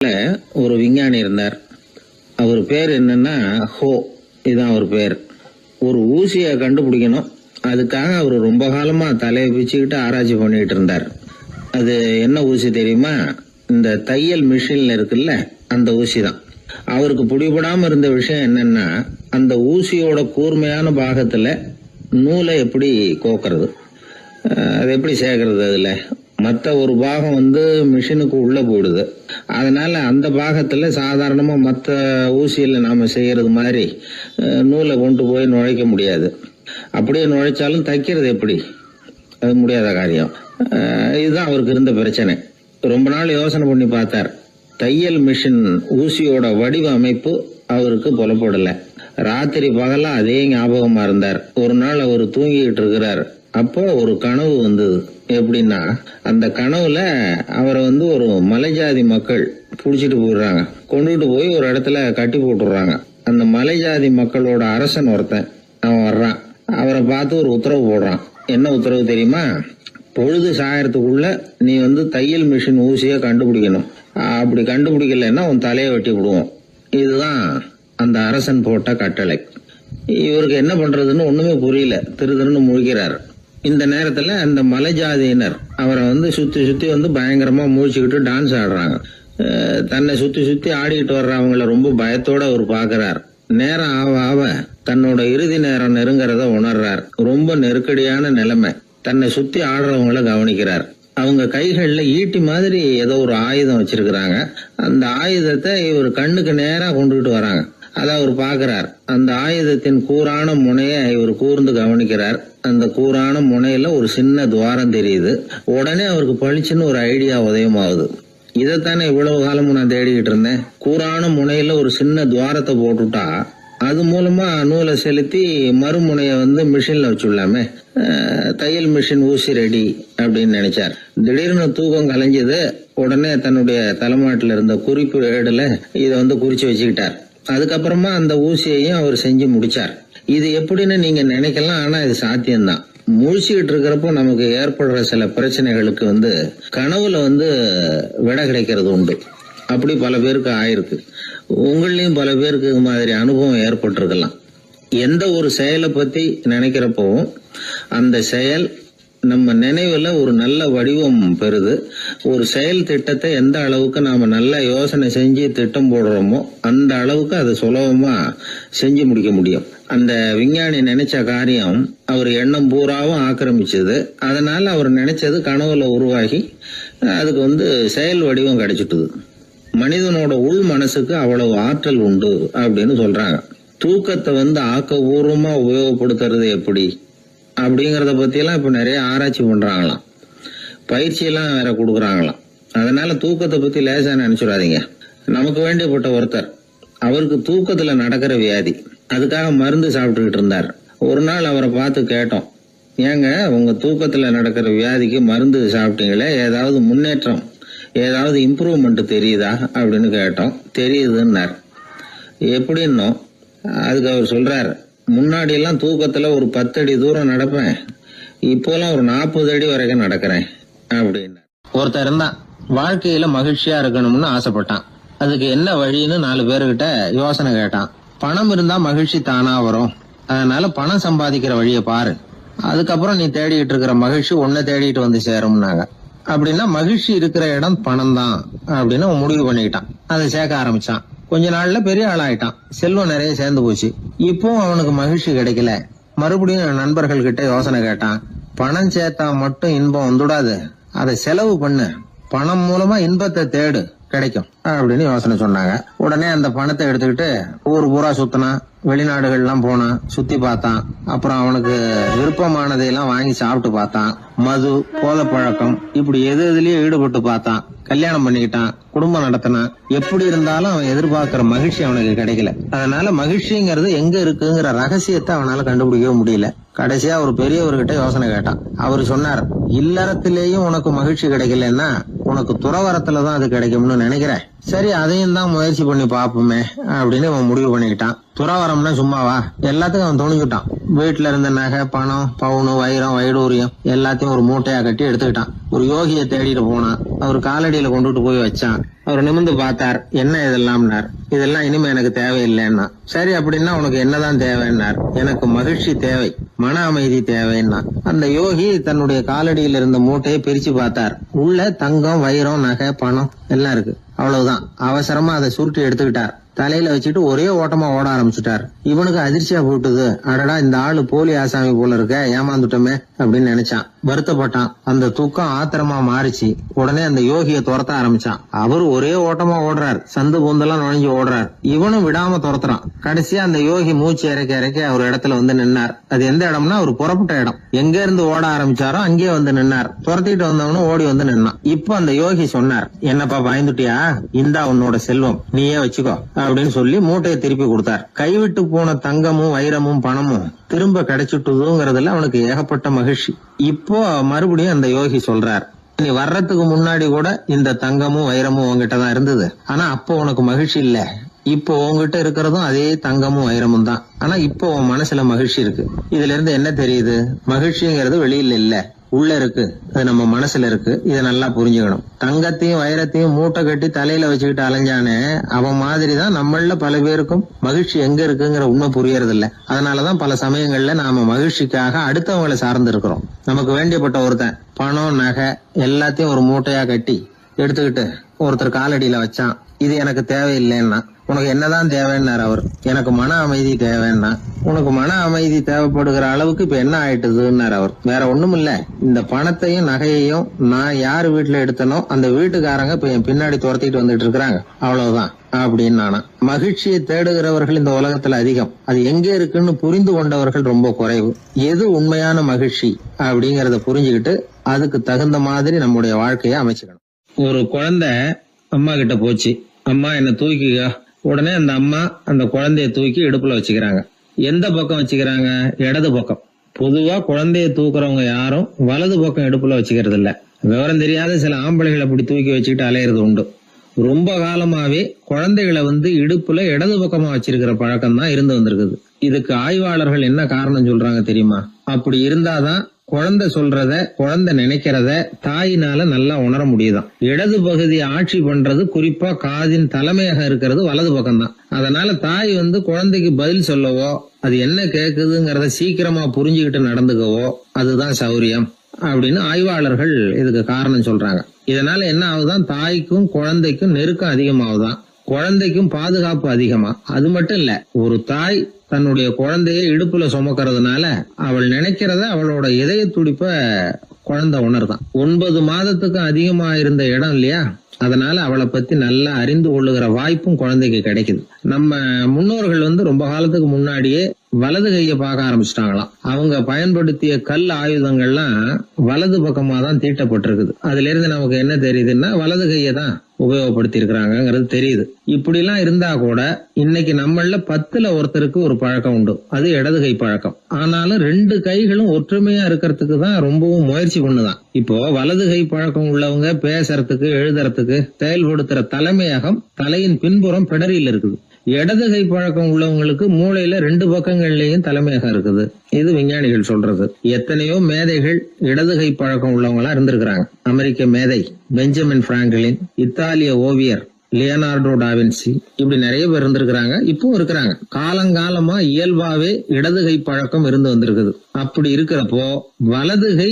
ஒரு விஞ்ஞானி இருந்தார். அவர் பேர் என்னன்னா ஹோ, இதுதான் அவர் பேர். ஒரு ஊசியை கண்டுபிடிக்கணும், அதுக்காக அவர் ரொம்ப காலமா தலையை பிச்சுக்கிட்டு ஆராய்ச்சி பண்ணிட்டு இருந்தார். அது என்ன ஊசி தெரியுமா? இந்த தையல் மிஷின்ல இருக்குல்ல, அந்த ஊசி தான். அவருக்கு பிடிபடாம இருந்த விஷயம் என்னன்னா, அந்த ஊசியோட கூர்மையான பாகத்துல நூலை எப்படி கோக்கிறது, அது எப்படி சேர்க்கறது. அதுல மற்ற ஒரு பாகம் மிஷினுக்கு உள்ள போயிடுது. அதனால அந்த பாகத்துல சாதாரணமா மற்ற ஊசியில நாம செய்யறது மாதிரி நூலை கொண்டு போய் நுழைக்க முடியாது. அப்படியே நுழைச்சாலும் தைக்கிறது எப்படி, அது முடியாத காரியம். இதுதான் அவருக்கு இருந்த பிரச்சனை. ரொம்ப நாள் யோசனை பண்ணி பார்த்தார். தையல் மிஷின் ஊசியோட வடிவ அமைப்பு அவருக்கு புலப்படல. ராத்திரி பகலா அதே ஞாபகமா இருந்தார். ஒரு நாள் அவர் தூங்கிட்டு இருக்கிறார். அப்போ ஒரு கனவு வந்தது. எப்படின்னா, அந்த கனவுல அவரை ஒரு மலைஜாதி மக்கள் புடிச்சிட்டு போயிடுறாங்க. கொண்டுகிட்டு போய் ஒரு இடத்துல கட்டி போட்டுடுறாங்க. அந்த மலைஜாதி மக்களோட அரசன் ஒருத்தன் அவன் வர்றான். அவரை பார்த்து ஒரு உத்தரவு போடுறான். என்ன உத்தரவு தெரியுமா? பொழுது சாயறதுக்குள்ள நீ தையல் மிஷின் ஊசிய கண்டுபிடிக்கணும். அப்படி கண்டுபிடிக்கலன்னா உன் தலையை வெட்டி விடுவோம். இதுதான் அந்த அரசன் போட்ட கட்டளை. இவருக்கு என்ன பண்றதுன்னு ஒண்ணுமே புரியல. திருன்னு முழிக்கிறார். இந்த நேரத்துல அந்த மலைஜாதியினர் அவரை சுத்தி சுத்தி பயங்கரமா முழிச்சுக்கிட்டு டான்ஸ் ஆடுறாங்க. தன்னை சுத்தி சுத்தி ஆடிக்கிட்டு வர்றவங்கள ரொம்ப பயத்தோட அவர் பாக்குறார். நேரம் ஆவ ஆவ தன்னோட இறுதி நேரம் நெருங்கிறத உணர்றார். ரொம்ப நெருக்கடியான நிலைமை. தன்னை சுத்தி ஆடுறவங்கள கவனிக்கிறார். அவங்க கைகள்ல ஈட்டி மாதிரி ஏதோ ஒரு ஆயுதம் வச்சிருக்கிறாங்க. அந்த ஆயுதத்தை இவர் கண்ணுக்கு நேரா கொண்டுகிட்டு வராங்க. அதை அவர் பாக்குறார். அந்த ஆயுதத்தின் கூரான முனைய இவர் கூர்ந்து கவனிக்கிறார். அந்த கூரான முனையில ஒரு சின்ன துவாரம் தெரியுது. உடனே அவருக்கு பளிச்சுன்னு ஒரு ஐடியா உதயமாகுது. இதைத்தானே இவ்வளவு காலமும் நான் தேடிக்கிட்டு இருந்தேன். கூரான முனையில ஒரு சின்ன துவாரத்தை போட்டுட்டா அது மூலமா நூலை செலுத்தி மறுமுனைய மிஷின்ல வச்சுடலாமே. தையல் மிஷின் ஊசி ரெடி அப்படின்னு நினைச்சார். திடீர்னு தூக்கம் கலைஞ்சது. உடனே தன்னுடைய தலைமாட்டில் இருந்த குறிப்பு ஏடுல இதை குறிச்சு வச்சுக்கிட்டார். அதுக்கப்புறமா அந்த ஊசியையும் அவர் செஞ்சு முடிச்சார். இது எப்படின்னு நீங்க நினைக்கலாம், ஆனா இது சாத்தியம்தான். முழிச்சுக்கிட்டு இருக்கிறப்போ நமக்கு ஏற்படுற சில பிரச்சனைகளுக்கு கனவுல விடை கிடைக்கிறது உண்டு. அப்படி பல பேருக்கு ஆயிருக்கு. உங்களையும் பல பேருக்கு இது மாதிரி அனுபவம் ஏற்பட்டிருக்கலாம். எந்த ஒரு செயலை பத்தி நினைக்கிறப்பவும் அந்த செயல் நம்ம நினைவுல ஒரு நல்ல வடிவம் பெறுது. ஒரு செயல் திட்டத்தை எந்த அளவுக்கு நாம நல்ல யோசனை செஞ்சு திட்டம் போடுறோமோ அந்த அளவுக்கு அதை சுலபமா செஞ்சு முடிக்க முடியும். அந்த விஞ்ஞானி நினைச்ச காரியம் அவர் எண்ணம் பூராவும் ஆக்கிரமிச்சது. அதனால அவர் நினைச்சது கனவுல உருவாகி அதுக்கு செயல் வடிவம் கிடைச்சிட்டுது. மனிதனோட உள் மனசுக்கு அவ்வளவு ஆற்றல் உண்டு அப்படின்னு சொல்றாங்க. தூக்கத்தை ஆக்கபூர்வமா உபயோகப்படுத்துறது எப்படி அப்படிங்கறத பத்தி எல்லாம் இப்ப நிறைய ஆராய்ச்சி பண்றாங்களாம். பயிற்சி எல்லாம் வேற கொடுக்கறாங்களாம். அதனால தூக்கத்தை பத்தி லேசா நினைச்சுடாதீங்க. நமக்கு வேண்டியப்பட்ட ஒருத்தர், அவருக்கு தூக்கத்துல நடக்கிற வியாதி, அதுக்காக மருந்து சாப்பிட்டுக்கிட்டு இருந்தார். ஒரு நாள் அவரை பார்த்து கேட்டோம், ஏங்க உங்க தூக்கத்துல நடக்கிற வியாதிக்கு மருந்து சாப்பிட்டீங்களே, ஏதாவது முன்னேற்றம், ஏதாவது இம்ப்ரூவ்மெண்ட் தெரியுதா அப்படின்னு கேட்டோம். தெரியுதுன்னார். எப்படின்னோம். அதுக்கு அவர் சொல்றாரு, முன்னாடி எல்லாம் தூக்கத்துல ஒரு 10 அடி தூரம் நடப்பேன், இப்போலாம் ஒரு 40 அடி வரைக்கும் நடக்கிறேன் அப்படின்னு. ஒருத்தர் இருந்தான், வாழ்க்கையில மகிழ்ச்சியா இருக்கணும்னு ஆசைப்பட்டான். அதுக்கு என்ன வழின்னு 4 பேருகிட்ட யோசனை கேட்டான். பணம் இருந்தா மகிழ்ச்சி தானா வரும், அதனால பணம் சம்பாதிக்கிற வழியை பாரு, அதுக்கப்புறம் நீ தேடிட்டு இருக்கிற மகிழ்ச்சி உன்னை தேடிட்டு சேரும்னாங்க. அப்படின்னா மகிழ்ச்சி இருக்கிற இடம் பணம் தான் அப்படின்னு அவன் முடிவு பண்ணிக்கிட்டான். அதை சேர்க்க ஆரம்பிச்சான். கொஞ்ச நாள்ல பெரிய ஆளாயிட்டான். செல்வம் நிறைய சேர்ந்து போச்சு. இப்போ அவனுக்கு மகிழ்ச்சி கிடைக்கல. மறுபடியும் நண்பர்கள் கிட்ட யோசனை கேட்டான். பணம் சேர்த்தா மட்டும் இன்பம் வந்துடாது, அதை செலவு பண்ணு, பணம் மூலமா இன்பத்தை தேடு, கிடைக்கும் அப்படின்னு யோசனை சொன்னாங்க. உடனே அந்த பணத்தை எடுத்துக்கிட்டு ஊர் பூரா சுத்தினான். வெளிநாடுகள்லாம் போனான், சுத்தி பார்த்தான். அப்புறம் அவனுக்கு விருப்பமானதையெல்லாம் வாங்கி சாப்பிட்டு பார்த்தான். மது, போதை பழக்கம், இப்படி எதுலயும் ஈடுபட்டு பார்த்தான். கல்யாணம் பண்ணிக்கிட்டான், குடும்பம் நடத்தினான். எப்படி இருந்தாலும் அவன் எதிர்பார்க்கிற மகிழ்ச்சி அவனுக்கு கிடைக்கல. அதனால மகிழ்ச்சிங்கிறது எங்க இருக்குங்கிற ரகசியத்தை அவனால கண்டுபிடிக்கவே முடியல. கடைசியா ஒரு பெரியவர்கிட்ட யோசனை கேட்டான். அவர் சொன்னார், இல்லறத்திலேயும் உனக்கு மகிழ்ச்சி கிடைக்கலன்னா உனக்கு துறவரத்துலதான் அது கிடைக்கும்னு நினைக்கிறேன். சரி, அதையும் தான் முயற்சி பண்ணி பாப்போமே அப்படின்னு அவன் முடிவு பண்ணிக்கிட்டான். துறவரம்னா சும்மாவா? எல்லாத்துக்கும் அவன் துணிஞ்சுட்டான். வீட்டுல இருந்த நகை, பணம், பவுனு, வைரம், வைடூரியம் எல்லாத்தையும் ஒரு மூட்டையா கட்டி எடுத்துக்கிட்டான். ஒரு யோகியை தேடிட்டு போனான். அவர் காலடியில கொண்டுட்டு போய் வச்சான். அவர் நிமிர்ந்து பார்த்தார். என்ன இதெல்லாம்னார். இதெல்லாம் இனிமே எனக்கு தேவையில்லைன்னா. சரி, அப்படின்னா உனக்கு என்னதான் தேவைன்னார். எனக்கு மகிழ்ச்சி தேவை, மன அமைதி தேவைன்னா. அந்த யோகி தன்னுடைய காலடியில் இருந்த மூட்டையை பிரிச்சு பார்த்தார். உள்ள தங்கம், வைரம், நகை, பணம் எல்லாம் இருக்கு. அவ்வளவுதான். அவசரமா அதை சுருட்டி எடுத்துக்கிட்டார். தலையில வச்சுட்டு ஒரே ஓட்டமா ஓட ஆரம்பிச்சுட்டார். இவனுக்கு அதிர்ச்சியா போட்டுது. அடடா, இந்த ஆளு போலி ஆசாமி போல இருக்க, ஏமாந்துட்டோமே அப்படின்னு நினைச்சான். வருத்தப்பட்டான். அந்த தூக்கம் ஆத்திரமா மாறிச்சு. உடனே அந்த யோகியை துரத்த ஆரம்பிச்சான். அவரு ஒரே ஓட்டமா ஓடுறார். சந்து பொந்தெல்லாம் நுழைஞ்சு ஓடுறார். இவனும் விடாம துரத்துறான். கடைசியா அந்த யோகி மூச்சு இறக்க இறக்க ஒரு இடத்துல வந்து நின்னார். அது எந்த இடம்னா அவர் புறப்பட்ட இடம். எங்க இருந்து ஓட ஆரம்பிச்சாரோ அங்கேயே வந்து நின்னார். துரத்திட்டு வந்தவனும் ஓடி வந்து நின்னான். இப்ப அந்த யோகி சொன்னார், என்னப்பா பயந்துட்டியா? இந்தா உன்னோட செல்வம், நீயே வச்சுக்கோ அப்படின்னு சொல்லி மூட்டையை திருப்பி கொடுத்தார். கைவிட்டு போன தங்கமும், வைரமும், பணமும் திரும்ப கிடைச்சிட்டுதுங்கிறதுல அவனுக்கு ஏகப்பட்ட மகிழ்ச்சி. இப்போ மறுபடியும் அந்த யோகி சொல்றார், நீ வர்றதுக்கு முன்னாடி கூட இந்த தங்கமும் வைரமும் உங்ககிட்டதான் இருந்தது. ஆனா அப்போ உனக்கு மகிழ்ச்சி இல்ல. இப்போ உங்ககிட்ட இருக்கிறதும் அதே தங்கமும் வைரமும் தான். ஆனா இப்போ உன் மனசுல மகிழ்ச்சி இருக்கு. இதுல இருந்து என்ன தெரியுது? மகிழ்ச்சிங்கிறது வெளியில இல்ல, உள்ள இருக்கு. அது நம்ம மனசுல இருக்கு. இதை நல்லா புரிஞ்சுக்கணும். தங்கத்தையும் வைரத்தையும் மூட்டை கட்டி தலையில வச்சுக்கிட்டு அலைஞ்சானே, அவன் மாதிரிதான் நம்மள பல பேருக்கும் மகிழ்ச்சி எங்க இருக்குங்கிற உண்மை புரியறது இல்ல. அதனாலதான் பல சமயங்கள்ல நாம மகிழ்ச்சிக்காக அடுத்தவங்களை சார்ந்து இருக்கிறோம். நமக்கு வேண்டியப்பட்ட ஒருத்தன் பணம், நகை எல்லாத்தையும் ஒரு மூட்டையா கட்டி எடுத்துக்கிட்டு ஒருத்தர் காலடியில வச்சான். இது எனக்கு தேவையில்லைன்னா. உனக்கு என்னதான் தேவைன்னார் அவர். எனக்கு மன அமைதி தேவைன்னா. உனக்கு மன அமைதி தேவைப்படுகிற அளவுக்கு இப்ப என்ன ஆயிட்டுதுன்னார் அவர். வேற ஒண்ணும் இல்ல, இந்த பணத்தையும் நகையையும் நான் யாரு வீட்டுல எடுத்தனோ அந்த வீட்டுக்காரங்க இப்ப என் பின்னாடி துரத்திட்டு வந்துட்டு இருக்கிறாங்க, அவ்வளவுதான் அப்படின்னு நானா. மகிழ்ச்சியை தேடுகிறவர்கள் இந்த உலகத்துல அதிகம். அது எங்க இருக்குன்னு புரிந்து கொண்டவர்கள் ரொம்ப குறைவு. எது உண்மையான மகிழ்ச்சி அப்படிங்கறத புரிஞ்சுக்கிட்டு அதுக்கு தகுந்த மாதிரி நம்முடைய வாழ்க்கையை அமைச்சுக்கணும். ஒரு குழந்தை அம்மா கிட்ட போச்சு, அம்மா என்ன தூக்கிக்கா. உடனே அந்த அம்மா அந்த குழந்தைய தூக்கி இடுப்புல வச்சுக்கிறாங்க. எந்த பக்கம் வச்சுக்கிறாங்க? இடது பக்கம். பொதுவா குழந்தைய தூக்குறவங்க யாரும் வலது பக்கம் இடுப்புல வச்சுக்கிறது இல்ல. விவரம் தெரியாத சில ஆம்பளைகளை அப்படி தூக்கி வச்சுக்கிட்டு அலையிறது உண்டு. ரொம்ப காலமாவே குழந்தைகளை இடுப்புல இடது பக்கமா வச்சிருக்கிற பழக்கம் தான் இருந்து வந்திருக்குது. இதுக்கு ஆய்வாளர்கள் என்ன காரணம் சொல்றாங்க தெரியுமா? அப்படி இருந்தாதான் குழந்தை சொல்றத, குழந்தை நினைக்கிறத தாயினால நல்லா உணர முடியுதாம். இடது பகுதி ஆட்சி பண்றது, குறிப்பா காதின் தலைமையாக இருக்கிறது வலது பக்கம் தான். அதனால தாய் குழந்தைக்கு பதில் சொல்லவோ, அது என்ன கேக்குதுங்கிறத சீக்கிரமா புரிஞ்சுக்கிட்டு நடந்துக்கவோ அதுதான் சௌரியம் அப்படின்னு ஆய்வாளர்கள் இதுக்கு காரணம் சொல்றாங்க. இதனால என்ன ஆகுதான்? தாய்க்கும் குழந்தைக்கும் நெருக்கம் அதிகமாகுதான், குழந்தைக்கும் பாதுகாப்பு அதிகமா. அது மட்டும் இல்ல, ஒரு தாய் தன்னுடைய குழந்தைய இடுப்புல சுமக்கிறதுனால அவள் நினைக்கிறத, அவளோட இதய துடிப்ப குழந்தை உணர்தான். 9 மாதத்துக்கும் அதிகமா இருந்த இடம் இல்லையா, அதனால அவளை பத்தி நல்லா அறிந்து கொள்ளுகிற வாய்ப்பும் குழந்தைக்கு கிடைக்குது. நம்ம முன்னோர்கள் ரொம்ப காலத்துக்கு முன்னாடியே வலது கைய பார்க்க ஆரம்பிச்சிட்டாங்களாம். அவங்க பயன்படுத்திய கல் ஆயுதங்கள்லாம் வலது பக்கமா தான் தீட்டப்பட்டிருக்குது. அதுல இருந்து நமக்கு என்ன தெரியுதுன்னா, வலது கையை தான் உபயோகப்படுத்தி இருக்கிறாங்கிறது தெரியுது. இப்படி எல்லாம் இருந்தா கூட இன்னைக்கு நம்மள 10ல் ஒருத்தருக்கு ஒரு பழக்கம் உண்டு, அது இடது கை பழக்கம். ஆனாலும் 2 கைகளும் ஒற்றுமையா இருக்கிறதுக்கு தான் ரொம்பவும் முயற்சி பண்ணுதான். இப்போ வலது கை பழக்கம் உள்ளவங்க பேசுறதுக்கு, எழுதுறதுக்கு, செயல்படுத்துற தலைமையகம் தலையின் பின்புறம் பிடரியில் இருக்குது. இடது கை பழக்கம் உள்ளவங்களுக்கு மூளையில 2 பக்கங்கள்லயும் தலைமையகம் இருக்குது. இது விஞ்ஞானிகள் சொல்றது. எத்தனையோ மேதைகள் இடது கை பழக்கம் உள்ளவங்களா இருந்திருக்கிறாங்க. அமெரிக்க மேதை பெஞ்சமின் பிராங்கிலின், இத்தாலிய ஓவியர் லியோனார்டோ டாவின்சி, இப்படி நிறைய பேர் இருந்திருக்கிறாங்க, இப்பவும் இருக்கிறாங்க. காலங்காலமா இயல்பாவே இடது கை பழக்கம் இருந்து வந்திருக்குது. அப்படி இருக்கிறப்போ வலது கை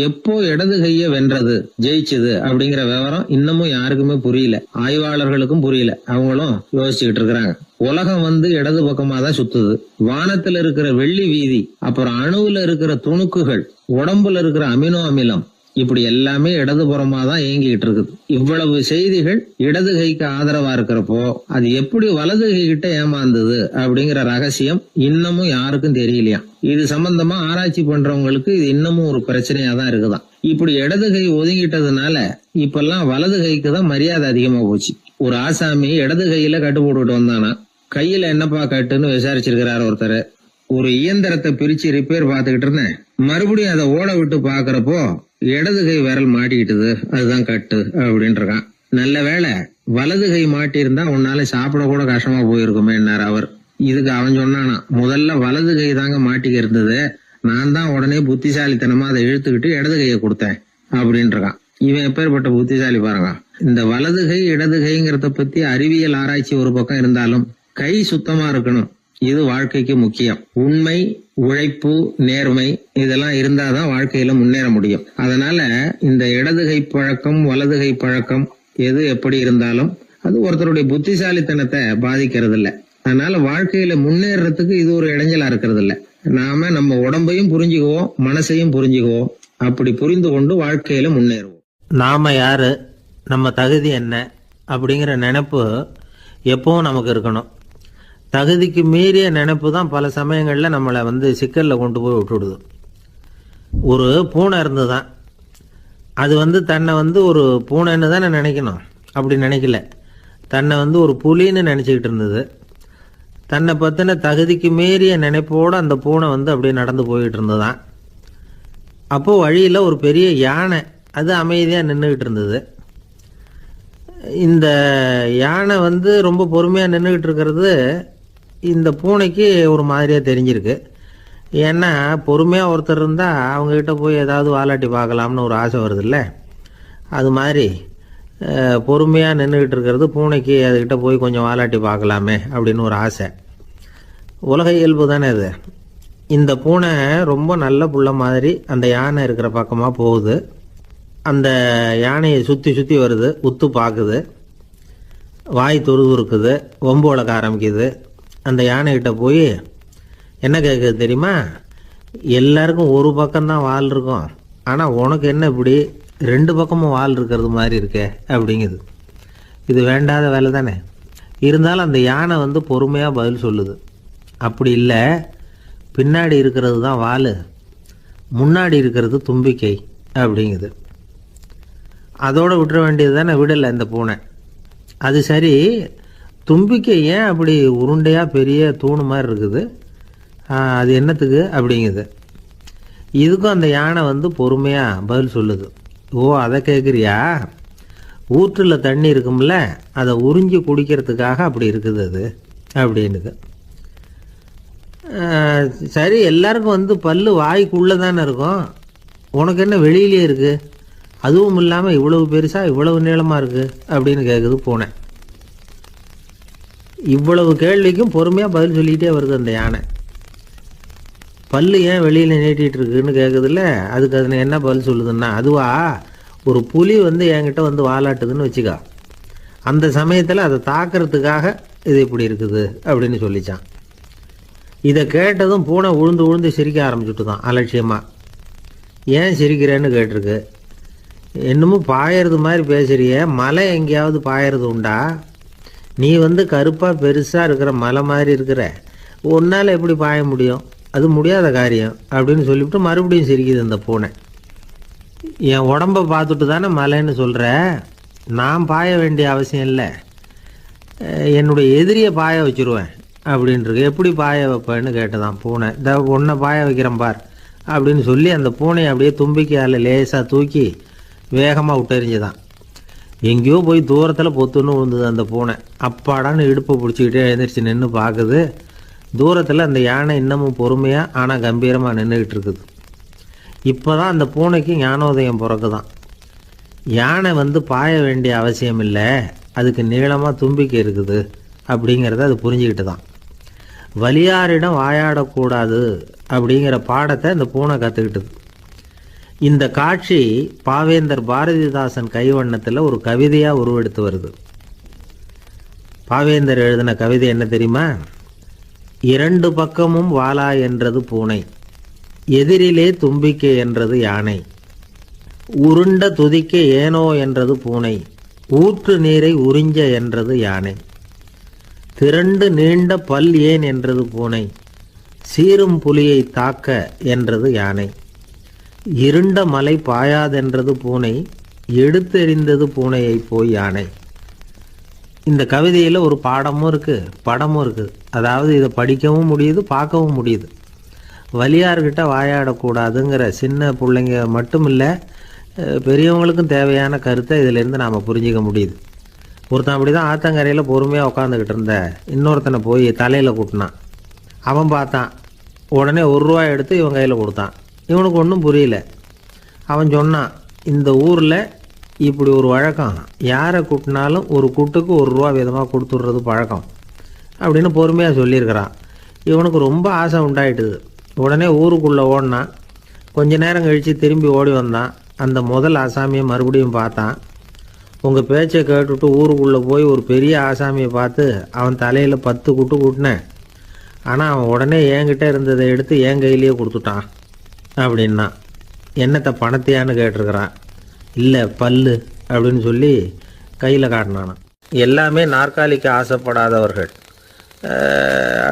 எப்போ இடது கைய வென்றது, ஜெயிச்சது அப்படிங்கிற விவரம் இன்னமும் யாருக்குமே புரியல. ஆய்வாளர்களுக்கும் புரியல. அவங்களும் யோசிச்சுக்கிட்டு இருக்கிறாங்க. உலகம் இடது பக்கமா தான் சுத்துது. வானத்துல இருக்கிற வெள்ளி வீதி, அப்புறம் அணுவுல இருக்கிற துணுக்குகள், உடம்புல இருக்கிற அமினோ அமிலம், இப்படி எல்லாமே இடதுபுறமா தான் இயங்கிட்டு இருக்குது. இவ்வளவு செய்திகள் இடது கைக்கு ஆதரவா இருக்கிறப்போ அது எப்படி வலது கை கிட்ட ஏமாந்தது அப்படிங்கிற ரகசியம் இன்னமும் யாருக்கும் தெரியலையா. இது சம்பந்தமா ஆராய்ச்சி பண்றவங்களுக்கு இது இன்னமும் ஒரு பிரச்சனையா தான் இருக்குதான். இப்படி இடது கை ஒதுங்கிட்டதுனால இப்பெல்லாம் வலது கைக்கு தான் மரியாதை அதிகமா போச்சு. ஒரு ஆசாமி இடது கையில கட்டு போட்டுட்டு வந்தானா, கையில என்னப்பா கட்டுன்னு விசாரிச்சிருக்கிறாரு ஒருத்தர். ஒரு இயந்திரத்தை பிரிச்சு ரிப்பேர் பாத்துக்கிட்டு இருந்தேன், மறுபடியும் அதை ஓட விட்டு பாக்குறப்போ இடது கை விரல் மாட்டிக்கிட்டுது, அதுதான் கட்டு அப்படின்னு இருக்கான். நல்ல வேளை வலது கை மாட்டி இருந்தா உன்னால சாப்பிட கூட கஷ்டமா போயிருக்குமே என்னார் அவர். இதுக்கு அவன் சொன்னானா, முதல்ல வலது கை தாங்க மாட்டிக்க இருந்தது, நான் தான் உடனே புத்திசாலித்தனமா அதை இழுத்துக்கிட்டு இடது கையை கொடுத்தேன் அப்படின்றான். இவன் எப்பேற்பட்ட புத்திசாலி பாருங்க. இந்த வலது கை இடது கைங்கிறத பத்தி அறிவியல் ஆராய்ச்சி ஒரு பக்கம் இருந்தாலும் கை சுத்தமா இருக்கணும், இது வாழ்க்கைக்கு முக்கியம். உண்மை, உழைப்பு, நேர்மை இதெல்லாம் இருந்தாதான் வாழ்க்கையில முன்னேற முடியும். அதனால இந்த இடது கை பழக்கம் வலது கை பழக்கம் எது எப்படி இருந்தாலும் அது ஒருத்தருடைய புத்திசாலித்தனத்தை பாதிக்கிறது இல்ல. அதனால வாழ்க்கையில முன்னேறதுக்கு இது ஒரு இடைஞ்சலா இருக்கிறது இல்ல. நாம நம்ம உடம்பையும் புரிஞ்சுக்குவோம், மனசையும் புரிஞ்சுக்குவோம். அப்படி புரிந்து கொண்டு வாழ்க்கையில முன்னேறுவோம். நாம யாரு, நம்ம தகுதி என்ன அப்படிங்கிற நினைப்பு எப்பவும் நமக்கு இருக்கணும். தகுதிக்கு மீறிய நினைப்பு தான் பல சமயங்களில் நம்மளை சிக்கலில் கொண்டு போய் விட்டுடுது. ஒரு பூனை இருந்துதான், அது தன்னை ஒரு பூனைன்னு தானே நினைக்கணும், அப்படி நினைக்கல. தன்னை ஒரு புலின்னு நினச்சிக்கிட்டு இருந்தது. தன்னை பற்றின தகுதிக்கு மீறிய நினைப்போடு அந்த பூனை அப்படியே நடந்து போயிட்டு இருந்ததான். அப்போது வழியில் ஒரு பெரிய யானை அது அமைதியாக நின்றுக்கிட்டு இருந்தது. இந்த யானை ரொம்ப பொறுமையாக நின்றுக்கிட்டு இருக்கிறது இந்த பூனைக்கு ஒரு மாதிரியாக தெரிஞ்சிருக்கு. ஏன்னா பொறுமையாக ஒருத்தர் இருந்தால் அவங்கக்கிட்ட போய் ஏதாவது வாலாட்டி பார்க்கலாம்னு ஒரு ஆசை வருது இல்லை. அது மாதிரி பொறுமையாக நின்றுக்கிட்டு இருக்கிறது பூனைக்கு அதுக்கிட்ட போய் கொஞ்சம் வாலாட்டி பார்க்கலாமே அப்படின்னு ஒரு ஆசை. உலக இயல்பு தானே அது. இந்த பூனை ரொம்ப நல்ல புள்ள மாதிரி அந்த யானை இருக்கிற பக்கமாக போகுது. அந்த யானையை சுற்றி சுற்றி வருது, உத்து பார்க்குது, வாய் துருதுருக்குது, வம்பு வளர்க்க ஆரம்பிக்குது. அந்த யானைகிட்ட போய் என்ன கேட்குது தெரியுமா? எல்லாருக்கும் ஒரு பக்கம்தான் வால் இருக்கும், ஆனால் உனக்கு என்ன இப்படி ரெண்டு பக்கமும் வால் இருக்கிறது மாதிரி இருக்கே அப்படிங்குது. இது வேண்டாத வேலை தானே. இருந்தாலும் அந்த யானை பொறுமையாக பதில் சொல்லுது. அப்படி இல்லை, பின்னாடி இருக்கிறது தான் வால், முன்னாடி இருக்கிறது தும்பிக்கை அப்படிங்குது. அதோடு விட்டுற வேண்டியது தானே, விடலை இந்த பூனை. அது சரி, தும்பிக்கை ஏன் அப்படி உருண்டையாக பெரிய தூணு மாதிரி இருக்குது, அது என்னத்துக்கு அப்படிங்குது. இதுக்கும் அந்த யானை பொறுமையாக பதில் சொல்லுது. ஓ, அதை கேட்குறியா? ஊற்றில் தண்ணி இருக்கும்ல, அதை உறிஞ்சி குடிக்கிறதுக்காக அப்படி இருக்குது அது அப்படின்னுது. சரி, எல்லாருக்கும் பல்லு வாய்க்குள்ளே தானே இருக்கும், உனக்கு என்ன வெளியிலே இருக்குது, அதுவும் இல்லாமல் இவ்வளவு பெருசாக இவ்வளவு நீளமாக இருக்குது அப்படின்னு கேட்குது பூனை. இவ்வளவு கேள்விக்கும் பொறுமையாக பதில் சொல்லிக்கிட்டே வருது அந்த யானை. பல்லு ஏன் வெளியில் நீட்டிகிட்டு இருக்குன்னு கேட்குதுல்ல, அதுக்கு அது என்ன பதில் சொல்லுதுன்னா, அதுவா ஒரு புலி என்கிட்ட வாலாட்டுதுன்னு வச்சுக்கா, அந்த சமயத்தில் அதை தாக்கிறதுக்காக இது இப்படி இருக்குது அப்படின்னு சொல்லிச்சான். இதை கேட்டதும் பூனை உழுந்து உழுந்து சிரிக்க ஆரம்பிச்சுட்டு தான் அலட்சியமாக. ஏன் சிரிக்கிறேன்னு கேட்டிருக்கு. என்னமோ பாயறது மாதிரி பேசுறிய, மலை எங்கேயாவது பாயறது உண்டா? நீ கருப்பாக பெருசாக இருக்கிற மலை மாதிரி இருக்கிற, ஒன்றால் எப்படி பாய முடியும், அது முடியாத காரியம் அப்படின்னு சொல்லிவிட்டு மறுபடியும் சிரிக்குது அந்த பூனை. என் உடம்பை பார்த்துட்டு தானே மலைன்னு சொல்கிற, நான் பாய வேண்டிய அவசியம் இல்லை, என்னுடைய எதிரியை பாய வச்சுருவேன் அப்படின்ட்டு. எப்படி பாய வைப்பேன்னு கேட்டதான் பூனை. இந்த ஒன்றை பாய வைக்கிறேன் பார் அப்படின்னு சொல்லி அந்த பூனையை அப்படியே தும்பிக்கையால் லேசாக தூக்கி வேகமாக விட்டெறிஞ்சுதான். எங்கேயோ போய் தூரத்தில் பொத்துன்னு விழுந்தது அந்த பூனை. அப்பாடான்னு இடுப்பை பிடிச்சிக்கிட்டே எழுந்திரிச்சு நின்று பார்க்குது. தூரத்தில் அந்த யானை இன்னமும் பொறுமையாக ஆனால் கம்பீரமாக நின்றுக்கிட்டு இருக்குது. இப்போ தான் அந்த பூனைக்கு ஞானோதயம் பிறக்குதான். யானை பாய வேண்டிய அவசியம் இல்லை, அதுக்கு நீளமாக தும்பிக்கை இருக்குது அப்படிங்கிறத அது புரிஞ்சுக்கிட்டு தான். வலியாரிடம் வாயாடக்கூடாது அப்படிங்கிற பாடத்தை இந்த பூனை கற்றுக்கிட்டுது. இந்த காட்சி பாவேந்தர் பாரதிதாசன் கைவண்ணத்தில் ஒரு கவிதையாக உருவெடுத்து வருது. பாவேந்தர் எழுதின கவிதை என்ன தெரியுமா? இரண்டு பக்கமும் வாலா என்றது பூனை, எதிரிலே தும்பிக்கை என்றது யானை, உருண்ட துதிக்க ஏனோ என்றது பூனை, ஊற்று நீரை உறிஞ்ச என்றது யானை, திரண்டு நீண்ட பல் ஏன் என்றது பூனை, சீரும் புலியை தாக்க என்றது யானை, இருண்ட மலை பாயாதென்றது பூனை, எடுத்தெறிந்தது பூனையை போய் யானை. இந்த கவிதையில் ஒரு பாடமும் இருக்குது, படமும் இருக்குது. அதாவது இதை படிக்கவும் முடியுது, பார்க்கவும் முடியுது. வலியார்கிட்ட வாயாடக்கூடாதுங்கிற சின்ன பிள்ளைங்க மட்டும் இல்லை, பெரியவங்களுக்கும் தேவையான கருத்தை இதிலேருந்து நாம் புரிஞ்சிக்க முடியுது. ஒருத்தன் அப்படிதான் ஆத்தங்கரையில் பொறுமையாக உட்காந்துக்கிட்டு இருந்த இன்னொருத்தனை போய் தலையில் கூட்டினான். அவன் பார்த்தான். உடனே ₹1 எடுத்து இவன் கையில் கொடுத்தான். இவனுக்கு ஒன்றும் புரியல. அவன் சொன்னான், இந்த ஊரில் இப்படி ஒரு வழக்கம், யாரை கூட்டினாலும் ஒரு கூட்டுக்கு ₹1 வீதமாக கொடுத்துட்றது பழக்கம் அப்படின்னு பொறுமையாக சொல்லியிருக்கிறான். இவனுக்கு ரொம்ப ஆசை உண்டாயிட்டுது. உடனே ஊருக்குள்ளே ஓடினான். கொஞ்ச நேரம் கழித்து திரும்பி ஓடி வந்தான். அந்த முதல் ஆசாமியை மறுபடியும் பார்த்தான். உங்கள் பேச்சை கேட்டுவிட்டு ஊருக்குள்ளே போய் ஒரு பெரிய ஆசாமியை பார்த்து அவன் தலையில் 10 குட்டு கூட்டினேன். ஆனால் அவன் உடனே என்கிட்ட இருந்ததை எடுத்து என் கையிலேயே கொடுத்துட்டான் அப்படின்னா. என்னத்தை பணத்தையான்னு கேட்டிருக்கிறான். இல்லை பல்லு அப்படின்னு சொல்லி கையில் காட்டினானான். எல்லாமே நாற்காலிக்கு ஆசைப்படாதவர்கள்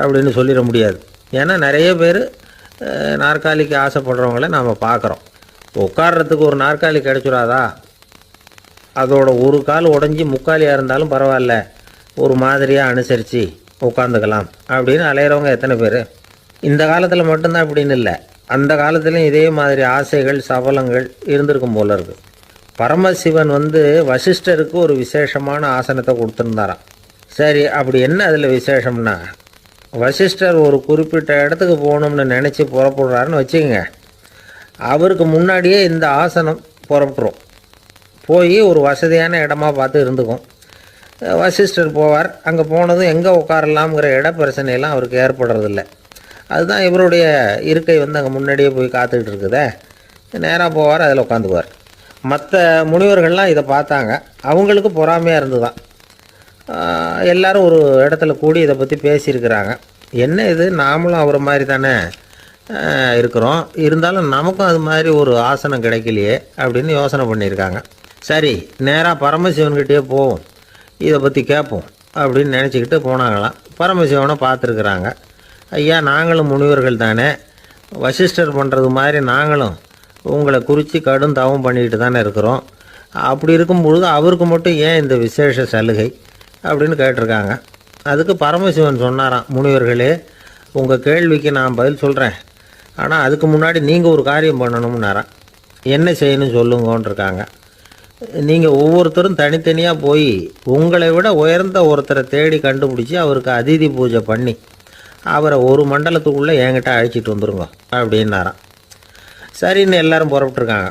அப்படின்னு சொல்லிட முடியாது. ஏன்னா நிறைய பேர் நாற்காலிக்கு ஆசைப்படுறவங்கள நாம் பார்க்குறோம். உட்கார்றதுக்கு ஒரு நாற்காலி கிடைச்சிடாதா, அதோட ஒரு கால் உடஞ்சி முக்காலியாக இருந்தாலும் பரவாயில்ல, ஒரு மாதிரியாக அனுசரித்து உட்காந்துக்கலாம் அப்படின்னு அலையிறவங்க எத்தனை பேர். இந்த காலத்தில் மட்டும்தான் அப்படின்னு இல்லை, அந்த காலத்துலேயும் இதே மாதிரி ஆசைகள் சபலங்கள் இருந்திருக்கும் போல இருக்குது. பரமசிவன் வசிஷ்டருக்கு ஒரு விசேஷமான ஆசனத்தை கொடுத்துருந்தாராம். சரி, அப்படி என்ன அதில் விசேஷம்னா, வசிஷ்டர் ஒரு குறிப்பிட்ட இடத்துக்கு போகணும்னு நினச்சி புறப்படுறாருன்னு வச்சுக்கோங்க. அவருக்கு முன்னாடியே இந்த ஆசனம் புறப்பட்டுரும். போய் ஒரு வசதியான இடமா பார்த்து இருந்துக்கும். வசிஷ்டர் போவார். அங்கே போனதும் எங்கே உட்காரலாம்ங்கிற இட பிரச்சனையெல்லாம் அவருக்கு ஏற்படுறதில்ல. அதுதான் இவருடைய இருக்கை அங்கே முன்னாடியே போய் காத்துக்கிட்டு இருக்குதே. நேராக போவார், அதில் உட்காந்துக்குவார். மற்ற முனிவர்கள்லாம் இதை பார்த்தாங்க. அவங்களுக்கு பொறாமையாக இருந்துதான். எல்லாரும் ஒரு இடத்துல கூடி இதை பற்றி பேசியிருக்கிறாங்க. என்ன இது, நாமளும் அவரை மாதிரி தானே இருக்கிறோம், இருந்தாலும் நமக்கும் அது மாதிரி ஒரு ஆசனம் கிடைக்கலையே அப்படின்னு யோசனை பண்ணியிருக்காங்க. சரி, நேராக பரமசிவன்கிட்டே போவோம், இதை பற்றி கேட்போம் அப்படின்னு நினச்சிக்கிட்டு போனாங்களாம். பரமசிவனை பார்த்துருக்குறாங்க. ஐயா, நாங்களும் முனிவர்கள் தானே, வசிஷ்டர் பண்ணுறது மாதிரி நாங்களும் உங்களை குறித்து கடும் தவம் பண்ணிக்கிட்டு தானே இருக்கிறோம். அப்படி இருக்கும்பொழுது அவருக்கு மட்டும் ஏன் இந்த விசேஷ சலுகை அப்படின்னு கேட்டிருக்காங்க. அதுக்கு பரமசிவன் சொன்னாராம், முனிவர்களே, உங்கள் கேள்விக்கு நான் பதில் சொல்கிறேன், ஆனால் அதுக்கு முன்னாடி நீங்கள் ஒரு காரியம் பண்ணணும்னாராம். என்ன செய்யணும் சொல்லுங்கன்னு இருக்காங்க. நீங்கள் ஒவ்வொருத்தரும் தனித்தனியாக போய் உங்களை விட உயர்ந்த ஒருத்தரை தேடி கண்டுபிடிச்சி அவருக்கு அதிதி பூஜை பண்ணி அவரை ஒரு மண்டலத்துக்குள்ளே என்கிட்ட அழைச்சிட்டு வந்துருங்க அப்படின்னாராம். சரின்னு எல்லாரும் புறப்பட்டுருக்காங்க.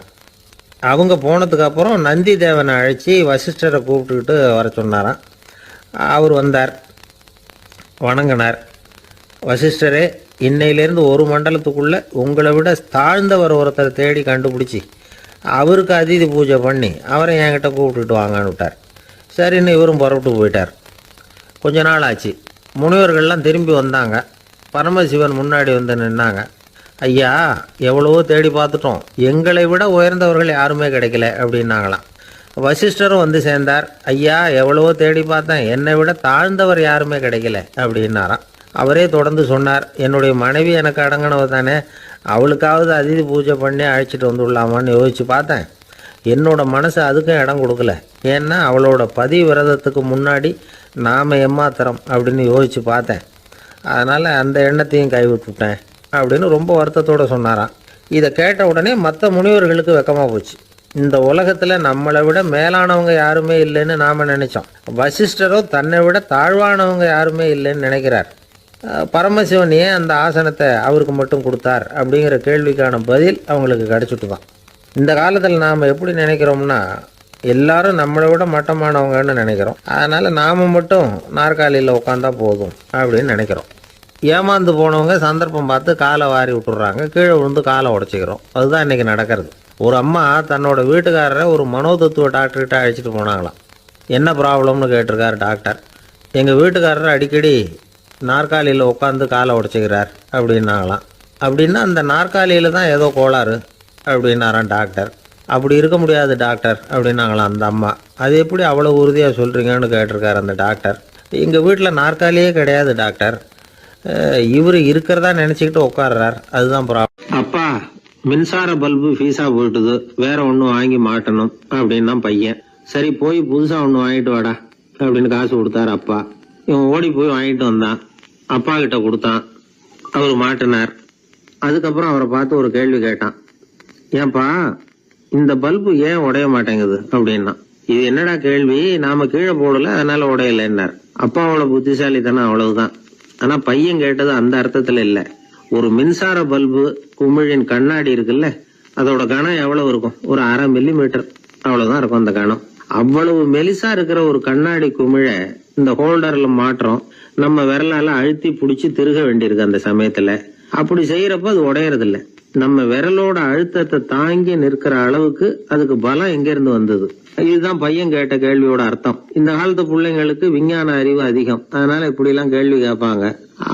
அவங்க போனதுக்கப்புறம் நந்தி தேவனை அழைச்சி வசிஷ்டரை கூப்பிட்டுக்கிட்டு வர சொன்னாராம். அவர் வந்தார், வணங்கினார். வசிஷ்டரே, இன்னையிலேருந்து ஒரு மண்டலத்துக்குள்ளே உங்களை விட தாழ்ந்தவர் ஒருத்தரை தேடி கண்டுபிடிச்சி அவருக்கு அதிதி பூஜை பண்ணி அவரை என்கிட்ட கூப்பிட்டுட்டு வாங்கன்னு விட்டார். சரின்னு இவரும் புறப்பட்டு போயிட்டார். கொஞ்ச நாள் ஆச்சு. முனிவர்கள்லாம் திரும்பி வந்தாங்க. பரமசிவன் முன்னாடி நின்னாங்க. ஐயா, எவ்வளவோ தேடி பார்த்துட்டோம், எங்களை விட உயர்ந்தவர்கள் யாருமே கிடைக்கல அப்படின்னாங்களாம். வசிஷ்டரும் சேர்ந்தார். ஐயா, எவ்வளவோ தேடி பார்த்தேன், என்னை விட தாழ்ந்தவர் யாருமே கிடைக்கல அப்படின்னாராம். அவரே தொடர்ந்து சொன்னார், என்னுடைய மனைவி எனக்கு அடங்கினவ தானே, அவளுக்காவது அதிதி பூஜை பண்ணி அழைச்சிட்டு வந்துடலாமான்னு யோசித்து பார்த்தேன். என்னோட மனசு அதுக்கும் இடம் கொடுக்கல. ஏன்னா அவளோட விரதத்துக்கு முன்னாடி நாம் ஏமாத்திரம் அப்படின்னு யோசித்து பார்த்தேன். அதனால் அந்த எண்ணத்தையும் கைவிட்டுட்டேன் அப்படின்னு ரொம்ப வருத்தத்தோடு சொன்னாராம். இதை கேட்ட உடனே மற்ற முனிவர்களுக்கு வெக்கமாக போச்சு. இந்த உலகத்தில் நம்மளை விட மேலானவங்க யாருமே இல்லைன்னு நாம் நினச்சோம். வசிஷ்டரோ தன்னை விட தாழ்வானவங்க யாருமே இல்லைன்னு நினைக்கிறார். பரமசிவன் ஏன் அந்த ஆசனத்தை அவருக்கு மட்டும் கொடுத்தார் அப்படிங்கிற கேள்விக்கான பதில் அவங்களுக்கு கிடச்சிட்டு தான். இந்த காலத்தில் நாம் எப்படி நினைக்கிறோம்னா, எல்லாரும் நம்மளை விட மட்டமானவங்கன்னு நினைக்கிறோம். அதனால் நாம் மட்டும் நாற்காலியில் உட்காந்தா போதும் அப்படின்னு நினைக்கிறோம். ஏமாந்து போனவங்க சந்தர்ப்பம் பார்த்து காலை வாரி விட்டுறாங்க, கீழே விழுந்து காலை உடச்சிக்கிறோம். அதுதான் இன்றைக்கி நடக்கிறது. ஒரு அம்மா தன்னோட வீட்டுக்காரரை ஒரு மனோதத்துவ டாக்டர்கிட்ட அழைச்சிட்டு போனாங்களாம். என்ன ப்ராப்ளம்னு கேட்டிருக்கார் டாக்டர். எங்கள் வீட்டுக்காரர் அடிக்கடி நாற்காலியில் உட்காந்து காலை உடச்சிக்கிறார் அப்படின்னாங்களாம். அப்படின்னா அந்த நாற்காலியில் தான் ஏதோ கோளாறு அப்படின்னாரான் டாக்டர். அப்படி இருக்க முடியாது டாக்டர் அப்படின்னாங்களாம் அந்த அம்மா. அது எப்படி அவ்வளோ உறுதியாக சொல்கிறீங்கன்னு கேட்டிருக்கார் அந்த டாக்டர். எங்கள் வீட்டில் நாற்காலியே கிடையாது டாக்டர், இவர் இருக்கிறதா நினச்சிக்கிட்டு உட்கார்றார், அதுதான் ப்ராப்ளம். அப்பா, மின்சார பல்பு ஃபீஸாக போயிட்டுது, வேற ஒன்று வாங்கி மாட்டணும் அப்படின்னா பையன். சரி, போய் புதுசாக ஒன்று வாங்கிட்டு வாடா அப்படின்னு காசு கொடுத்தாரு அப்பா. இவன் ஓடி போய் வாங்கிட்டு வந்தான். அப்பா கிட்ட கொடுத்தான். அவர் மாட்டினார். அதுக்கப்புறம் அவரை பார்த்து ஒரு கேள்வி கேட்டான். ஏன்பா, இந்த பல்பு ஏன் உடைய மாட்டேங்குது அப்படின்னா. இது என்னடா கேள்வி, நாம கீழே போடல அதனால உடையலன்னார். அப்பாவோட புத்திசாலித்தனம் அவ்வளவுதான். ஆனா பையன் கேட்டது அந்த அர்த்தத்துல இல்ல. ஒரு மின்சார பல்பு குமிழின் கண்ணாடி இருக்குல்ல, அதோட கனம் எவ்வளவு இருக்கும்? ஒரு 1/2 மில்லிமீட்டர் அவ்வளவுதான் இருக்கும் அந்த கனம். அவ்வளவு மெலிசா இருக்கிற ஒரு கண்ணாடி குமிழ இந்த ஹோல்டர்ல மாற்றம் நம்ம விரலால அழுத்தி புடிச்சு திருக வேண்டியிருக்கு. அந்த சமயத்துல அப்படி செய்யறப்ப அது உடையறது இல்ல. நம்ம விரலோட அழுத்தத்தை தாங்கி நிற்கிற அளவுக்கு அதுக்கு பலம் எங்க இருந்து வந்தது? இதுதான் பையன் கேட்ட கேள்வியோட அர்த்தம். இந்த காலத்து பிள்ளைங்களுக்கு விஞ்ஞான அறிவு அதிகம், அதனால இப்படி எல்லாம் கேள்வி கேட்பாங்க.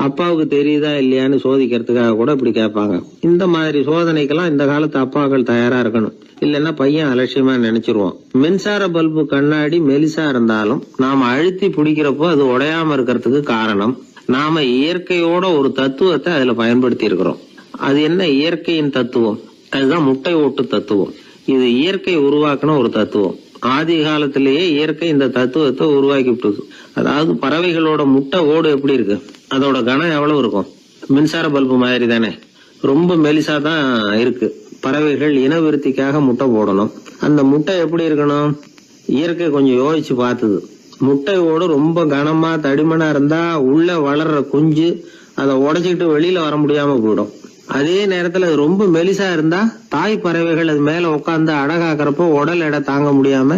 அப்பாவுக்கு தெரியுதா இல்லையான்னு சோதிக்கிறதுக்காக கூட இப்படி கேட்பாங்க. இந்த மாதிரி சோதனைக்கெல்லாம் இந்த காலத்து அப்பாக்கள் தயாரா இருக்கணும். இல்லைன்னா பையன் அலட்சியமா நினைச்சிருவோம். மின்சார பல்பு கண்ணாடி மெலிசா இருந்தாலும் நாம அழுத்தி பிடிக்கிறப்போ அது உடையாம இருக்கிறதுக்கு காரணம், நாம இயற்கையோட ஒரு தத்துவத்தை அதுல பயன்படுத்தி இருக்கிறோம். அது என்ன இயற்கையின் தத்துவம்? அதுதான் முட்டை ஓட்டு தத்துவம். இது இயற்கை உருவாக்கின ஒரு தத்துவம். ஆதி காலத்திலேயே இயற்கை இந்த தத்துவத்தை உருவாக்கி விட்டது. அதாவது பறவைகளோட முட்டை ஓடு எப்படி இருக்கு, அதோட கனம் எவ்வளவு இருக்கும்? மின்சார பல்பு மாதிரி தானே, ரொம்ப மெலிசா தான் இருக்கு. பறவைகள் இனவிருத்திக்காக முட்டை போடணும். அந்த முட்டை எப்படி இருக்கணும்? இயற்கை கொஞ்சம் யோசிச்சு பார்த்தது. முட்டை ஓடு ரொம்ப கனமா தடிமனா இருந்தா உள்ள வளர்ற குஞ்சு அதை உடைச்சிக்கிட்டு வெளியில வர முடியாம போயிடும். அதே நேரத்துல அது ரொம்ப மெலிசா இருந்தா தாய் பறவைகள் அது மேல உட்காந்து அடகாக்குறப்போ உடல் எடை தாங்க முடியாம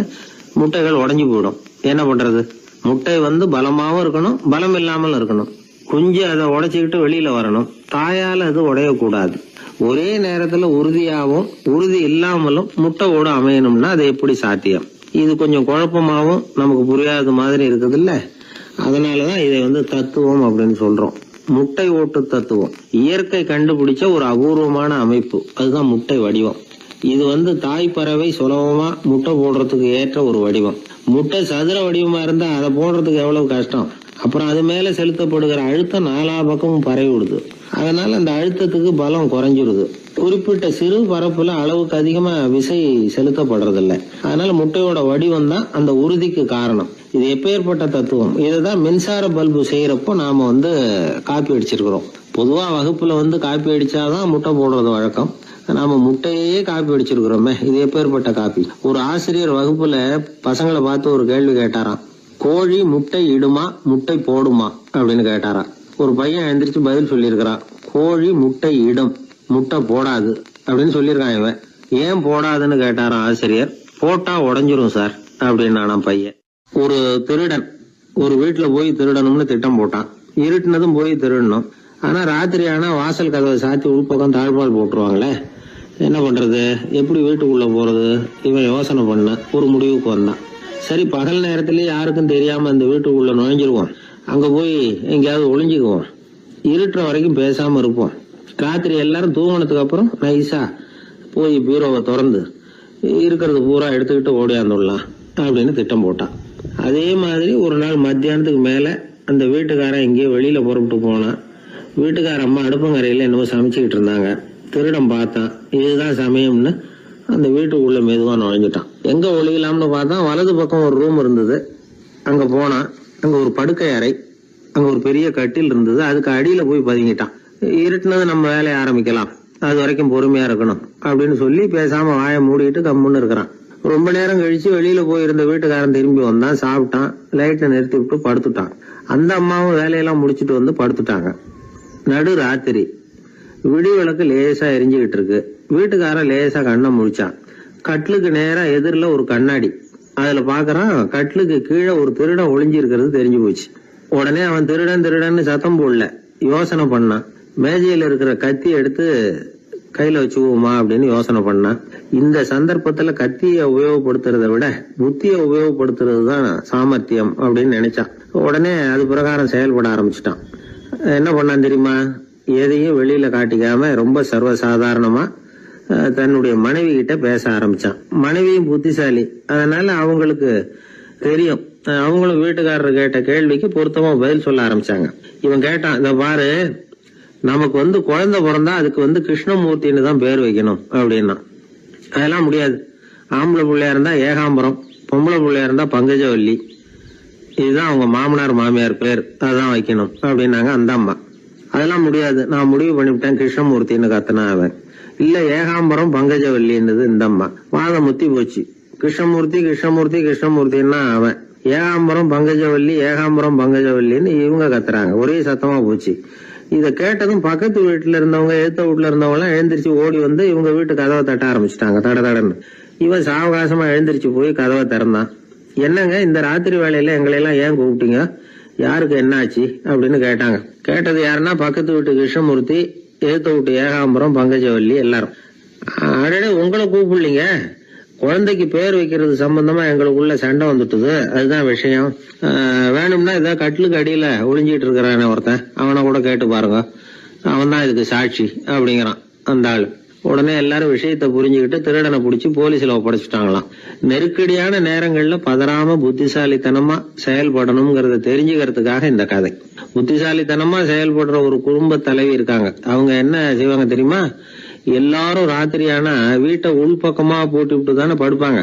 முட்டைகள் உடைஞ்சு போயிடும். என்ன பண்றது? முட்டை பலமாவும் இருக்கணும், பலம் இல்லாமல் இருக்கணும். குஞ்சு அதை உடைச்சுக்கிட்டு வெளியில வரணும். தாயால அது உடையக்கூடாது. ஒரே நேரத்துல உறுதியாவும் உறுதி இல்லாமலும் முட்டை ஓடு அமையணும்னா அது எப்படி சாத்தியம்? இது கொஞ்சம் குழப்பமாவும் நமக்கு புரியாத மாதிரி இருக்குது இல்ல. அதனாலதான் இதை தத்துவம் அப்படின்னு சொல்றோம். முட்டை ஓட்டு தத்துவம் இயற்கை கண்டுபிடிச்ச ஒரு அபூர்வமான அமைப்பு. அதுதான் முட்டை வடிவம். இது தாய் பறவை சுலபமா முட்டை போடுறதுக்கு ஏற்ற ஒரு வடிவம். முட்டை சதுர வடிவமா இருந்தா அதை போடுறதுக்கு எவ்வளவு கஷ்டம். அப்புறம் அது மேல செலுத்தப்படுகிற அழுத்தம் 4 பக்கமும் பரவி விடுது. அதனால அந்த அழுத்தத்துக்கு பலம் குறைஞ்சிருது. குறிப்பிட்ட சிறு பரப்புல அளவுக்கு அதிகமா விசை செலுத்தப்படுறது இல்ல. அதனால முட்டையோட வடிவம் தான் அந்த உறுதிக்கு காரணம். இது எப்பேற்பட்ட தத்துவம். இதுதான் மின்சார பல்பு செய்யறப்போ நாம காப்பி அடிச்சிருக்கிறோம். பொதுவா வகுப்புல காப்பி அடிச்சாதான் முட்டை போடுறது வழக்கம். நாம முட்டையே காப்பி அடிச்சிருக்கிறோமே, இது எப்பேற்பட்ட காப்பி. ஒரு ஆசிரியர் வகுப்புல பசங்களை பார்த்து ஒரு கேள்வி கேட்டாராம். கோழி முட்டை இடுமா, முட்டை போடுமா அப்படின்னு கேட்டாராம். ஒரு பையன் எந்திரிச்சு பதில் சொல்லியிருக்கிறான். கோழி முட்டை இடும், முட்டை போடாது அப்படின்னு சொல்லியிருக்கான். இவன் ஏன் போடாதுன்னு கேட்டாராம் ஆசிரியர். போட்டா உடஞ்சிரும் சார் அப்படின்னு பையன். ஒரு திருடன் ஒரு வீட்டுல போய் திருடணும்னு திட்டம் போட்டான். இருட்டுனதும் போய் திருடணும். ஆனா ராத்திரி ஆனா வாசல் கதவை சாத்தி உள்பக்கம் தாழ்பால் போட்டுருவாங்களே, என்ன பண்றது, எப்படி வீட்டுக்குள்ள போறது? இவன் யோசனை பண்ண ஒரு முடிவுக்கு வந்தான். சரி, பகல் நேரத்திலேயே யாருக்கும் தெரியாம அந்த வீட்டுக்குள்ள நுழைஞ்சிருவோம். அங்க போய் எங்கேயாவது ஒளிஞ்சுக்குவோம். இருட்டுற வரைக்கும் பேசாம இருப்போம். ராத்திரி எல்லாரும் தூங்கினதுக்கு அப்புறம் நைஸா போய் பீரோவை திறந்து இருக்கிறது பூரா எடுத்துக்கிட்டு ஓடியாந்துடலாம் அப்படின்னு திட்டம் போட்டான். அதே மாதிரி ஒரு நாள் மத்தியானத்துக்கு மேல அந்த வீட்டுக்காரன் எங்கேயோ வெளியில புறப்பட்டு போனான். வீட்டுக்கார அம்மா அடுப்பங்கரையில என்னவோ சமைச்சுக்கிட்டு இருந்தாங்க. திருடன் பார்த்தான். இதுதான் சமயம்னு அந்த வீட்டுக்குள்ள மெதுவா நுழைஞ்சிட்டான். எங்க ஒளியலாம்னு பார்த்தா வலது பக்கம் ஒரு ரூம் இருந்தது. அங்க போனான். அங்க ஒரு படுக்கை அறை, அங்க ஒரு பெரிய கட்டில் இருந்தது. அதுக்கு அடியில போய் பதுங்கிட்டான். இருட்டுனது நம்ம வேலையை ஆரம்பிக்கலாம், அது வரைக்கும் பொறுமையா இருக்கணும் அப்படின்னு சொல்லி பேசாம வாயை மூடிட்டு கம்முன்னு இருக்கிறான். ரொம்ப நேரம் கழிச்சு வெளியில போயிருந்த வீட்டுக்காரன் திரும்பி வந்தான். சாப்பிட்டான். லைட்டை நிறுத்தி விட்டு படுத்துட்டான். அந்த அம்மாவும் வேலையெல்லாம் முடிச்சுட்டு படுத்துட்டாங்க. நடு ராத்திரி. விடி விளக்கு லேசா எரிஞ்சுக்கிட்டு இருக்கு. வீட்டுக்காரன் லேசா கண்ணை முழிச்சான். கட்லுக்கு நேரா எதிரில ஒரு கண்ணாடி. அதுல பாக்குறான், கட்லுக்கு கீழே ஒரு திருடன் ஒளிஞ்சு இருக்கிறது தெரிஞ்சு போச்சு. உடனே அவன் திருடன் திருடன்னு சத்தம் போடல, யோசனை பண்ணான். மேஜையில இருக்கிற கத்தி எடுத்து கையில வச்சுக்குவோமா அப்படின்னு யோசனை பண்ணான். இந்த சந்தர்ப்பத்துல கத்தியை உபயோகப்படுத்துறதை விட புத்தியை உபயோகப்படுத்துறது தான் சாமர்த்தியம் அப்படின்னு நினைச்சான். உடனே அது பிரகாரம் செயல்பட ஆரம்பிச்சுட்டான். என்ன பண்ணான் தெரியுமா? எதையும் வெளியில காட்டிக்காம ரொம்ப சர்வசாதாரணமா தன்னுடைய மனைவி கிட்ட பேச ஆரம்பிச்சான். மனைவியும் புத்திசாலி, அதனால அவங்களுக்கு தெரியும். அவங்களும் வீட்டுக்காரர் கேட்ட கேள்விக்கு பொருத்தமா பதில் சொல்ல ஆரம்பிச்சாங்க. இவன் கேட்டான், இத பாரு, நமக்கு குழந்தை பிறந்தா அதுக்கு கிருஷ்ணமூர்த்தின்னு தான் பேர் வைக்கணும் அப்படின்னா. அதெல்லாம் முடியாது. ஆம்பளை பிள்ளையா இருந்தா ஏகாம்பரம், பொம்பளை பிள்ளையா இருந்தா பங்கஜவல்லி, இதுதான் அவங்க மாமனார் மாமியார் பேர், அதான் வைக்கணும் அப்படின்னாங்க அந்த அம்மா. அதெல்லாம் முடியாது, நான் முடிவு பண்ணிவிட்டேன் கிருஷ்ணமூர்த்தின்னு கத்தனா அவன். இல்ல ஏகாம்பரம் பங்கஜவல்லின்றது இந்த அம்மா. வாதம் முத்தி போச்சு. கிருஷ்ணமூர்த்தி கிருஷ்ணமூர்த்தி கிருஷ்ணமூர்த்தின்னா அவன். ஏகாம்பரம் பங்கஜவல்லி ஏகாம்பரம் பங்கஜவல்லின்னு இவங்க கத்துறாங்க. ஒரே சத்தமா போச்சு. இத கேட்டதும் பக்கத்து வீட்டுல இருந்தவங்க எழுத்த வீட்டுல இருந்தவங்க எல்லாம் எழுந்திரிச்சு ஓடி வந்து இவங்க வீட்டு கதவை தட்ட ஆரம்பிச்சுட்டாங்க. தடன்னு இவன் சாவகாசமா எழுந்திரிச்சு போய் கதவை திறந்தான். என்னங்க இந்த ராத்திரி வேலையில எங்களை எல்லாம் ஏன் கூப்பிட்டீங்க, யாருக்கு என்னாச்சு அப்படின்னு கேட்டாங்க. கேட்டது யாருன்னா பக்கத்து வீட்டு கிருஷ்ணமூர்த்தி, எழுத்த வீட்டு ஏகாம்பரம் பங்கஜவல்லி எல்லாரும். அடடே உங்களை கூப்பிடலீங்க, குழந்தைக்கு பேர் வைக்கிறது சம்பந்தமா எங்களுக்குள்ள சண்டை வந்துட்டுது, அதுதான் விஷயம். வேணும்னா இதை கட்டிலுக்கு அடியில ஒளிஞ்சிட்டு இருக்கிறானே ஒருத்தன், அவனை கூட கேட்டு பாருங்க, அவன் தான் இதுக்கு சாட்சி அப்படிங்கிறான் அந்த ஆளு. உடனே எல்லாரும் விஷயத்த புரிஞ்சுக்கிட்டு திருடனை பிடிச்சி போலீஸ்ல ஒப்படைச்சிட்டாங்களாம். நெருக்கடியான நேரங்கள்ல பதறாம புத்திசாலித்தனமா செயல்படணுங்கிறத தெரிஞ்சுக்கிறதுக்காக இந்த கதை. புத்திசாலித்தனமா செயல்படுற ஒரு குடும்ப தலைவி இருக்காங்க. அவங்க என்ன செய்வாங்க தெரியுமா, எல்லாரும் ராத்திரியானா வீட்டை உள்பக்கமா போட்டு விட்டு தானே படுப்பாங்க.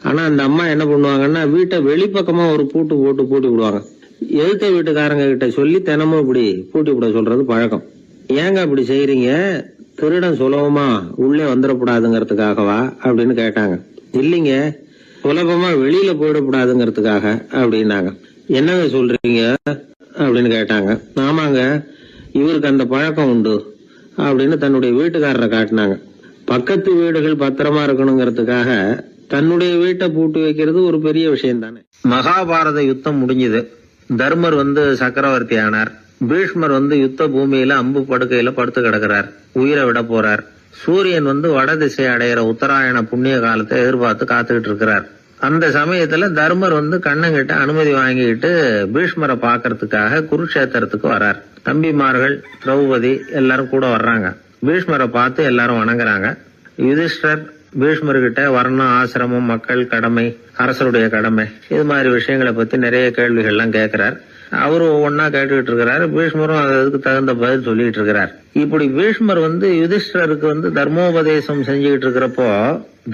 ஆனா அந்த அம்மா என்ன பண்ணுவாங்கன்னா வீட்டை வெளிப்பக்கமா ஒரு பூட்டு போட்டு பூட்டி விடுவாங்க. எழுத்த வீட்டுக்காரங்க கிட்ட சொல்லி தினமும் இப்படி பூட்டி விட சொல்றது பழக்கம். ஏங்க அப்படி செய்யறீங்க, திருடன் சுலபமா உள்ளே வந்துடக்கூடாதுங்கிறதுக்காகவா அப்படின்னு கேட்டாங்க. இல்லைங்க, சுலபமா வெளியில போயிடக்கூடாதுங்கிறதுக்காக அப்படின்னாங்க. என்னங்க சொல்றீங்க அப்படின்னு கேட்டாங்க. ஆமாங்க, இவருக்கு அந்த பழக்கம் உண்டு அப்படின்னு தன்னுடைய வீட்டுக்காரரை காட்டினாங்க. பக்கத்து வீடுகள் பத்திரமா இருக்கணுங்கிறதுக்காக தன்னுடைய வீட்டை பூட்டி வைக்கிறது ஒரு பெரிய விஷயம் தானே. மகாபாரத யுத்தம் முடிஞ்சது. தர்மர் சக்கரவர்த்தி ஆனார். பீஷ்மர் யுத்த பூமியில அம்பு படுக்கையில படுத்து கிடக்கிறார், உயிரை விட போறார். சூரியன் வட திசை அடையிற உத்தராயண புண்ணிய காலத்தை எதிர்பார்த்து காத்துக்கிட்டு இருக்கிறார். அந்த சமயத்துல தர்மர் கண்ணங்கிட்ட அனுமதி வாங்கிட்டு பீஷ்மரை பாக்கிறதுக்காக குருக்ஷேத்திரத்துக்கு வரார். தம்பிமார்கள் திரௌபதி எல்லாரும் கூட வர்றாங்க. பீஷ்மரை பார்த்து எல்லாரும் வணங்குறாங்க. யுதிஷ்டர் பீஷ்மர்கிட்ட வர்ணம், ஆசிரமம், மக்கள் கடமை, அரசருடைய கடமை, இது மாதிரி விஷயங்களை பத்தி நிறைய கேள்விகள்லாம் கேட்கிறார். அவரு ஒவ்வொன்னா கேட்டுக்கிட்டு இருக்கிறாரு. பீஷ்மரும் அதுக்கு தகுந்த பதில் சொல்லிட்டு இருக்கிறார். இப்படி பீஷ்மர் யுதிஷ்டருக்கு தர்மோபதேசம் செஞ்சுக்கிட்டு இருக்கிறப்போ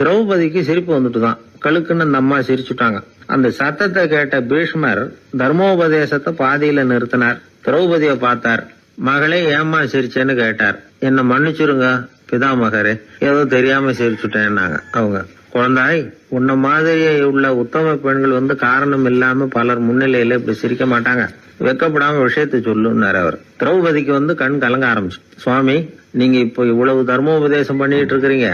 திரௌபதிக்கு சிரிப்பு வந்துட்டுதான். கழுக்குன்னு அந்த அம்மா சிரிச்சுட்டாங்க. அந்த சத்தத்தை கேட்ட பீஷ்மர் தர்மோபதேசத்தை பாதியில நிறுத்தினார். திரௌபதிய பார்த்தார். மகளே ஏமா சிரிச்சேன்னு கேட்டார். என்ன மன்னிச்சிருங்க பிதாமகரே, ஏதோ தெரியாம சிரிச்சுட்டேன்னாங்க அவங்க. குழந்தாய், உன்ன மாதிரியே உள்ள உத்தம பெண்கள் காரணம் இல்லாம பலர் முன்னிலையில இப்படி சிரிக்க மாட்டாங்க, வெக்கப்படாம விஷயத்தை சொல்லுன்னாரு அவர். திரௌபதிக்கு கண் கலங்க ஆரம்பிச்சு. சுவாமி, நீங்க இப்போ இவ்வளவு தர்மோபதேசம் பண்ணிட்டு இருக்கிறீங்க,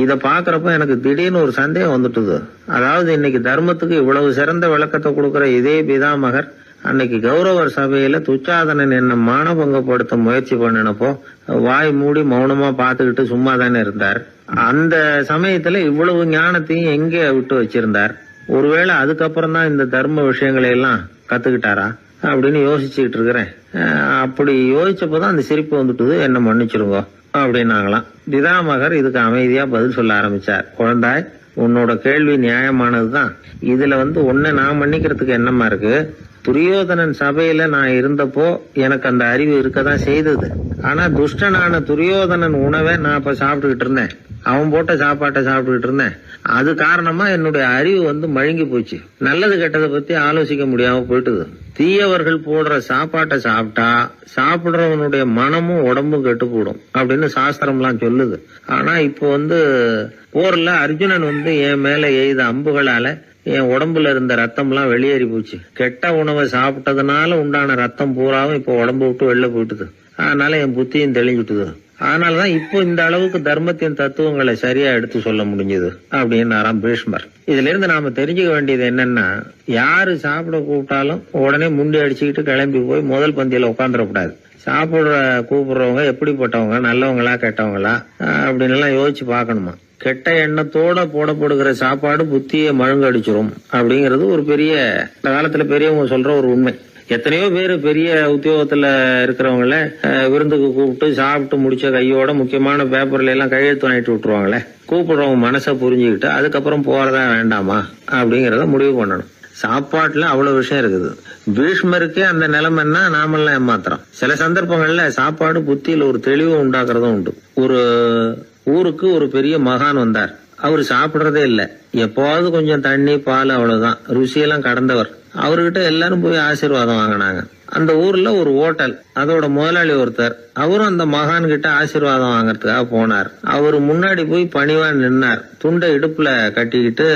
இத பாக்குறப்ப எனக்கு திடீர்னு ஒரு சந்தேகம் வந்துட்டுது. அதாவது இன்னைக்கு தர்மத்துக்கு இவ்வளவு சிறந்த விளக்கத்தை கொடுக்கற இதே பிதாமகர் அன்னைக்கு கௌரவர் சபையில துச்சாதனன் என்ன மானபங்கப்படுத்த முயற்சி பண்ணினப்போ வாய் மூடி மௌனமா பாத்துக்கிட்டு சும்மா தானே இருந்தார். அந்த சமயத்துல இவ்வளவு ஞானத்தையும் எங்க விட்டு வச்சிருந்தார்? ஒருவேளை அதுக்கப்புறம் தான் இந்த தர்ம விஷயங்களை எல்லாம் கத்துக்கிட்டாரா அப்படின்னு யோசிச்சுக்கிட்டு இருக்கிறேன். அப்படி யோசிச்சப்பதான் அந்த சிரிப்பு வந்துட்டுது, என்ன மன்னிச்சிருங்க அப்படின்னாங்களாம். பிதாமகர் இதுக்கு அமைதியா பதில் சொல்ல ஆரம்பிச்சார். குழந்தாய், உன்னோட கேள்வி நியாயமானதுதான். இதுல உன்னை நான் மன்னிக்கிறதுக்கு என்னமா இருக்கு? துரியோதனன் சபையில நான் இருந்தப்போ எனக்கு அந்த அறிவு இருக்கதான் செய்தது. ஆனா துஷ்டனான துரியோதனன் உணவை நான் அப்ப சாப்பிட்டுக்கிட்டு இருந்தேன், அவன் போட்ட சாப்பாட்டை சாப்பிட்டுக்கிட்டு இருந்தேன். அது காரணமா என்னுடைய அறிவு மழுங்கி போச்சு. நல்லது கெட்டதை பத்தி ஆலோசிக்க முடியாம போயிட்டுது. தீயவர்கள் போடுற சாப்பாட்டை சாப்பிட்டா சாப்பிடுறவனுடைய மனமும் உடம்பும் கெட்டு போடும் அப்படின்னு சாஸ்திரம்லாம் சொல்லுது. ஆனா இப்போ போர்ல அர்ஜுனன் என் மேல எய்த அம்புகளால என் உடம்புல இருந்த ரத்தம் எல்லாம் வெளியேறி போச்சு. கெட்ட உணவை சாப்பிட்டதுனால உண்டான ரத்தம் பூராவும் இப்போ உடம்பு விட்டு வெளில போயிட்டுது. அதனால என் புத்தியும் தெளிஞ்சுட்டுது. அதனாலதான் இப்போ இந்த அளவுக்கு தர்மத்தின் தத்துவங்களை சரியா எடுத்து சொல்ல முடிஞ்சது அப்படின்னு பீஷ்மர். இதுல இருந்து நாம தெரிஞ்சுக்க வேண்டியது என்னன்னா, யாரு சாப்பிட கூப்பிட்டாலும் உடனே முண்டி அடிச்சுக்கிட்டு கிளம்பி போய் முதல் பந்தியில உட்காந்துடக்கூடாது. கூப்பிடுறவங்க எப்படிப்பட்டவங்க, நல்லவங்களா கெட்டவங்களா அப்படின்னு எல்லாம் யோசிச்சு பாக்கணுமா. கெட்ட எண்ணத்தோட போடப்படுகிற சாப்பாடு புத்தியை மழுங்கடிச்சிரும் அப்படிங்கிறது ஒரு பெரிய இந்த காலத்துல பெரியவங்க சொல்ற ஒரு உண்மை. எத்தனையோ பேர் பெரிய உத்தியோகத்துல இருக்கிறவங்கள விருந்துக்கு கூப்பிட்டு சாப்பிட்டு முடிச்ச கையோட முக்கியமான பேப்பர்ல எல்லாம் கையெழுத்து வாங்கிட்டு விட்டுருவாங்களே. கூப்பிடுறவங்க மனசை புரிஞ்சுக்கிட்டு அதுக்கப்புறம் போறதா வேண்டாமா அப்படிங்கறத முடிவு பண்ணணும். சாப்பாட்டுல அவ்வளவு விஷயம் இருக்குது. பீஷ்மருக்கே அந்த நிலைமைன்னா நாமெல்லாம் ஏமாத்திரம். சில சந்தர்ப்பங்கள்ல சாப்பாடு புத்தியில ஒரு தெளிவு உண்டாக்குறதும் உண்டு. ஒரு ஊருக்கு ஒரு பெரிய மகான் வந்தார். அவரு சாப்பிடுறதே இல்ல, எப்போவாவது கொஞ்சம் தண்ணி பால் அவ்வளவுதான். ருசியெல்லாம் கடந்தவர். அவர்கிட்ட எல்லாரும் போய் ஆசீர்வாதம் வாங்கினாங்க. அந்த ஊர்ல ஒரு ஹோட்டல், அதோட முதலாளி ஒருத்தர், அவரும் அந்த மகான் கிட்ட ஆசீர்வாதம் வாங்கறதுக்காக போனார். அவரு முன்னாடி போய் பணிவா நின்னார். துண்டை இடுப்புல கட்டிக்கிட்டு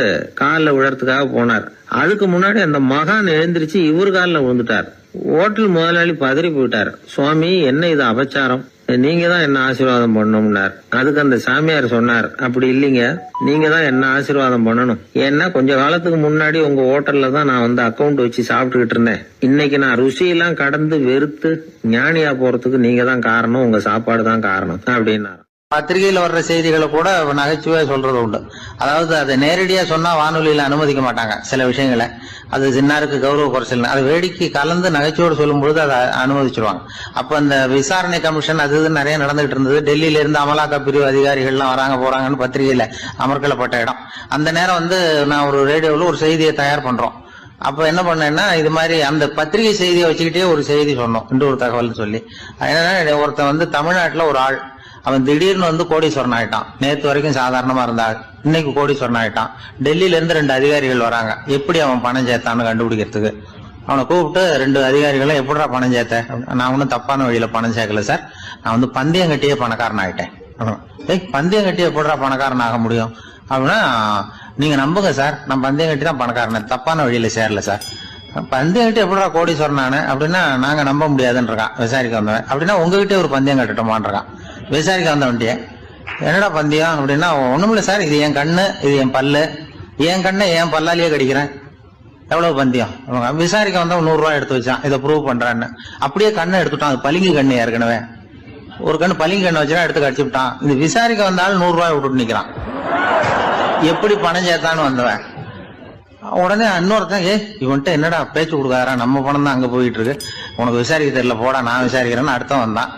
காலில் விழறதுக்காக போனார். அதுக்கு முன்னாடி அந்த மகான் எழுந்திருச்சு இவரு காலில் விழுந்துட்டார். ஹோட்டல் முதலாளி பதறி போயிட்டார். சுவாமி, என்ன இது அபச்சாரம், நீங்க தான் என்ன ஆசீர்வாதம் பண்ணணும்னார். அதுக்கு அந்த சாமியார் சொன்னார், அப்படி இல்லைங்க, நீங்க தான் என்ன ஆசீர்வாதம் பண்ணணும். ஏன்னா கொஞ்ச காலத்துக்கு முன்னாடி உங்க ஹோட்டல்ல தான் நான் வந்து அக்கௌண்ட் வச்சு சாப்பிட்டுக்கிட்டு இருந்தேன். இன்னைக்கு நான் ருசியெல்லாம் கடந்து வெறுத்து ஞானியா போறதுக்கு நீங்க தான் காரணம், உங்க சாப்பாடு தான் காரணம் அப்படின்னாரு. பத்திரிகையில வர்ற செய்திகளை கூட நகைச்சுவையா சொல்றது உண்டு. அதாவது அதை நேரடியா சொன்னா வானொலியில அனுமதிக்க மாட்டாங்க சில விஷயங்களை. அது சின்னாருக்கு கௌரவ குறைச்சல், அது வேடிக்கை கலந்து நகைச்சுவோடு சொல்லும் பொழுது அதை அனுமதிச்சிருவாங்க. அப்ப அந்த விசாரணை கமிஷன் அது இது நிறைய நடந்துகிட்டு இருந்தது. டெல்லியில இருந்து அமலாக்க பிரிவு அதிகாரிகள்லாம் வராங்க போறாங்கன்னு பத்திரிகையில அமர்க்கப்பட்ட இடம். அந்த நேரம் வந்து நான் ஒரு ரேடியோவில் ஒரு செய்தியை தயார் பண்றோம். அப்ப என்ன பண்ணேன்னா, இது மாதிரி அந்த பத்திரிகை செய்தியை வச்சுக்கிட்டே ஒரு செய்தி சொன்னோம், இன்னொரு தகவல் சொல்லி. என்னன்னா, ஒருத்தன் வந்து தமிழ்நாட்டுல ஒரு ஆள், அவன் திடீர்னு வந்து கோடீஸ்வரன் ஆயிட்டான். நேத்து வரைக்கும் சாதாரணமா இருந்தா இன்னைக்கு கோடீஸ்வரன் ஆயிட்டான். டெல்லியில இருந்து 2 அதிகாரிகள் வராங்க, எப்படி அவன் பணம் சேர்த்தான்னு கண்டுபிடிக்கிறதுக்கு. அவனை கூப்பிட்டு 2 அதிகாரிகளும் எப்படிடா பணம் சேர்த்த? நான் ஒன்னும் தப்பான வழியில பணம் சேர்க்கல சார், நான் வந்து பந்தயம் கட்டியே பணக்காரன் ஆயிட்டேன். பந்தயம் கட்டி எப்படிடா பணக்காரன் ஆக முடியும் அப்படின்னா, நீங்க நம்புங்க சார், நான் பந்தயம் கட்டி தான் பணக்காரன், தப்பான வழியில சேரல சார். பந்தயம் கட்டி எப்படிடா கோடீஸ்வரன் ஆனு அப்படின்னா, நாங்க நம்ப முடியாதுன்னு இருக்கான் விசாரிக்க வந்தவன். அப்படின்னா உங்ககிட்ட ஒரு பந்தயம் கட்டட்டுமான் இருக்கான். விசாரிக்க வந்தவன்ட்டிய என்னடா பந்தயம் அப்படின்னா, ஒண்ணுமில்ல சார், இது என் கண்ணு, இது என் பல்லு, என் கண்ணை என் பல்லாலேயே கடிக்கிறேன், எவ்வளவு பந்தயம். விசாரிக்க வந்தா 100 ரூபாய் எடுத்து வச்சான், இதை ப்ரூவ் பண்றான்னு. அப்படியே கண்ணை எடுத்துட்டான். அது பளிங்கு கண்ணு, ஏற்கனவே ஒரு கண்ணு பளிங்கு கண்ணு வச்சுனா எடுத்து கடிச்சு விட்டான். இது விசாரிக்க வந்தாலும் 100 ரூபாய் விட்டுட்டு நிக்கிறான். எப்படி பணம் சேர்த்தான்னு வந்தவன். உடனே இன்னொருத்தன், இவன்ட்ட என்னடா பேச்சு கொடுக்காரா, நம்ம பணம் தான் அங்க போயிட்டு இருக்கு, உனக்கு விசாரிக்க தெரியல, போடா நான் விசாரிக்கிறேன்னு அடுத்த வந்தான்.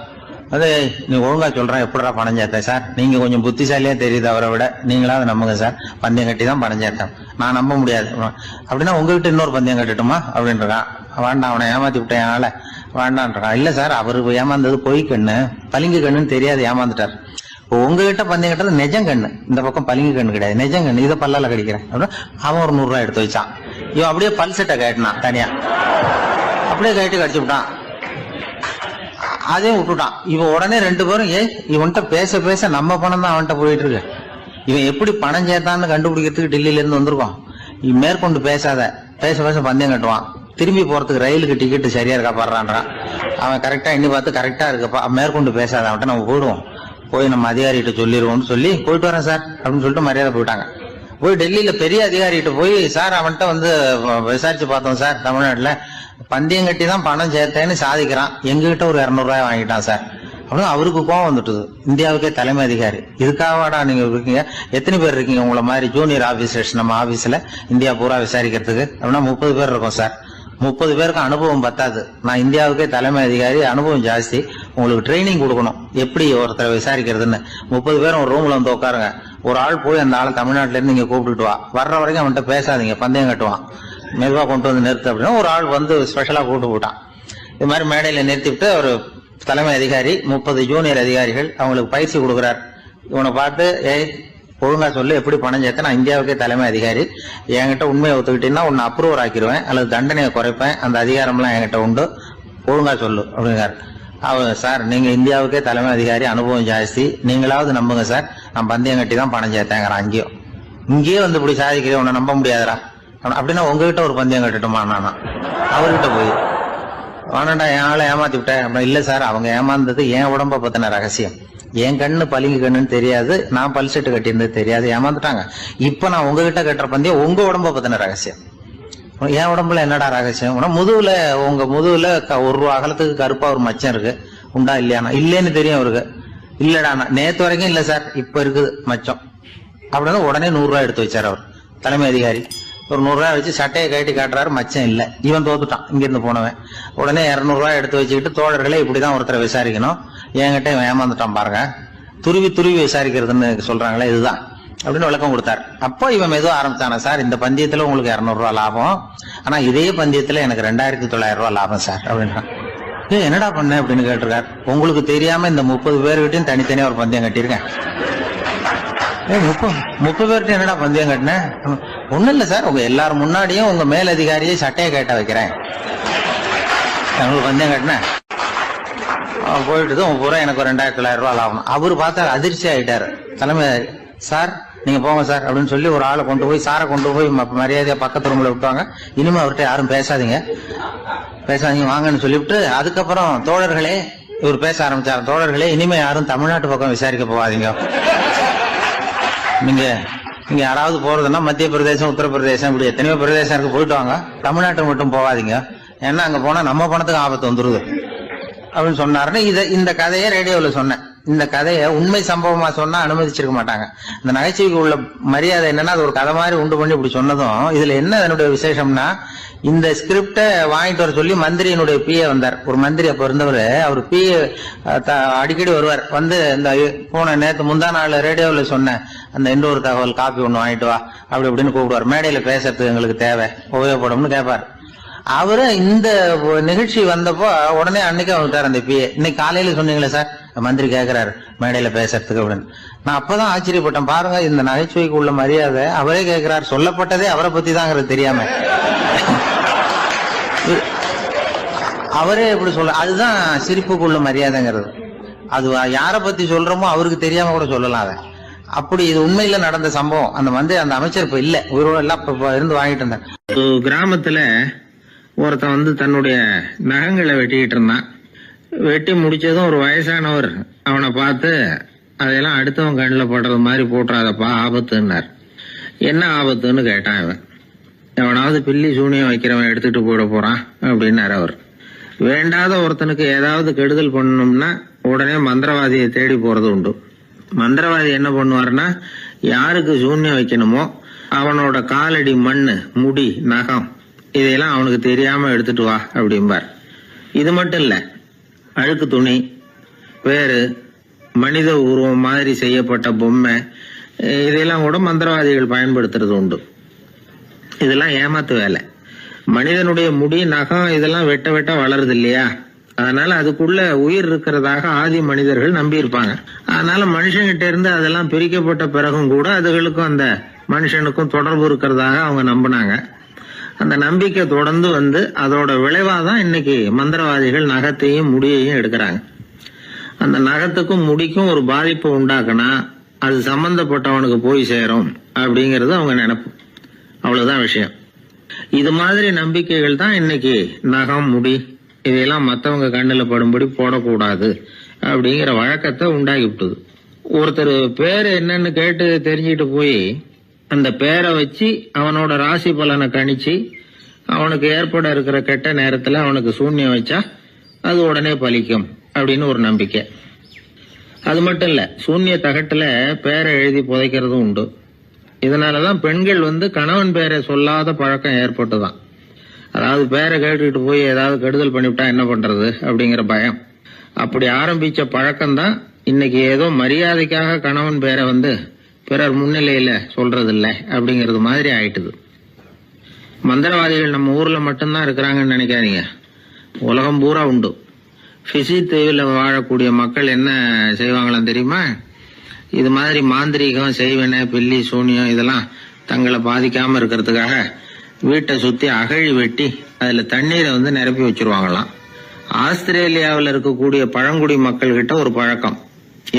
அது நீ ஒழுங்கா சொல்றேன், எப்படிடா பணம் சேர்த்தேன் சார், நீங்க கொஞ்சம் புத்திசாலியா தெரியுது அவரை விட, நீங்களாவது நம்புங்க சார், பந்தயம் கட்டி தான் பணம் சேர்த்தேன், நான் நம்ப முடியாது அப்படின்னா உங்ககிட்ட இன்னொரு பந்தயம் கட்டட்டுமா அப்படின்றான். வேண்டாம், அவனை ஏமாத்தி விட்டேன் என்னால வேண்டான்றான். இல்ல சார், அவரு ஏமாந்தது பொய் கண்ணு, பளிங்கு கண்ணுன்னு தெரியாது, ஏமாந்துட்டார். உங்ககிட்ட பந்தயம் கட்டுறது நெஜம் கண்ணு, இந்த பக்கம் பளிங்கு கண்ணு கிடையாது, நெஜம் கண்ணு, இதை பல்லால கடிக்கிறேன் அப்படின்னா அவன் ஒரு 100 ரூபாய் எடுத்து வச்சான். இவன் அப்படியே பல்செட்டை கேட்டினான் தனியா, அப்படியே கேட்டு கடிச்சு விட்டான். அதே விட்டுட்டான். இவன் உடனே 2 பேரும், இவன்கிட்ட பேச பேச நம்ம பணம் தான் அவன்கிட்ட போயிட்டு இருக்கு, இவன் எப்படி பணம் சேர்த்தான்னு கண்டுபிடிக்கிறதுக்கு டெல்லியில இருந்து வந்திருக்கோம், மேற்கொண்டு பேசாத, பேச பேச பந்தயம் கட்டுவான். திரும்பி போறதுக்கு ரயிலுக்கு டிக்கெட் சரியா இருக்கா பாடுறான்றான். அவன் கரெக்டா எண்ணி பார்த்து கரெக்டா இருக்குப்பா, மேற்கொண்டு பேசாத, அவன்கிட்ட நம்ம போயிடுவோம், போய் நம்ம அதிகாரிகிட்ட சொல்லிடுவோம்னு சொல்லி போயிட்டு வரேன் சார் அப்படின்னு சொல்லிட்டு மரியாதை போயிட்டாங்க. போய் டெல்லியில பெரிய அதிகாரிகிட்ட போய், சார் அவன்கிட்ட வந்து விசாரிச்சு பார்த்தோம் சார், தமிழ்நாட்டுல பந்தயம் கட்டி தான் பணம் சேர்த்தேன்னு சாதிக்கிறான், எங்ககிட்ட ஒரு 200 ரூபாய் வாங்கிட்டான் சார் அப்படின்னு. அவருக்கு கோவம் வந்துட்டுது. இந்தியாவுக்கே தலைமை அதிகாரி, இதுக்காகவாடா நீங்க இருக்கீங்க, எத்தனை பேர் இருக்கீங்க உங்களை மாதிரி ஜூனியர் ஆபீசர்ஸ் நம்ம ஆபீஸ்ல இந்தியா பூரா விசாரிக்கிறதுக்கு அப்படின்னா 30 பேர் இருக்கும் சார். 30 பேருக்கு அனுபவம் பத்தாது, நான் இந்தியாவுக்கே தலைமை அதிகாரி, அனுபவம் ஜாஸ்தி, உங்களுக்கு ட்ரைனிங் கொடுக்கணும் எப்படி ஒருத்தரை விசாரிக்கிறதுன்னு. 30 பேரும் ஒரு ரூம்ல வந்து உட்காருங்க, ஒரு ஆள் போய் அந்த ஆள் தமிழ்நாட்டுல இருந்து இங்க கூப்பிட்டுட்டு வா, வர்ற வரைக்கும் அவன்கிட்ட பேசாதீங்க, பந்தயம் கட்டுவான், மெதுவா கொண்டு வந்து நிறுத்து அப்படின்னா ஒரு ஆள் வந்து ஸ்பெஷலா கூப்பிட்டு போட்டான். இது மாதிரி மேடையில நிறுத்திவிட்டு ஒரு தலைமை அதிகாரி 30 ஜூனியர் அதிகாரிகள் அவங்களுக்கு பயிற்சி கொடுக்குறாரு. இவனை பார்த்து, ஒழுங்கா சொல்லு, எப்படி பணம் சேர்த்த, நான் இந்தியாவுக்கே தலைமை அதிகாரி, என்கிட்ட உண்மையை ஒத்துக்கிட்டீங்கன்னா உன்னை அப்ரூவர் ஆக்கிடுவேன் அல்லது தண்டனையை குறைப்பேன், அந்த அதிகாரம்லாம் என்கிட்ட உண்டு, ஒழுங்கா சொல்லு அப்படிங்கிறார். அவர், சார் நீங்க இந்தியாவுக்கே தலைமை அதிகாரி, அனுபவம் ஜாஸ்தி, நீங்களாவது நம்புங்க சார், நான் பந்தயம் கட்டி தான் பணம் சேர்த்தேங்கிறான். இங்கேயே வந்து இப்படி சாதிக்கிறேன், உன்னை நம்ப முடியாதரா அப்படின்னா உங்ககிட்ட ஒரு பந்தயம் கட்டட்டுமா நானா அவர்கிட்ட போய், வேணாண்டா என் ஆளை ஏமாத்தி விட்டேன் அப்படின்னா, இல்ல சார் அவங்க ஏமாந்தது என் உடம்ப பத்தின ரகசியம், என் கண்ணு பளிங்கு கண்ணுன்னு தெரியாது, நான் பல்செட்டு கட்டியிருந்தது தெரியாது, ஏமாந்துட்டாங்க. இப்ப நான் உங்ககிட்ட கட்டுற பந்தயம் உங்க உடம்ப பத்தின ரகசியம். என் உடம்புல என்னடா ரகசியம், முதுகுல, உங்க முதுகுல 1 ரூபா அகலத்துக்கு கருப்பா ஒரு மச்சம் இருக்கு, உண்டா இல்லையானா, இல்லேன்னு தெரியும் அவருக்கு. இல்லடா நேத்து வரைக்கும் இல்ல சார், இப்ப இருக்குது மச்சம் அப்படின்னு உடனே 100 ரூபாய் எடுத்து வச்சார் அவர் தலைமை அதிகாரி. ஒரு 100 ரூபாய் வச்சு சட்டையை கட்டி காட்டுறாரு, மச்சம் இல்ல, இவன் தோத்துட்டான் இங்கிருந்து போனவன். உடனே 200 ரூபாய் எடுத்து வச்சுக்கிட்டு, தோழர்களே இப்படிதான் ஒருத்தரை விசாரிக்கணும், என்கிட்ட இவன் ஏமாந்துட்டான் பாருங்க, துருவி துருவி விசாரிக்கிறதுன்னு சொல்றாங்களே இதுதான் அப்படின்னு விளக்கம் கொடுத்தாரு. அப்போ இவன் மெதுவா ஆரம்பிச்சானா, சார் இந்த பந்தயத்துல உங்களுக்கு 200 ரூபாய் லாபம், ஆனா இதே பந்தயத்துல எனக்கு 2900 ரூபாய் லாபம் சார் அப்படின்றான். என்னடா பண்ண அப்படின்னு கேட்டிருக்காரு. உங்களுக்கு தெரியாம இந்த 30 பேர்கிட்டையும் தனித்தனியா ஒரு பந்தயம் கட்டியிருக்கேன், முப்பது பேர்கிட்ட என்னடா பந்தயம் கட்டினேன்? ஒண்ணும் இல்ல சார், உங்க எல்லாரும் முன்னாடியும் உங்க மேலதிகாரியை சட்டையை கேட்ட வைக்கிறேன், உங்களுக்கு பந்தயம் கட்டினேன். போயிட்டு பூரா எனக்கு ஒரு 2,900 ரூபாய் லாபம். அவரு பார்த்தா அதிர்ச்சி ஆயிட்டாரு. தலைமை சார் நீங்க போங்க சார் அப்படின்னு சொல்லி ஒரு ஆளை கொண்டு போய் சாரை கொண்டு போய் மரியாதையா பக்கத்து ரூம்ல விட்டாங்க. இனிமே அவர்கிட்ட யாரும் பேசாதீங்க வாங்கன்னு சொல்லிவிட்டு, அதுக்கப்புறம் தோழர்களே இவர் பேச ஆரம்பிச்சார். தோழர்களே, இனிமே யாரும் தமிழ்நாட்டு பக்கம் விசாரிக்க போகாதீங்க. நீங்க யாராவது போறதுன்னா மத்திய பிரதேசம், உத்தரப்பிரதேசம், இப்படி எத்தனையோ பிரதேசம் போயிட்டு வாங்க, தமிழ்நாட்டுக்கு மட்டும் போகாதீங்க, ஏன்னா அங்க போனா நம்ம பணத்துக்கு ஆபத்து வந்துருது அப்படின்னு சொன்னாருன்னு இந்த கதையை ரேடியோவில் சொன்னேன். இந்த கதையை உண்மை சம்பவமா சொன்னா அனுமதிச்சிருக்க மாட்டாங்க. இந்த நகைச்சுவைக்கு உள்ள மரியாதை என்னன்னா, அது ஒரு கதை மாதிரி உண்டு பண்ணி இப்படி சொன்னதும், இதுல என்ன என்னுடைய விசேஷம்னா, இந்த ஸ்கிரிப்ட வாங்கிட்டு வர சொல்லி மந்திரியினுடைய பிஏ வந்தார். ஒரு மந்திரி அப்ப இருந்தவர், அவர் பிஏ அடிக்கடி வருவார். வந்து இந்த போன நேற்று முந்தா நாள் ரேடியோவில் சொன்ன அந்த இன்னொரு தகவல் காப்பி ஒண்ணு வாங்கிட்டு வா அப்படி இப்படின்னு கூப்பிடுவார். மேடையில பேசுறதுக்கு எங்களுக்கு தேவை, உபயோகப்படும்னு கேட்பார். அவரு இந்த நிகழ்ச்சி வந்தப்போ உடனே அன்னைக்கு வந்துட்டார் அந்த பிஏ. இன்னைக்கு காலையில சொன்னீங்களே சார், மந்திரி கேட்கிறாரு மேடையில பேசுறதுக்கு அப்படின்னு. நான் அப்பதான் ஆச்சரியப்பட்டேன். பாருங்க, இந்த நகைச்சுவைக்கு உள்ள மரியாதை அவரே கேட்கிறார். சொல்லப்பட்டதே அவரை பத்தி தாங்கிறது தெரியாம அவரே எப்படி சொல்ல, அதுதான் சிரிப்புக்குள்ள மரியாதைங்கிறது. அது யாரை பத்தி சொல்றோமோ அவருக்கு தெரியாம கூட சொல்லலாம் அதை. அப்படி இது உண்மையில நடந்த சம்பவம். அந்த அமைச்சர் இப்ப இல்ல, உயிரோட எல்லாம் இருந்து வாங்கிட்டு இருந்தார். கிராமத்துல ஒருத்தன் வந்து தன்னுடைய நகங்களை வெட்டிக்கிட்டு இருந்தான். வெட்டி முடிச்சதும் ஒரு வயசானவர் அவனை பார்த்து, அதையெல்லாம் அடுத்தவன் கண்ணில் படுறது மாதிரி போட்டுறாதப்பா, ஆபத்துன்னார். என்ன ஆபத்துன்னு கேட்டான் இவன். எவனாவது பில்லி சூனியம் வைக்கிறவன் எடுத்துட்டு போயிட போறான் அப்படின்னாரு அவர். வேண்டாத ஒருத்தனுக்கு ஏதாவது கெடுதல் பண்ணணும்னா உடனே மந்திரவாதியை தேடி போறது உண்டு. மந்திரவாதி என்ன பண்ணுவாருன்னா, யாருக்கு சூன்யம் வைக்கணுமோ அவனோட காலடி மண்ணு, முடி, நகம் இதையெல்லாம் அவனுக்கு தெரியாம எடுத்துட்டு வா அப்படிம்பார். இது மட்டும் இல்ல, அழுக்கு துணி, வேறு மனித உருவம் மாதிரி செய்யப்பட்ட பொம்மை, இதெல்லாம் கூட மந்திரவாதிகள் பயன்படுத்துறது உண்டு. இதெல்லாம் ஏமாத்து வேலை. மனிதனுடைய முடி, நகம் இதெல்லாம் வெட்ட வெட்ட வளருது இல்லையா, அதனால அதுக்குள்ள உயிர் இருக்கிறதாக ஆதி மனிதர்கள் நம்பி இருப்பாங்க. அதனால மனுஷங்கிட்ட இருந்து அதெல்லாம் பிரிக்கப்பட்ட பிறகும் கூட அதுகளுக்கும் அந்த மனுஷனுக்கும் தொடர்பு இருக்கிறதாக அவங்க நம்பினாங்க. அந்த நம்பிக்கை தொடர்ந்து வந்து அதோட விளைவாதான் இன்னைக்கு மந்திரவாதிகள் நகத்தையும் முடியையும் எடுக்கிறாங்க. அந்த நகத்துக்கும் முடிக்கும் ஒரு பாதிப்பு உண்டாக்குனா அது சம்பந்தப்பட்டவனுக்கு போய் சேரும் அப்படிங்கறது அவங்க நினைப்பு. அவ்வளவுதான் விஷயம். இது மாதிரி நம்பிக்கைகள் தான் இன்னைக்கு நகம், முடி இதையெல்லாம் மத்தவங்க கண்ணுல படும்படி போடக்கூடாது அப்படிங்கிற வழக்கத்தை உண்டாக்கி விட்டுது. ஒருத்தர் பேரு என்னன்னு கேட்டு தெரிஞ்சுட்டு போய் அந்த பேரை வச்சு அவனோட ராசி பலனை கணிச்சு அவனுக்கு ஏற்பட இருக்கிற கெட்ட நேரத்துல அவனுக்கு சூன்யம் வச்சா அது உடனே பலிக்கும் அப்படின்னு ஒரு நம்பிக்கை. அது மட்டும் இல்ல, சூன்ய தகட்டுல பேரை எழுதி புதைக்கிறதும் உண்டு. இதனாலதான் பெண்கள் வந்து கணவன் பேரை சொல்லாத பழக்கம் ஏற்பட்டுதான். அதாவது பேரை கேட்டுக்கிட்டு போய் ஏதாவது கெடுதல் பண்ணிவிட்டா என்ன பண்றது அப்படிங்கிற பயம். அப்படி ஆரம்பிச்ச பழக்கம்தான் இன்னைக்கு ஏதோ மரியாதைக்காக கணவன் பேரை வந்து பிறர் முன்னிலையில சொல்றது இல்லை அப்படிங்கறது மாதிரி ஆயிட்டுது. மந்திரவாதிகள் நம்ம ஊர்ல மட்டும்தான் இருக்கிறாங்கன்னு நினைக்காதீங்க, உலகம் பூரா உண்டு. பிசி தீவில் வாழக்கூடிய மக்கள் என்ன செய்வாங்களாம் தெரியுமா? இது மாதிரி மாந்திரீகம், செய்வன, பில்லி, சூனியம் இதெல்லாம் தங்களை பாதிக்காம இருக்கிறதுக்காக வீட்டை சுத்தி அகழி வெட்டி அதுல தண்ணீரை வந்து நிரப்பி வச்சிருவாங்களாம். ஆஸ்திரேலியாவில் இருக்கக்கூடிய பழங்குடி மக்கள் கிட்ட ஒரு பழக்கம்,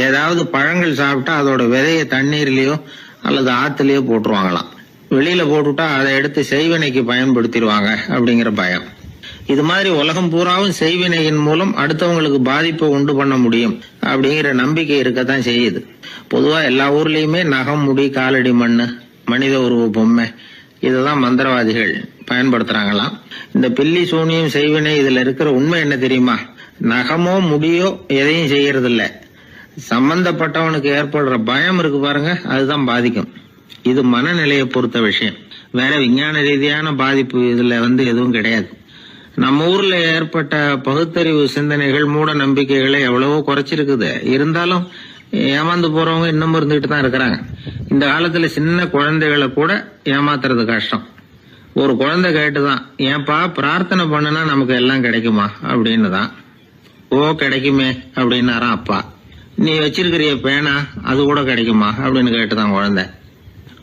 ஏதாவது பழங்கள் சாப்பிட்டா அதோட விதைய தண்ணீர்லயோ அல்லது ஆத்துலயோ போட்டுருவாங்களாம். வெளியில போட்டுட்டா அதை எடுத்து செய்வினைக்கு பயன்படுத்திடுவாங்க அப்படிங்கிற பயம். இது மாதிரி உலகம் பூராவும் செய்வினையின் மூலம் அடுத்தவங்களுக்கு பாதிப்பை உண்டு பண்ண முடியும் அப்படிங்கிற நம்பிக்கை இருக்கத்தான் செய்யுது. பொதுவா எல்லா ஊர்லயுமே நகம், முடி, காலடி மண்ணு, மனித உருவ பொம்மை இததான் மந்திரவாதிகள் பயன்படுத்துறாங்களாம். இந்த பில்லி, சூனியம், செய்வினை இதுல இருக்கிற உண்மை என்ன தெரியுமா? நகமோ முடியோ எதையும் செய்யறது இல்ல, சம்பந்தப்பட்டவனுக்கு ஏற்படுற பயம் இருக்கு பாருங்க, அதுதான் பாதிக்கும். இது மனநிலையை பொறுத்த விஷயம், வேற விஞ்ஞான ரீதியான பாதிப்பு இதுல வந்து எதுவும் கிடையாது. நம்ம ஊர்ல ஏற்பட்ட பகுத்தறிவு சிந்தனைகள், மூட நம்பிக்கைகளை எவ்வளவோ குறைச்சிருக்குது. இருந்தாலும் ஏமாந்து போறவங்க இன்னும் இருந்துகிட்டு தான் இருக்கிறாங்க. இந்த காலத்துல சின்ன குழந்தைகளை கூட ஏமாத்துறது கஷ்டம். ஒரு குழந்தை கேட்டுதான், ஏன்பா பிரார்த்தனை பண்ணுனா நமக்கு எல்லாம் கிடைக்குமா அப்படின்னு தான். ஓ கிடைக்குமே அப்படின்னாராம் அப்பா. நீ வச்சிருக்கிறிய பேனா அது கூட கிடைக்குமா அப்படின்னு கேட்டுதான் குழந்தை.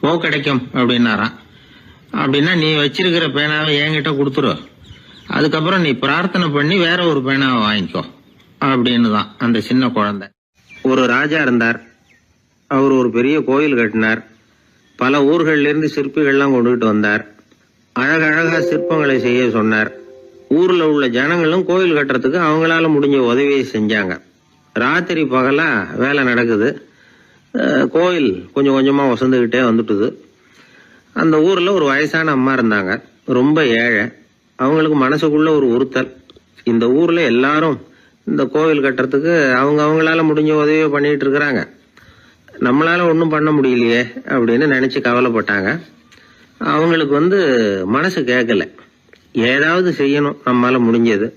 ஓ கிடைக்கும் அப்படின்னாராம். அப்படின்னா நீ வச்சிருக்கிற பேனாவை என்கிட்ட கொடுத்துரு, அதுக்கப்புறம் நீ பிரார்த்தனை பண்ணி வேற ஒரு பேனாவை வாங்கிக்கோ அப்படின்னு தான் அந்த சின்ன குழந்தை. ஒரு ராஜா இருந்தார். அவர் ஒரு பெரிய கோயில் கட்டினார். பல ஊர்கள்ல இருந்து சிற்பிகள்லாம் கொண்டுகிட்டு வந்தார். அழகழகா சிற்பங்களை செய்ய சொன்னார். ஊர்ல உள்ள ஜனங்களும் கோயில் கட்டுறதுக்கு அவங்களால முடிஞ்ச உதவியை செஞ்சாங்க. ராத்திரி பகலா வேலை நடக்குது. கோயில் கொஞ்சம் கொஞ்சமா வசந்துகிட்டே வந்துட்டுது. அந்த ஊர்ல ஒரு வயசான அம்மா இருந்தாங்க, ரொம்ப ஏழை. அவங்களுக்கு மனசுக்குள்ள ஒரு உறுத்தல், இந்த ஊர்ல எல்லாரும் இந்த கோவில் கட்டுறதுக்கு அவங்களால முடிஞ்ச உதவியை பண்ணிட்டு இருக்கிறாங்க, நம்மளால ஒன்றும் பண்ண முடியலையே அப்படின்னு நினைச்சு கவலைப்பட்டாங்க. அவங்களுக்கு மனசு கேட்கல, ஏதாவது செய்யணும் நம்மளால முடிஞ்சது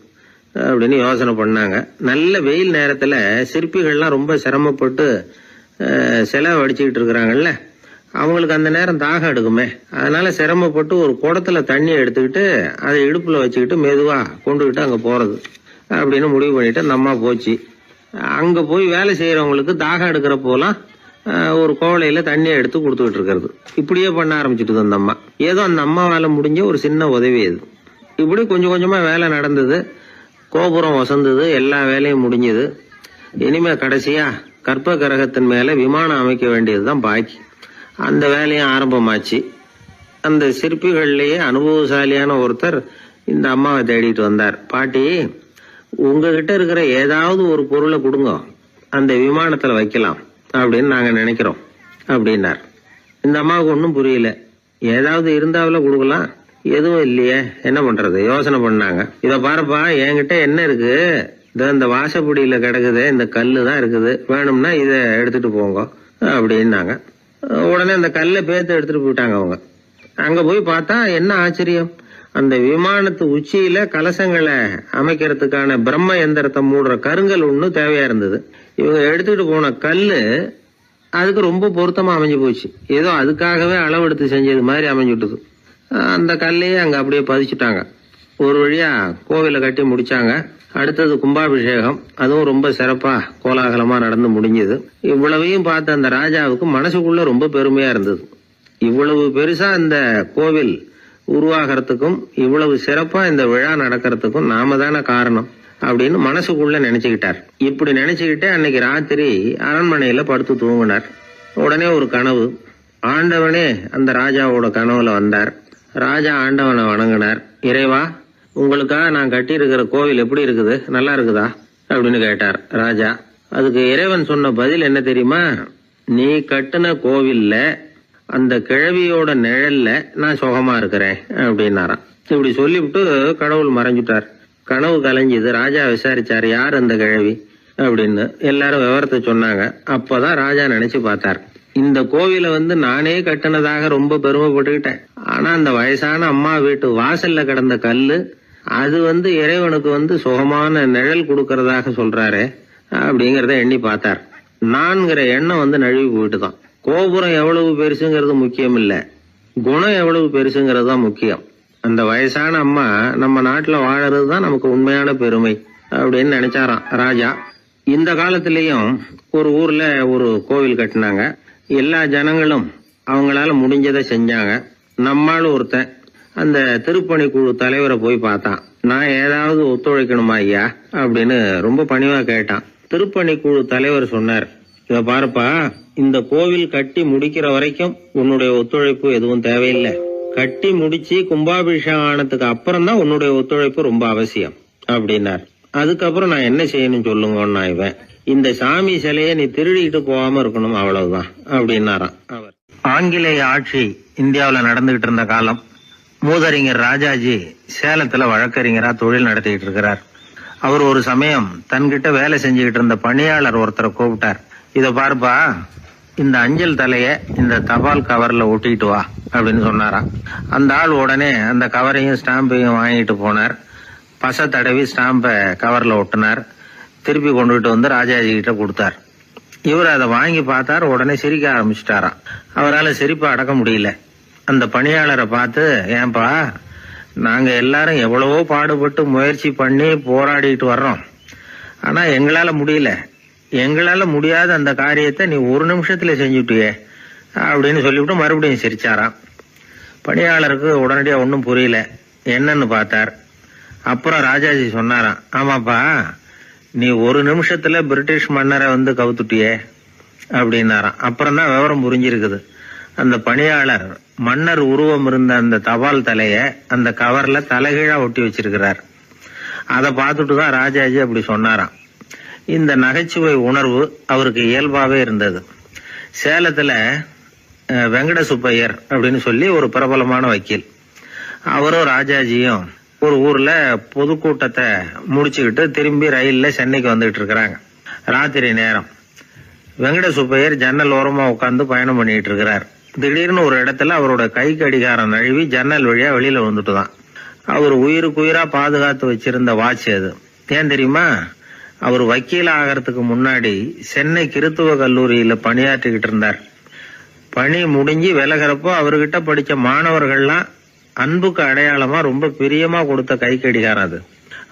அப்படின்னு யோசனை பண்ணாங்க. நல்ல வெயில் நேரத்துல சிற்பிகள்லாம் ரொம்ப சிரமப்பட்டு சிலை வடிச்சுக்கிட்டு இருக்கிறாங்கல்ல, அவங்களுக்கு அந்த நேரம் தாகம் எடுக்குமே, அதனால சிரமப்பட்டு ஒரு குடத்துல தண்ணி எடுத்துக்கிட்டு அதை இடுப்புல வச்சுக்கிட்டு மெதுவா கொண்டுகிட்டு அங்க போறது அப்படின்னு முடிவு பண்ணிட்டு அந்த அம்மா போச்சு. அங்க போய் வேலை செய்யறவங்களுக்கு தாகம் எடுக்கிற போலாம் ஒரு கோவலையில தண்ணியை எடுத்து கொடுத்துக்கிட்டு இருக்கிறது. இப்படியே பண்ண ஆரம்பிச்சுட்டு அந்த அம்மா. ஏதோ அந்த அம்மாவால முடிஞ்ச ஒரு சின்ன உதவி அது. இப்படி கொஞ்சம் கொஞ்சமா வேலை நடந்தது. கோபுரம் வசந்தது, எல்லா வேலையும் முடிஞ்சது. இனிமே கடைசியா கற்ப கிரகத்தின் மேல விமானம் அமைக்க வேண்டியதுதான் பாக்கி. அந்த வேலையும் ஆரம்பமாச்சு. அந்த சிற்பிகள்லயே அனுபவசாலியான ஒருத்தர் இந்த அம்மாவை தேடிட்டு வந்தார். பாட்டி, உங்ககிட்ட இருக்கிற ஏதாவது ஒரு பொருளை கொடுங்க, அந்த விமானத்துல வைக்கலாம் அப்படின்னு நாங்க நினைக்கிறோம் அப்படின்னார். இந்த அம்மாவுக்கு ஒன்றும் புரியல. ஏதாவது இருந்தாவில கொடுக்கலாம், எதுவும் இல்லையே, என்ன பண்றது யோசனை பண்ணாங்க. இத பாருப்பா, என்கிட்ட என்ன இருக்கு, இந்த வாசப்படியில கிடக்குது, இந்த கல்லு தான் இருக்குது, வேணும்னா இத எடுத்துட்டு போங்க அப்படின்னாங்க. உடனே அந்த கல்லை பேத்து எடுத்துட்டு போயிட்டாங்க அவங்க. அங்க போய் பார்த்தா என்ன ஆச்சரியம், அந்த விமானத்து உச்சியில கலசங்களை அமைக்கிறதுக்கான பிரம்ம எந்திரத்தை மூடுற கருங்கல் ஒண்ணு தேவையா இருந்தது. இவங்க எடுத்துட்டு போன கல்லு அதுக்கு ரொம்ப பொருத்தமா அமைஞ்சு போச்சு. ஏதோ அதுக்காகவே அளவெடுத்து செஞ்சது மாதிரி அமைஞ்சுட்டுது. அந்த கல்லையே அங்க அப்படியே பதிச்சுட்டாங்க. ஒரு வழியா கோவிலை கட்டி முடிச்சாங்க. அடுத்தது கும்பாபிஷேகம், அதுவும் ரொம்ப சிறப்பா கோலாகலமா நடந்து முடிஞ்சது. இவ்வளவையும் பார்த்த அந்த ராஜாவுக்கு மனசுக்குள்ள ரொம்ப பெருமையா இருந்தது. இவ்வளவு பெருசா இந்த கோவில் உருவாகிறதுக்கும் இவ்வளவு சிறப்பா இந்த விழா நடக்கிறதுக்கும் நாம தானே காரணம் அப்படின்னு மனசுக்குள்ள நினைச்சுக்கிட்டார். இப்படி நினைச்சுக்கிட்டே அன்னைக்கு ராத்திரி அரண்மனையில படுத்து தூங்கினார். உடனே ஒரு கனவு. ஆண்டவனே அந்த ராஜாவோட கனவுல வந்தார். ராஜா ஆண்டவனை வணங்கினார். இறைவா, உங்களுக்காக நான் கட்டி இருக்கிற கோவில் எப்படி இருக்குது, நல்லா இருக்குதா அப்படின்னு கேட்டார் ராஜா. அதுக்கு இறைவன் சொன்ன பதில் என்ன தெரியுமா, நீ கட்டின கோவில்ல அந்த கிழவியோட நிழல்ல நான் சுகமா இருக்கிறேன் அப்படின்னாராம். இப்படி சொல்லிவிட்டு கடவுள் மறைஞ்சுட்டார். கனவு கலைஞ்சுது. ராஜா விசாரிச்சார், யார் அந்த கிழவி அப்படின்னு. எல்லாரும் விவரத்தை சொன்னாங்க. அப்பதான் ராஜா நினைச்சு பார்த்தார், இந்த கோவிலை நானே கட்டினதாக ரொம்ப பெருமைப்பட்டுக்கிட்டேன். ஆனா அந்த வயசான அம்மா வீட்டு வாசல்ல கிடந்த கல்லு அது இறைவனுக்கு சுகமான நிழல் கொடுக்கறதாக சொல்றாரு அப்படிங்கறத எண்ணி பார்த்தார். நான்கிற எண்ணம் நழுவி போயிட்டுதான். கோபுரம் எவ்வளவு பெருசுங்கிறது முக்கியம் இல்ல, குணம் எவ்வளவு பெருசுங்கிறது தான் முக்கியம். அந்த வயசான அம்மா நம்ம நாட்டுல வாழறதுதான் நமக்கு உண்மையான பெருமை அப்படின்னு நினைச்சாராம் ராஜா. இந்த காலத்திலயும் ஒரு ஊர்ல ஒரு கோவில் கட்டினாங்க. எல்லா ஜனங்களும் அவங்களால முடிஞ்சதை செஞ்சாங்க. நம்மால ஒருத்தன் அந்த திருப்பணி குழு தலைவரை போய் பார்த்தான். நான் ஏதாவது ஒத்துழைக்கணுமா ஐயா அப்படின்னு ரொம்ப பணிவா கேட்டான். திருப்பணி குழு தலைவர் சொன்னார், இத பாருப்பா, இந்த கோவில் கட்டி முடிக்கிற வரைக்கும் உன்னுடைய ஒத்துழைப்பு எதுவும் தேவையில்லை. கட்டி முடிச்சு கும்பாபிஷேகம் ஆனதுக்கு அப்புறம் தான் உன்னுடைய ஒத்துழைப்பு ரொம்ப அவசியம் அப்படின்னார். அதுக்கப்புறம் நான் என்ன செய்யணும் சொல்லுங்கன்னா, இவன் இந்த சாமி சிலையை நீ திருடிட்டு போகாம இருக்கணும், அவ்வளவுதான் அப்படின்னாராம் அவர். ஆங்கிலேய ஆட்சி இந்தியாவில நடந்துகிட்டு இருந்த காலம். மூதறிஞர் ராஜாஜி சேலத்துல வழக்கறிஞரா தொழில் நடத்திட்டு இருக்கிறார். அவர் ஒரு சமயம் தன்கிட்ட வேலை செஞ்சுக்கிட்டு இருந்த பணியாளர் ஒருத்தரை கூப்பிட்டார். இத பாருப்பா, இந்த அஞ்சல் தலைய இந்த தபால் கவர்ல ஒட்டிட்டு வா அப்படின்னு சொன்னாராம். அந்த ஆள் உடனே அந்த கவரையும் ஸ்டாம்பையும் வாங்கிட்டு போனார். பசை தடவி ஸ்டாம்பை கவர்ல ஒட்டினார். திருப்பி கொண்டுகிட்டு ராஜாஜி கிட்ட கொடுத்தார். இவர் அதை வாங்கி பார்த்தார். உடனே சிரிக்க ஆரம்பிச்சுட்டாராம். அவரால் சிரிப்பை அடக்க முடியல. அந்த பணியாளரை பார்த்து, ஏன்பா, நாங்க எல்லாரும் எவ்வளவோ பாடுபட்டு முயற்சி பண்ணி போராடிட்டு வர்றோம், ஆனா எங்களால முடியல, எங்களால முடியாத அந்த காரியத்தை நீ ஒரு நிமிஷத்துல செஞ்சுட்டியே அப்படின்னு சொல்லிவிட்டு மறுபடியும் சிரிச்சாராம். பணியாளருக்கு உடனடியா ஒன்றும் புரியல, என்னன்னு பார்த்தார். அப்புறம் ராஜாஜி சொன்னாராம், ஆமாப்பா நீ ஒரு நிமிஷத்துல பிரிட்டிஷ் மன்னரை வந்து கவுத்துட்டியே அப்படின்னாராம். அப்புறம் தான் விவரம் புரிஞ்சிருக்குது. அந்த பணியாளர் மன்னர் உருவம் இருந்த அந்த தபால் தலைய அந்த கவர்ல தலைகீழா ஒட்டி வச்சிருக்கிறார். அதை பார்த்துட்டு தான் ராஜாஜி அப்படி சொன்னாராம். இந்த நகைச்சுவை உணர்வு அவருக்கு இயல்பாவே இருந்தது. சேலத்துல வெங்கட சுப்பையர் அப்படின்னு சொல்லி ஒரு பிரபலமான வக்கீல், அவரும் ராஜாஜியும் ஒரு ஊர்ல பொதுக்கூட்டத்தை முடிச்சுக்கிட்டு திரும்பி ரயில்ல சென்னைக்கு வந்துட்டு இருக்கிறாங்க. ராத்திரி நேரம். வெங்கட சுப்பையர் ஜன்னல் ஓரமா உட்காந்து பயணம் பண்ணிட்டு இருக்கிறார். திடீர்னு ஒரு இடத்துல அவரோட கை கடிகாரம் நழுவி ஜன்னல் வழியா வெளியில வந்துட்டுதான். அவர் உயிருக்குயிரா பாதுகாத்து வச்சிருந்த வாட்ச் அது. ஏன் தெரியுமா? அவர் வக்கீல் ஆகிறதுக்கு முன்னாடி சென்னை கிறித்துவ கல்லூரியில பணியாற்றிக்கிட்டு இருந்தார். பணி முடிஞ்சு விலகிறப்போ அவர்கிட்ட படிச்ச மாணவர்கள்லாம் அன்புக்கு அடையாளமா ரொம்ப பிரியமா கொடுத்த கை கடிகாரம் அது.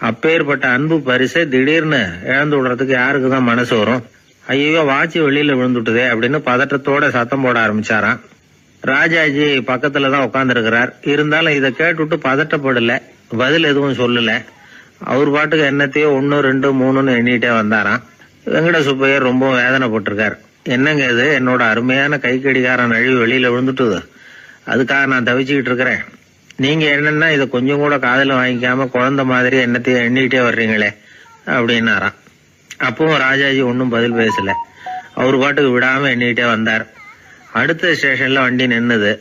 அப்பேற்பட்ட அன்பு பரிசை திடீர்னு இழந்து விடுறதுக்கு யாருக்குதான் மனசு வரும்? ஐயோ வாட்சி வெளியில விழுந்துட்டுதே அப்படின்னு பதட்டத்தோட சத்தம் போட ஆரம்பிச்சாராம். ராஜாஜி பக்கத்துலதான் உட்கார்ந்து இருக்கிறார். இருந்தாலும் இதை கேட்டுட்டு பதட்டப்படல, பதில் எதுவும் சொல்லல. அவர் பாட்டுக்கு என்னத்தையோ 1 2 3ன்னு எண்ணிட்டே வந்தாராம். வெங்கட சுப்பையர் ரொம்ப வேதனைப்பட்டிருக்கார். என்னங்க இது, என்னோட அருமையான கை கடிகாரம் நழுவி வெளியில விழுந்துட்டுது, அதுக்காக நான் தவிச்சுக்கிட்டு இருக்கிறேன். நீங்க என்னன்னா இதை கொஞ்சம் கூட காதுல வாங்கிக்காம குழந்தை மாதிரி என்னத்தையோ எண்ணிட்டே வர்றீங்களே அப்படின்னாராம். அப்பவும் ராஜாஜி ஒன்னும் பதில் பேசல. அவர் பாட்டுக்கு விடாம எண்ணிட்டே வந்தார். அடுத்த ஸ்டேஷன்ல வண்டி நின்னுது.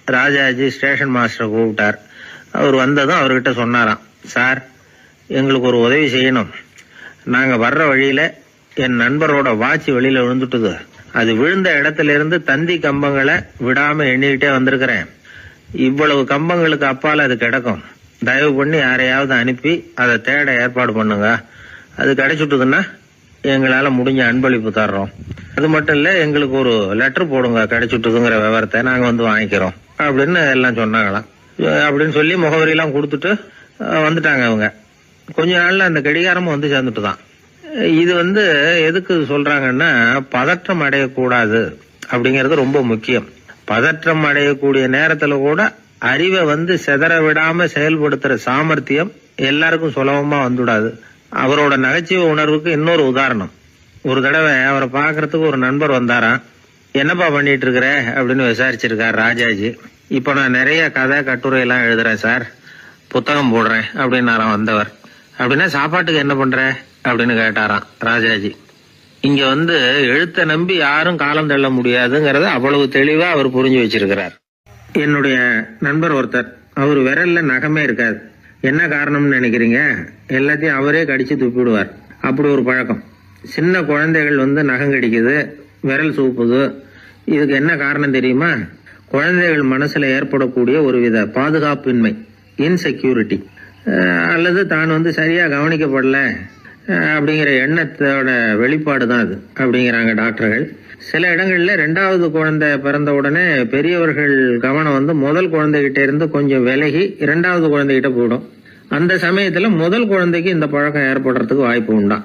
ராஜாஜி ஸ்டேஷன் மாஸ்டரை கூப்பிட்டார். அவர் வந்ததும் அவர்கிட்ட சொன்னாராம், சார் எங்களுக்கு ஒரு உதவி செய்யணும். நாங்க வர்ற வழியில என் நண்பரோட வாட்சி வெளியில விழுந்துட்டுது. அது விழுந்த இடத்துல இருந்து தந்தி கம்பங்களை விடாம எண்ணிக்கிட்டே வந்திருக்கிறேன். இவ்வளவு கம்பங்களுக்கு அப்பால அது கிடக்கும். தயவு பண்ணி யாரையாவது அனுப்பி அதை தேட ஏற்பாடு பண்ணுங்க. அது கிடைச்சுட்டுதுன்னா எங்களால முடிஞ்ச அன்பளிப்பு தர்றோம். அது மட்டும் இல்ல, எங்களுக்கு ஒரு லெட்டர் போடுங்க கிடைச்சுட்டுதுங்கிற விவரத்தை, நாங்க வந்து வாங்கிக்கிறோம் அப்படின்னு எல்லாம் சொன்னாங்களாம். அப்படின்னு சொல்லி முகவரியெல்லாம் கொடுத்துட்டு வந்துட்டாங்க அவங்க. கொஞ்ச நாள்ல அந்த கடிகாரமும் வந்து சேர்ந்துட்டுதான். இது எதுக்கு சொல்றாங்கன்னா, பதற்றம் அடையக்கூடாது அப்படிங்கறது ரொம்ப முக்கியம். பதற்றம் அடையக்கூடிய நேரத்துல கூட அறிவை சிதற விடாம செயல்படுத்துற சாமர்த்தியம் எல்லாருக்கும் சுலபமா வந்துடாது. அவரோட நகைச்சுவை உணர்வுக்கு இன்னொரு உதாரணம். ஒரு தடவை அவரை பாக்குறதுக்கு ஒரு நண்பர் வந்தாராம். என்னப்பா பண்ணிட்டு இருக்கிற அப்படின்னு விசாரிச்சிருக்கார் ராஜாஜி. இப்ப நான் நிறைய கதை கட்டுரை எல்லாம் எழுதுறேன் சார், புத்தகம் போடுறேன் அப்படின்னாராம் வந்தவர். அப்படின்னா சாப்பாட்டுக்கு என்ன பண்ற அப்படின்னு கேட்டாராம் ராஜாஜி. இங்க எழுத்த நம்பி யாரும் காலம் தள்ள முடியாதுங்கறத அவ்வளவு தெளிவா அவர் புரிஞ்சு வச்சிருக்கிறார். என்னுடைய நண்பர் ஒருத்தர், அவர் விரல்ல நகமே இருக்காது. என்ன காரணம்னு நினைக்கிறீங்க? எல்லாத்தையும் அவரே கடிச்சு துப்பிடுவார். அப்படி ஒரு பழக்கம். சின்ன குழந்தைகள் நகம் கடிக்குது, விரல் சூப்புது. இதுக்கு என்ன காரணம் தெரியுமா? குழந்தைகள் மனசுல ஏற்படக்கூடிய ஒருவித பாதுகாப்பின்மை, இன்செக்யூரிட்டி, அல்லது தான் சரியா கவனிக்கப்படல அப்படிங்கிற எண்ணத்தோட வெளிப்பாடு தான் அது அப்படிங்கிறாங்க டாக்டர்கள். சில இடங்கள்ல 2வது குழந்தை பிறந்த உடனே பெரியவர்கள் கவனம் முதல் குழந்தைகிட்ட இருந்து கொஞ்சம் விலகி 2வது குழந்தைகிட்ட போயிடும். அந்த சமயத்துல முதல் குழந்தைக்கு இந்த பழக்கம் ஏற்படுறதுக்கு வாய்ப்பு உண்டா.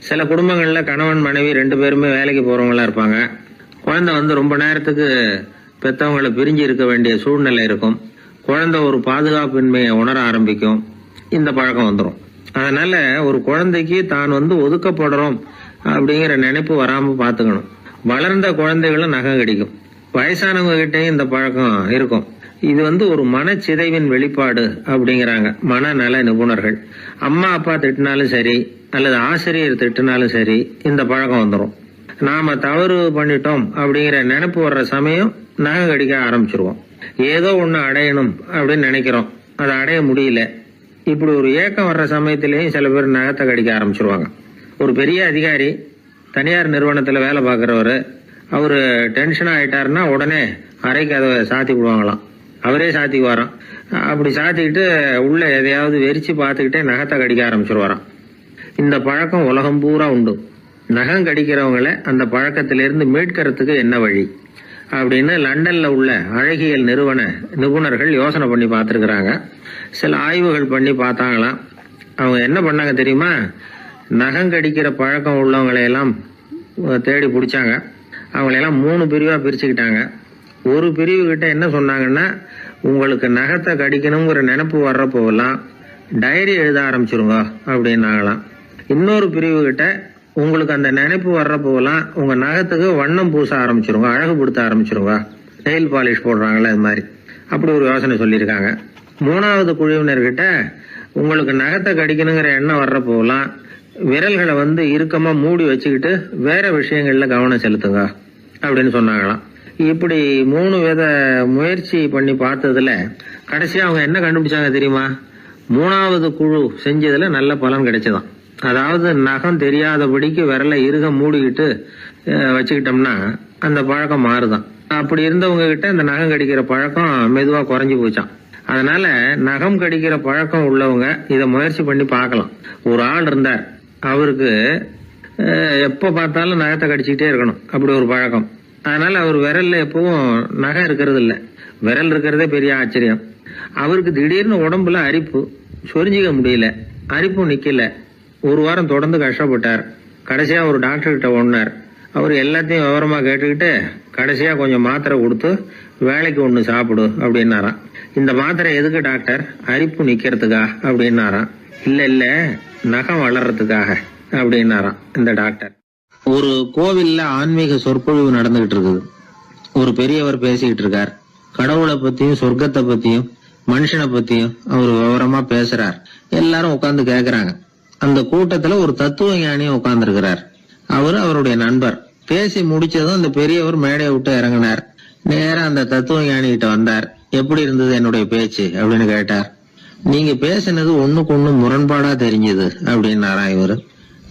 சில குடும்பங்கள்ல கணவன் மனைவி 2 பேருமே வேலைக்கு போறவங்களா இருப்பாங்க. குழந்தை ரொம்ப நேரத்துக்கு பெத்தவங்களை பிரிஞ்சு இருக்க வேண்டிய சூழ்நிலை இருக்கும். குழந்தை ஒரு பாதுகாப்பின்மையை உணர ஆரம்பிக்கும். இந்த பழக்கம் வந்துடும். அதனால ஒரு குழந்தைக்கு தான் ஒதுக்கப்படுறோம் அப்படிங்கிற நினைப்பு வராம பாத்துக்கணும். வளர்ந்த குழந்தைகளும் நகம் கடிக்கும். வயசானவங்க கிட்டையும் இந்த பழக்கம் இருக்கும். இது ஒரு மனச்சிதைவின் வெளிப்பாடு அப்படிங்கிறாங்க மனநல நிபுணர்கள். அம்மா அப்பா திட்டினாலும் சரி, அல்லது ஆசிரியர் திட்டினாலும் சரி, இந்த பழக்கம் வந்துடும். நாம தவறு பண்ணிட்டோம் அப்படிங்கிற நினைப்பு வர்ற சமயம் நகம் கடிக்க ஆரம்பிச்சிருவோம். ஏதோ ஒண்ணு அடையணும் அப்படின்னு நினைக்கிறோம், அதை அடைய முடியல. இப்படி ஒரு ஏக்கம் வர்ற சமயத்திலேயும் சில பேர் நகத்தை கடிக்க ஆரம்பிச்சிருவாங்க. ஒரு பெரிய அதிகாரி, தனியார் நிறுவனத்துல வேலை பார்க்கிறவரு, அவரு டென்ஷன் ஆயிட்டாருன்னா உடனே அறைக்கு அதை சாத்தி விடுவாங்களாம். அவரே சாத்திக்குவாராம். அப்படி சாத்திக்கிட்டு உள்ள எதையாவது வெறிச்சு பார்த்துக்கிட்டே நகத்தை கடிக்க ஆரம்பிச்சிருவாராம். இந்த பழக்கம் உலகம் பூரா உண்டு. நகம் கடிக்கிறவங்களை அந்த பழக்கத்திலிருந்து மீட்கிறதுக்கு என்ன வழி அப்படின்னு லண்டன்ல உள்ள அழகியல் நிறுவன நிபுணர்கள் யோசனை பண்ணி பார்த்திருக்கிறாங்க. சில ஆய்வுகள் பண்ணி பார்த்தாங்களாம். அவங்க என்ன பண்ணாங்க தெரியுமா? நகம் கடிக்கிற பழக்கம் உள்ளவங்களை எல்லாம் தேடி பிடிச்சாங்க. அவங்களையெல்லாம் 3 பிரிவா பிரிச்சுக்கிட்டாங்க. ஒரு பிரிவு கிட்ட என்ன சொன்னாங்கன்னா, உங்களுக்கு நகத்தை கடிக்கணுங்கிற நினைப்பு வர்றப்போவெல்லாம் டைரி எழுத ஆரம்பிச்சிருங்க அப்படின்னாங்களாம். இன்னொரு பிரிவு கிட்ட உங்களுக்கு அந்த நினைப்பு வர்றப்போவெல்லாம் உங்க நகத்துக்கு வண்ணம் பூச ஆரம்பிச்சிருங்க, அழகுபடுத்த ஆரம்பிச்சிருங்க, நெயில் பாலிஷ் போடுறாங்களே அது மாதிரி, அப்படி ஒரு யோசனை சொல்லியிருக்காங்க. 3வது குழுவினர்கிட்ட உங்களுக்கு நகத்தை கடிக்கணுங்கிற எண்ணம் வர்றப்போவெல்லாம் விரல்களை இறுக்கமா மூடி வச்சுக்கிட்டு வேற விஷயங்கள்ல கவனம் செலுத்துங்க அப்படின்னு சொன்னாங்களாம். இப்படி 3 வித முயற்சி பண்ணி பார்த்ததுல கடைசியா அவங்க என்ன கண்டுபிடிச்சாங்க தெரியுமா? 3வது குழு செஞ்சதுல நல்ல பலன் கிடைச்சதாம். அதாவது நகம் தெரியாதபடிக்கு விரலை இறுக மூடிக்கிட்டு வச்சுக்கிட்டோம்னா அந்த பழக்கம் மாறுதான். அப்படி இருந்தவங்க கிட்ட இந்த நகம் கடிக்கிற பழக்கம் மெதுவா குறைஞ்சு போச்சான். அதனால நகம் கடிக்கிற பழக்கம் உள்ளவங்க இதை முயற்சி பண்ணி பார்க்கலாம். ஒரு ஆள் இருந்தார், அவருக்கு எப்ப பார்த்தாலும் நகத்தை கடிச்சுக்கிட்டே இருக்கணும், அப்படி ஒரு பழக்கம். அதனால அவர் விரல்ல எப்பவும் நகம் இருக்கிறது இல்ல, விரல் இருக்கிறதே பெரிய ஆச்சரியம். அவருக்கு திடீர்னு உடம்புல அரிப்பு, சொரிஞ்சிக்க முடியல, அரிப்பும் நிக்கல. ஒரு வாரம் தொடர்ந்து கஷ்டப்பட்டார். கடைசியா ஒரு டாக்டர் கிட்ட ஓடினார். அவர் எல்லாத்தையும் விவரமா கேட்டுக்கிட்டு கடைசியா கொஞ்சம் மாத்திரை கொடுத்து வேலைக்கு ஒண்ணு சாப்பிடு அப்படின்னாராம். இந்த மாத்திரை எதுக்கு டாக்டர்? அரிப்பு நிக்கிறதுக்கா அப்படின்னாராம். இல்ல நகம் வளர்றதுக்காக அப்படின்னாராம் இந்த டாக்டர். ஒரு கோவில்ல ஆன்மீக சொற்பொழிவு நடந்துகிட்டு இருக்குது. ஒரு பெரியவர் பேசிக்கிட்டு இருக்கார். கடவுளை பத்தியும் சொர்க்கத்தை பத்தியும் மனுஷனை பத்தியும் அவர் விவரமா பேசுறார். எல்லாரும் உட்கார்ந்து கேக்குறாங்க. அந்த கூட்டத்துல ஒரு தத்துவ ஞானியும் உட்கார்ந்து இருக்கிறார். அவரு அவருடைய நண்பர். பேசி முடிச்சதும் அந்த பெரியவர் மேடையை விட்டு இறங்கினார். நேரா அந்த தத்துவ ஞானி கிட்ட வந்தார். எப்படி இருந்தது என்னுடைய பேச்சு அப்படின்னு கேட்டார். நீங்க பேசினது ஒண்ணுக்கு ஒண்ணு முரண்பாடா தெரிஞ்சது அப்படின்னாரா இவரு.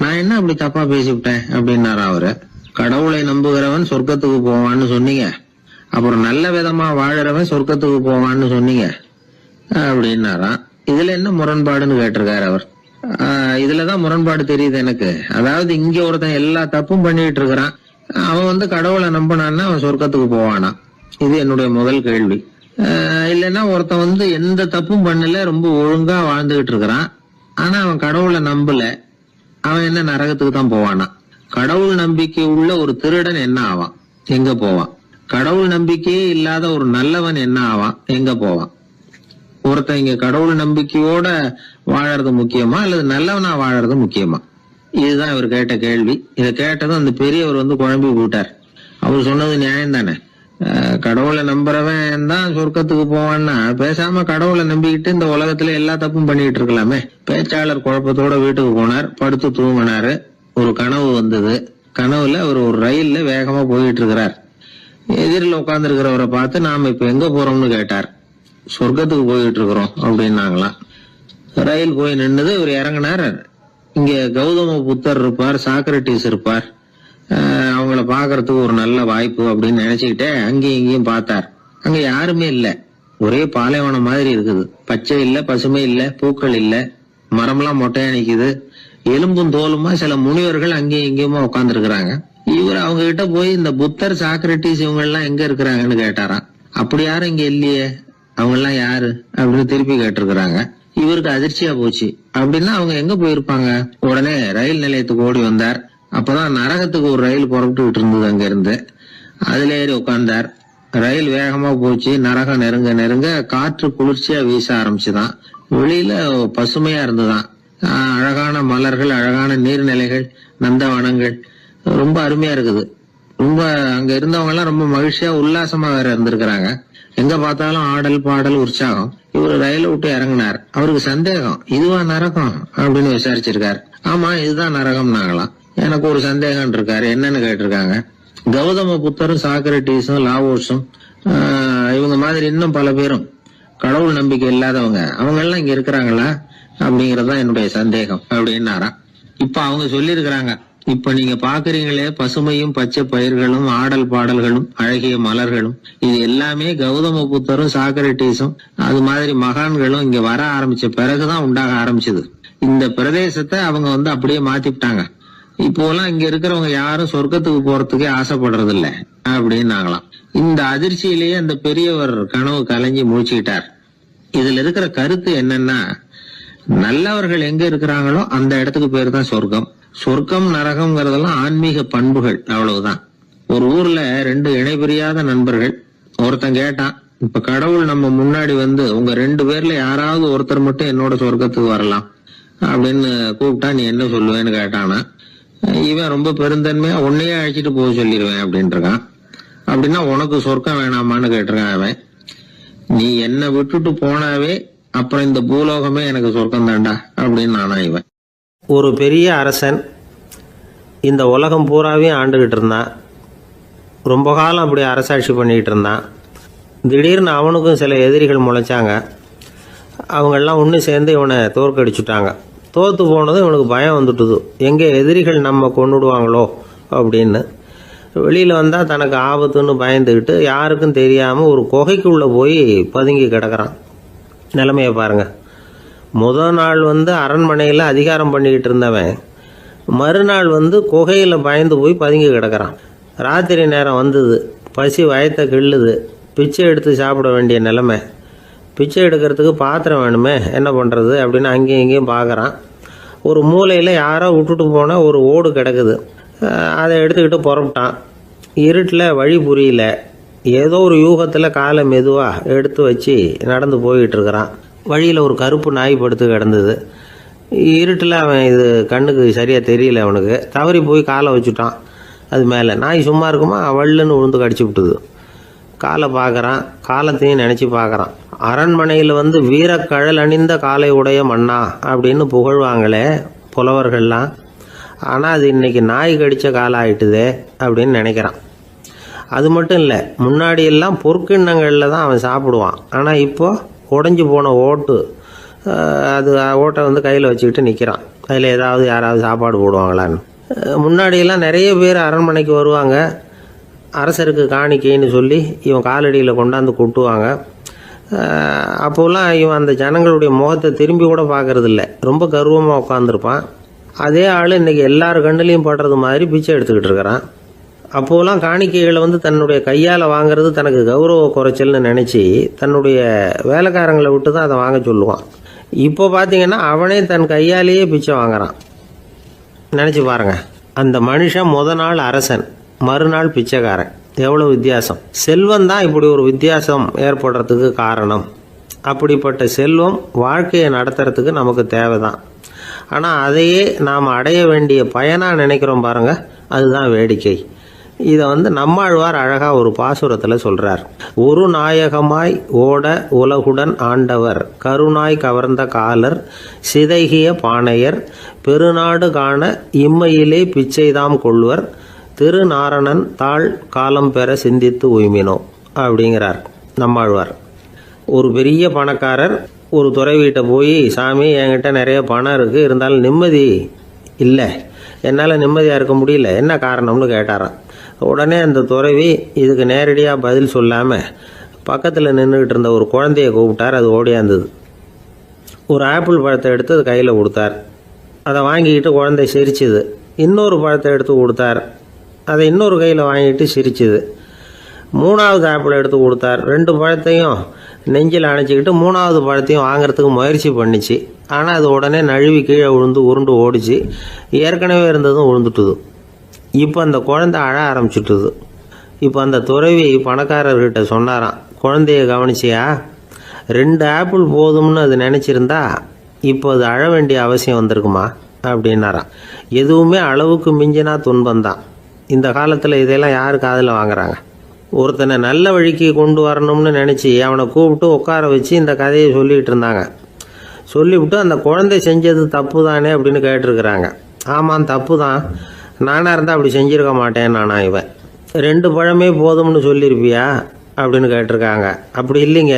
நான் என்ன அப்படி தப்பா பேசிவிட்டேன் அப்படின்னாரா அவரு. கடவுளை நம்புகிறவன் சொர்க்கத்துக்கு போவான்னு சொன்னீங்க, அப்புறம் நல்ல விதமா வாழறவன் சொர்க்கத்துக்கு போவான்னு சொன்னீங்க அப்படின்னாராம். இதுல என்ன முரண்பாடுன்னு கேட்டிருக்காரு அவர். இதுலதான் முரண்பாடு தெரியுது எனக்கு. அதாவது இங்க ஒருத்தன் எல்லா தப்பும் பண்ணிட்டு இருக்கிறான், அவன் கடவுளை நம்பினான்னா அவன் சொர்க்கத்துக்கு போவானா? இது என்னுடைய முதல் கேள்வி. இல்லைன்னா ஒருத்தன் எந்த தப்பும் பண்ணல, ரொம்ப ஒழுங்கா வாழ்ந்துகிட்டு இருக்கிறான், ஆனா அவன் கடவுளை நம்பல, அவன் என்ன நரகத்துக்கு தான் போவானா? கடவுள் நம்பிக்கை உள்ள ஒரு திருடன் என்ன ஆவான், எங்க போவான்? கடவுள் நம்பிக்கையே இல்லாத ஒரு நல்லவன் என்ன ஆவான், எங்க போவான்? ஒருத்தன் இங்க கடவுள் நம்பிக்கையோட வாழறது முக்கியமா அல்லது நல்லவனா வாழறது முக்கியமா? இதுதான் இவர் கேட்ட கேள்வி. இதை கேட்டதும் அந்த பெரியவர் குழம்பி போட்டார். அவர் சொன்னது நியாயம் தானே. கடவுளை நம்புறவன் தான் சொர்க்கத்துக்கு போவான்னா பேசாம கடவுளை நம்பிக்கிட்டு இந்த உலகத்துல எல்லா தப்பும் பண்ணிட்டு இருக்கலாமே. பேச்சாளர் குழப்பத்தோட வீட்டுக்கு போனார். படுத்து தூங்கினாரு. ஒரு கனவு வந்தது. கனவுல அவர் ஒரு ரயில்ல வேகமா போயிட்டு இருக்கிறார். எதிரில் உட்கார்ந்து இருக்கிறவரை பார்த்து நாம இப்ப எங்க போறோம்னு கேட்டார். சொர்க்கத்துக்கு போயிட்டு இருக்கிறோம் அப்படின்னாங்களாம். ரயில் போய் நின்னுது. இவர் இறங்கினார். இங்க கௌதம புத்தர் இருப்பார், சாக்ரட்டிஸ் இருப்பார், அவங்கள பாக்குறதுக்கு ஒரு நல்ல வாய்ப்பு அப்படின்னு நினைச்சுக்கிட்டே அங்கேயும் இங்கேயும் பார்த்தார். அங்க யாருமே இல்ல. ஒரே பாலைவனம் மாதிரி இருக்குது. பச்சை இல்ல, பசுமை இல்ல, பூக்கள் இல்ல, மரம்லாம் மொட்டையா நிக்குது. எலும்பும் தோலுமா சில முனிவர்கள் அங்கேயும் இங்கேயுமா உட்கார்ந்து இருக்கிறாங்க. இவர் அவங்க கிட்ட போய் இந்த புத்தர், சாக்ரட்டிஸ் இவங்க எல்லாம் எங்க இருக்கிறாங்கன்னு கேட்டாராம். அப்படி யாரும் இங்க இல்லையே, அவங்க எல்லாம் யாரு அப்படின்னு திருப்பி கேட்டிருக்கிறாங்க. இவருக்கு அதிர்ச்சியா போச்சு. அப்படின்னா அவங்க எங்க போயிருப்பாங்க? உடனே ரயில் நிலையத்துக்கு ஓடி வந்தார். அப்பதான் நரகத்துக்கு ஒரு ரயில் புறப்பட்டுக்கிட்டு இருந்தது. அங்க இருந்து அதுல ஏறி உட்கார்ந்தார். ரயில் வேகமா போச்சு. நரகம் நெருங்க நெருங்க காற்று குளிர்ச்சியா வீச ஆரம்பிச்சுதான். வெளியில பசுமையா இருந்துதான். அழகான மலர்கள், அழகான நீர்நிலைகள், நந்தவனங்கள், ரொம்ப அருமையா இருக்குது. ரொம்ப அங்க இருந்தவங்க எல்லாம் ரொம்ப மகிழ்ச்சியா உல்லாசமா வேற இருந்திருக்கிறாங்க. எங்க பார்த்தாலும் ஆடல் பாடல் உற்சாகம். இவரு ரயில விட்டு இறங்கினார். அவருக்கு சந்தேகம், இதுவா நரகம் அப்படின்னு விசாரிச்சிருக்காரு. ஆமா இதுதான் நரகம்னாங்களாம். எனக்கு ஒரு சந்தேகம் இருக்காரு. என்னன்னு கேட்டிருக்காங்க. கௌதம புத்தரும் சாக்ரட்டிஸும் லாவோஸும் இவங்க மாதிரி இன்னும் பல பேரும் கடவுள் நம்பிக்கை இல்லாதவங்க, அவங்க எல்லாம் இங்க இருக்கிறாங்களா அப்படிங்கறதுதான் என்னுடைய சந்தேகம் அப்படின்னாராம். இப்ப அவங்க சொல்லியிருக்கிறாங்க, இப்ப நீங்க பாக்குறீங்களே பசுமையும் பச்சை பயிர்களும் ஆடல் பாடல்களும் அழகிய மலர்களும், இது எல்லாமே கௌதம புத்தரும் சாக்ரட்டிஸும் அது மாதிரி மகான்களும் இங்க வர ஆரம்பிச்ச பிறகுதான் உண்டாக ஆரம்பிச்சது. இந்த பிரதேசத்தை அவங்க அப்படியே மாத்திவிட்டாங்க. இப்போலாம் இங்க இருக்கிறவங்க யாரும் சொர்க்கத்துக்கு போறதுக்கே ஆசைப்படுறது இல்ல அப்படின்னாங்களாம். இந்த அதிர்ச்சியிலேயே அந்த பெரியவர் கனவு கலைஞ்சி முடிச்சுக்கிட்டார். இதுல இருக்கிற கருத்து என்னன்னா, நல்லவர்கள் எங்க இருக்கிறாங்களோ அந்த இடத்துக்கு பேர் தான் சொர்க்கம், சொர்க்கம் நரகம்ங்கிறதெல்லாம் ஆன்மீக பண்புகள், அவ்வளவுதான். ஒரு ஊர்ல 2 இணைபிரியாத நண்பர்கள். ஒருத்தன் கேட்டான், இப்ப கடவுள் நம்ம முன்னாடி வந்து உங்க 2 பேர்ல யாராவது ஒருத்தர் மட்டும் என்னோட சொர்க்கத்துக்கு வரலாம் அப்படின்னு கூப்பிட்டா நீ என்ன சொல்லுவேன்னு கேட்டானா. இவன் ரொம்ப பெருந்தன்மையா உன்னையே அழைச்சிட்டு போக சொல்லிடுவேன் அப்படின்ட்டு இருக்கான். அப்படின்னா உனக்கு சொர்க்கம் வேணாமான்னு கேட்டிருக்கான் அவன். நீ என்னை விட்டுட்டு போனாவே அப்புறம் இந்த பூலோகமே எனக்கு சொர்க்கம் தாண்டா அப்படின்னு நானா இவன். ஒரு பெரிய அரசன் இந்த உலகம் பூராவையும் ஆண்டுகிட்டு இருந்தான். ரொம்ப காலம் அப்படி அரசாட்சி பண்ணிக்கிட்டு இருந்தான். திடீர்னு அவனுக்கும் சில எதிரிகள் முளைச்சாங்க. அவங்கெல்லாம் ஒன்று சேர்ந்து இவனை தோற்கடிச்சுட்டாங்க. தோற்று போனதும் இவனுக்கு பயம் வந்துட்டுது, எங்கே எதிரிகள் நம்ம கொண்டுடுவாங்களோ அப்படின்னு. வெளியில் வந்தால் தனக்கு ஆபத்துன்னு பயந்துக்கிட்டு யாருக்கும் தெரியாமல் ஒரு குகைக்குள்ளே போய் பதுங்கி கிடக்கிறான். நிலைமையை பாருங்கள். முதல் நாள் வந்து அரண்மனையில் அதிகாரம் பண்ணிக்கிட்டு இருந்தவன் மறுநாள் வந்து குகையில் பயந்து போய் பதுங்கி கிடக்கிறான். ராத்திரி நேரம் வந்தது, பசி வயத்தை கிள்ளுது, பிச்சை எடுத்து சாப்பிட வேண்டிய நிலைமை. பிச்சை எடுக்கிறதுக்கு பாத்திரம் வேணுமே, என்ன பண்ணுறது அப்படின்னு அங்கேயும் இங்கேயும் பார்க்குறான். ஒரு மூலையில் யாரோ விட்டுட்டு போன ஒரு ஓடு கிடக்குது. அதை எடுத்துக்கிட்டு புறப்பட்டான். இருட்டில் வழி புரியல. ஏதோ ஒரு யூகத்தில் காலை மெதுவாக எடுத்து வச்சு நடந்து போயிட்டு இருக்கிறான். வழியில் ஒரு கருப்பு நாய் படுத்து கிடந்தது. இருட்டில் அவன் இது கண்ணுக்கு சரியாக தெரியல. அவனுக்கு தவறி போய் காலை வச்சுட்டான் அது மேலே. நாய் சும்மா இருக்குமா, வள்ளுன்னு விழுந்து கடிச்சு விட்டுது. காலை பார்க்குறான், காலத்தையும் நினச்சி பார்க்குறான். அரண்மனையில் வந்து வீரக்கழல் அணிந்த காலை உடைய மன்னா அப்படின்னு புகழ்வாங்களே புலவர்கள்லாம். ஆனால் அது இன்னைக்கு நாய் கடித்த காலம் ஆயிட்டுதே அப்படின்னு நினைக்கிறான். அது மட்டும் இல்லை, முன்னாடியெல்லாம் பொற்கிண்ணங்களில் தான் அவன் சாப்பிடுவான். ஆனால் இப்போது உடஞ்சி போன ஓட்டு, அது ஓட்டை வந்து கையில் வச்சுக்கிட்டு நிற்கிறான். அதில் ஏதாவது யாராவது சாப்பாடு போடுவாங்களான்னு. முன்னாடியெல்லாம் நிறைய பேர் அரண்மனைக்கு வருவாங்க. அரசருக்கு காணிக்கைன்னு சொல்லி இவன் காலடியில் கொண்டாந்து கொட்டுவாங்க. அப்போல்லாம் இவன் அந்த ஜனங்களுடைய முகத்தை திரும்பி கூட பார்க்கறதில்ல, ரொம்ப கர்வமாக உட்காந்துருப்பான். அதே ஆள் இன்றைக்கி எல்லார் கண்ணுலேயும் படுறது மாதிரி பிச்சை எடுத்துக்கிட்டு இருக்கிறான். அப்போலாம் காணிக்கைகளை வந்து தன்னுடைய கையால் வாங்கிறது தனக்கு கௌரவ குறைச்சல்னு நினச்சி தன்னுடைய வேலைக்காரங்களை விட்டு தான் அதை வாங்க சொல்லுவான். இப்போ பார்த்தீங்கன்னா அவனே தன் கையாலேயே பிச்சை வாங்குறான். நினச்சி பாருங்கள், அந்த மனுஷன் நாள் அரசன், மறுநாள் பிச்சைக்காரன். எவ்வளோ வித்தியாசம்! செல்வம் தான் இப்படி ஒரு வித்தியாசம் ஏற்படுறதுக்கு காரணம். அப்படிப்பட்ட செல்வம் வாழ்க்கையை நடத்துறதுக்கு நமக்கு தேவைதான். ஆனால் அதையே நாம் அடைய வேண்டிய பயனாக நினைக்கிறோம் பாருங்கள், அதுதான் வேடிக்கை. இதை வந்து நம்மாழ்வார் அழகாக ஒரு பாசுரத்தில் சொல்கிறார். ஒரு நாயகமாய் ஓட உலகுடன் ஆண்டவர், கருணாய் கவர்ந்த காலர், சிதைகிய பானையர், பெருநாடு காண இம்மையிலே பிச்சைதாம் கொள்வர், திருநாரணன் தாழ் காலம் பெற சிந்தித்து உய்மினோ அப்படிங்கிறார் நம்மாழ்வார். ஒரு பெரிய பணக்காரர் ஒரு துறவிகிட்ட போய், சாமி என்கிட்ட நிறைய பணம் இருக்குது, இருந்தாலும் நிம்மதி இல்லை, என்னால் நிம்மதியாக இருக்க முடியல, என்ன காரணம்னு கேட்டாராம். உடனே அந்த துறவி இதுக்கு நேரடியாக பதில் சொல்லாமல் பக்கத்தில் நின்றுக்கிட்டு இருந்த ஒரு குழந்தைய கூப்பிட்டார். அது ஓடியாந்தது. ஒரு ஆப்பிள் பழத்தை எடுத்து அது கையில் கொடுத்தார். அதை வாங்கிக்கிட்டு குழந்தை சிரிச்சுது. இன்னொரு பழத்தை எடுத்து கொடுத்தார். அதை இன்னொரு கையில் வாங்கிட்டு சிரிச்சுது. 3வது ஆப்பிள் எடுத்து கொடுத்தார். 2 பழத்தையும் நெஞ்சில் அணைச்சிக்கிட்டு 3வது பழத்தையும் வாங்கிறதுக்கு முயற்சி பண்ணிச்சு. ஆனால் அது உடனே நழுவி கீழே விழுந்து உருண்டு ஓடிச்சு. ஏற்கனவே இருந்ததும் விழுந்துட்டுது. இப்போ அந்த குழந்தை அழ ஆரம்பிச்சுட்டுது. இப்போ அந்த துறவி பணக்காரர்கிட்ட சொன்னாராம், குழந்தைய கவனிச்சியா, 2 ஆப்பிள் போதும்னு அது நினச்சிருந்தா இப்போ அது அழ வேண்டிய அவசியம் வந்திருக்குமா அப்படின்னாராம். எதுவுமே அளவுக்கு மிஞ்சினா துன்பந்தான். இந்த காலத்தில் இதெல்லாம் யார் காதில் வாங்குறாங்க? ஒருத்தனை நல்ல வழிக்கு கொண்டு வரணும்னு நினச்சி அவனை கூப்பிட்டு உட்கார வச்சு இந்த கதையை சொல்லிகிட்டு இருந்தாங்க. சொல்லிவிட்டு அந்த குழந்தை செஞ்சது தப்பு தானே அப்படின்னு கேட்டிருக்கிறாங்க. ஆமாம், தப்பு தான், நானாக இருந்தால் அப்படி செஞ்சுருக்க மாட்டேன் நானா இவன். 2 பழமே போதும்னு சொல்லியிருப்பியா அப்படின்னு கேட்டிருக்காங்க. அப்படி இல்லைங்க,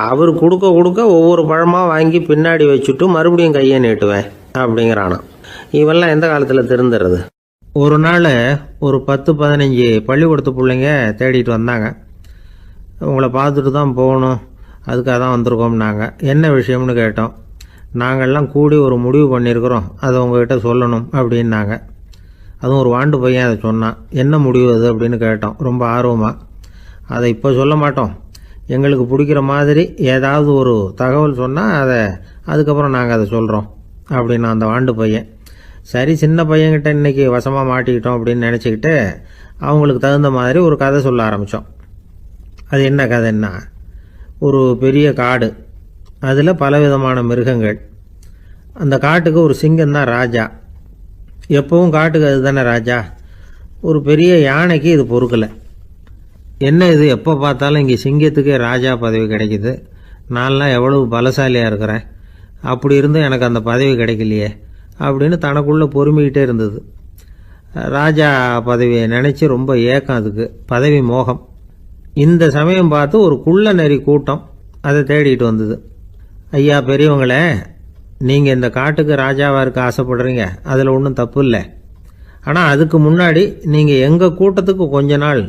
அவர் கொடுக்க கொடுக்க ஒவ்வொரு பழமாக வாங்கி பின்னாடி வச்சுட்டு மறுபடியும் கையை நீட்டுவேன் அப்படிங்கிறானா. இவெல்லாம் எந்த காலத்தில் திருந்துறது? ஒரு நாள் ஒரு 10-15 பள்ளிக்கூடத்து பிள்ளைங்க தேடிட்டு வந்தாங்க. உங்களை பார்த்துட்டு தான் போகணும், அதுக்காக தான் வந்திருக்கோம்னாங்க. என்ன விஷயம்னு கேட்டோம். நாங்கள்லாம் கூடி ஒரு முடிவு பண்ணியிருக்கிறோம், அதை உங்ககிட்ட சொல்லணும் அப்படின்னாங்க. அதுவும் ஒரு வாண்டு பையன் அதை சொன்னான். என்ன முடிவு அது அப்படின்னு கேட்டோம் ரொம்ப ஆர்வமாக. அதை இப்போ சொல்ல மாட்டோம், எங்களுக்கு பிடிக்கிற மாதிரி ஏதாவது ஒரு தகவல் சொன்னால் அதுக்கப்புறம் நாங்கள் அதை சொல்கிறோம் அப்படின்னா அந்த வாண்டு பையன். சரி சின்ன பையன்கிட்ட இன்னைக்கு வசமாக மாட்டிக்கிட்டோம் அப்படின்னு நினச்சிக்கிட்டு அவங்களுக்கு தகுந்த மாதிரி ஒரு கதை சொல்ல ஆரம்பித்தோம். அது என்ன கதைன்னா, ஒரு பெரிய காடு, அதில் பலவிதமான மிருகங்கள். அந்த காட்டுக்கு ஒரு சிங்கம் தான் ராஜா. எப்பவும் காட்டுக்கு அது தானே ராஜா. ஒரு பெரிய யானைக்கு இது பொறுக்கலை. என்ன இது, எப்போ பார்த்தாலும் இங்கே சிங்கத்துக்கே ராஜா பதவி கிடைக்குது, நான்லாம் எவ்வளவு பலசாலியாக இருக்கிறேன், அப்படி இருந்தும் எனக்கு அந்த பதவி கிடைக்கலையே அப்படின்னு தனக்குள்ளே பொறுமிக்கிட்டே இருந்தது. ராஜா பதவியை நினச்சி ரொம்ப ஏக்கம், அதுக்கு பதவி மோகம். இந்த சமயம் பார்த்து ஒரு குள்ள நரி கூட்டம் அதை தேடிட்டு வந்தது. ஐயா பெரியவங்களே, நீங்கள் இந்த காட்டுக்கு ராஜாவாக இருக்க ஆசைப்படுறீங்க, அதில் ஒன்றும் தப்பு இல்லை. ஆனால் அதுக்கு முன்னாடி நீங்கள் எங்கள் கூட்டத்துக்கு கொஞ்ச நாள்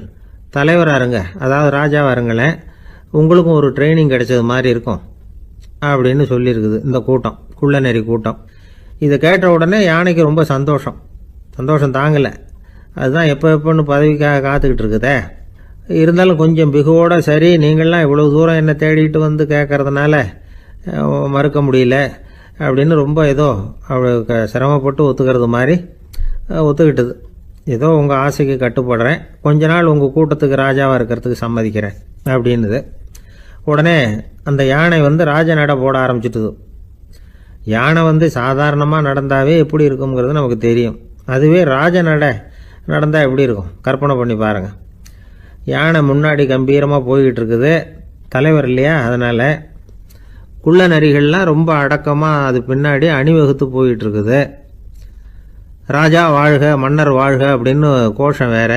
தலைவராக இருங்க, அதாவது ராஜாவாக இருங்களேன், உங்களுக்கும் ஒரு ட்ரைனிங் கிடைச்சது மாதிரி இருக்கும் அப்படின்னு சொல்லியிருக்குது இந்த கூட்டம், குள்ள நரி கூட்டம். இதை கேட்ட உடனே யானைக்கு ரொம்ப சந்தோஷம் தாங்கலை. அதுதான் எப்போன்னு பதவிக்காக காத்துக்கிட்டு இருக்குதே. இருந்தாலும் கொஞ்சம் பிகுவோட, சரி நீங்கள்லாம் இவ்வளோ தூரம் என்னை தேடிட்டு வந்து கேட்கறதுனால மறுக்க முடியல அப்படின்னு ரொம்ப ஏதோ அவளுக்கு சிரமப்பட்டு ஒத்துக்கிறது மாதிரி ஒத்துக்கிட்டது. ஏதோ உங்கள் ஆசைக்கு கட்டுப்படுறேன், கொஞ்ச நாள் உங்கள் கூட்டத்துக்கு ராஜாவாக இருக்கிறதுக்கு சம்மதிக்கிறேன் அப்படின்னுது. உடனே அந்த யானை ராஜ நடை போட ஆரம்பிச்சிட்டுது. யானை சாதாரணமாக நடந்தாவே எப்படி இருக்குங்கிறது நமக்கு தெரியும். அதுவே ராஜ நடை நடந்தால் எப்படி இருக்கும் கற்பனை பண்ணி பாருங்கள். யானை முன்னாடி கம்பீரமாக போய்கிட்டு இருக்குது, தலைவர் இல்லையா, அதனால் குள்ள நரிகள்லாம் ரொம்ப அடக்கமாக அது பின்னாடி அணிவகுத்து போயிட்டு இருக்குது. ராஜா வாழ்க, மன்னர் வாழ்க அப்படின்னு கோஷம் வேற.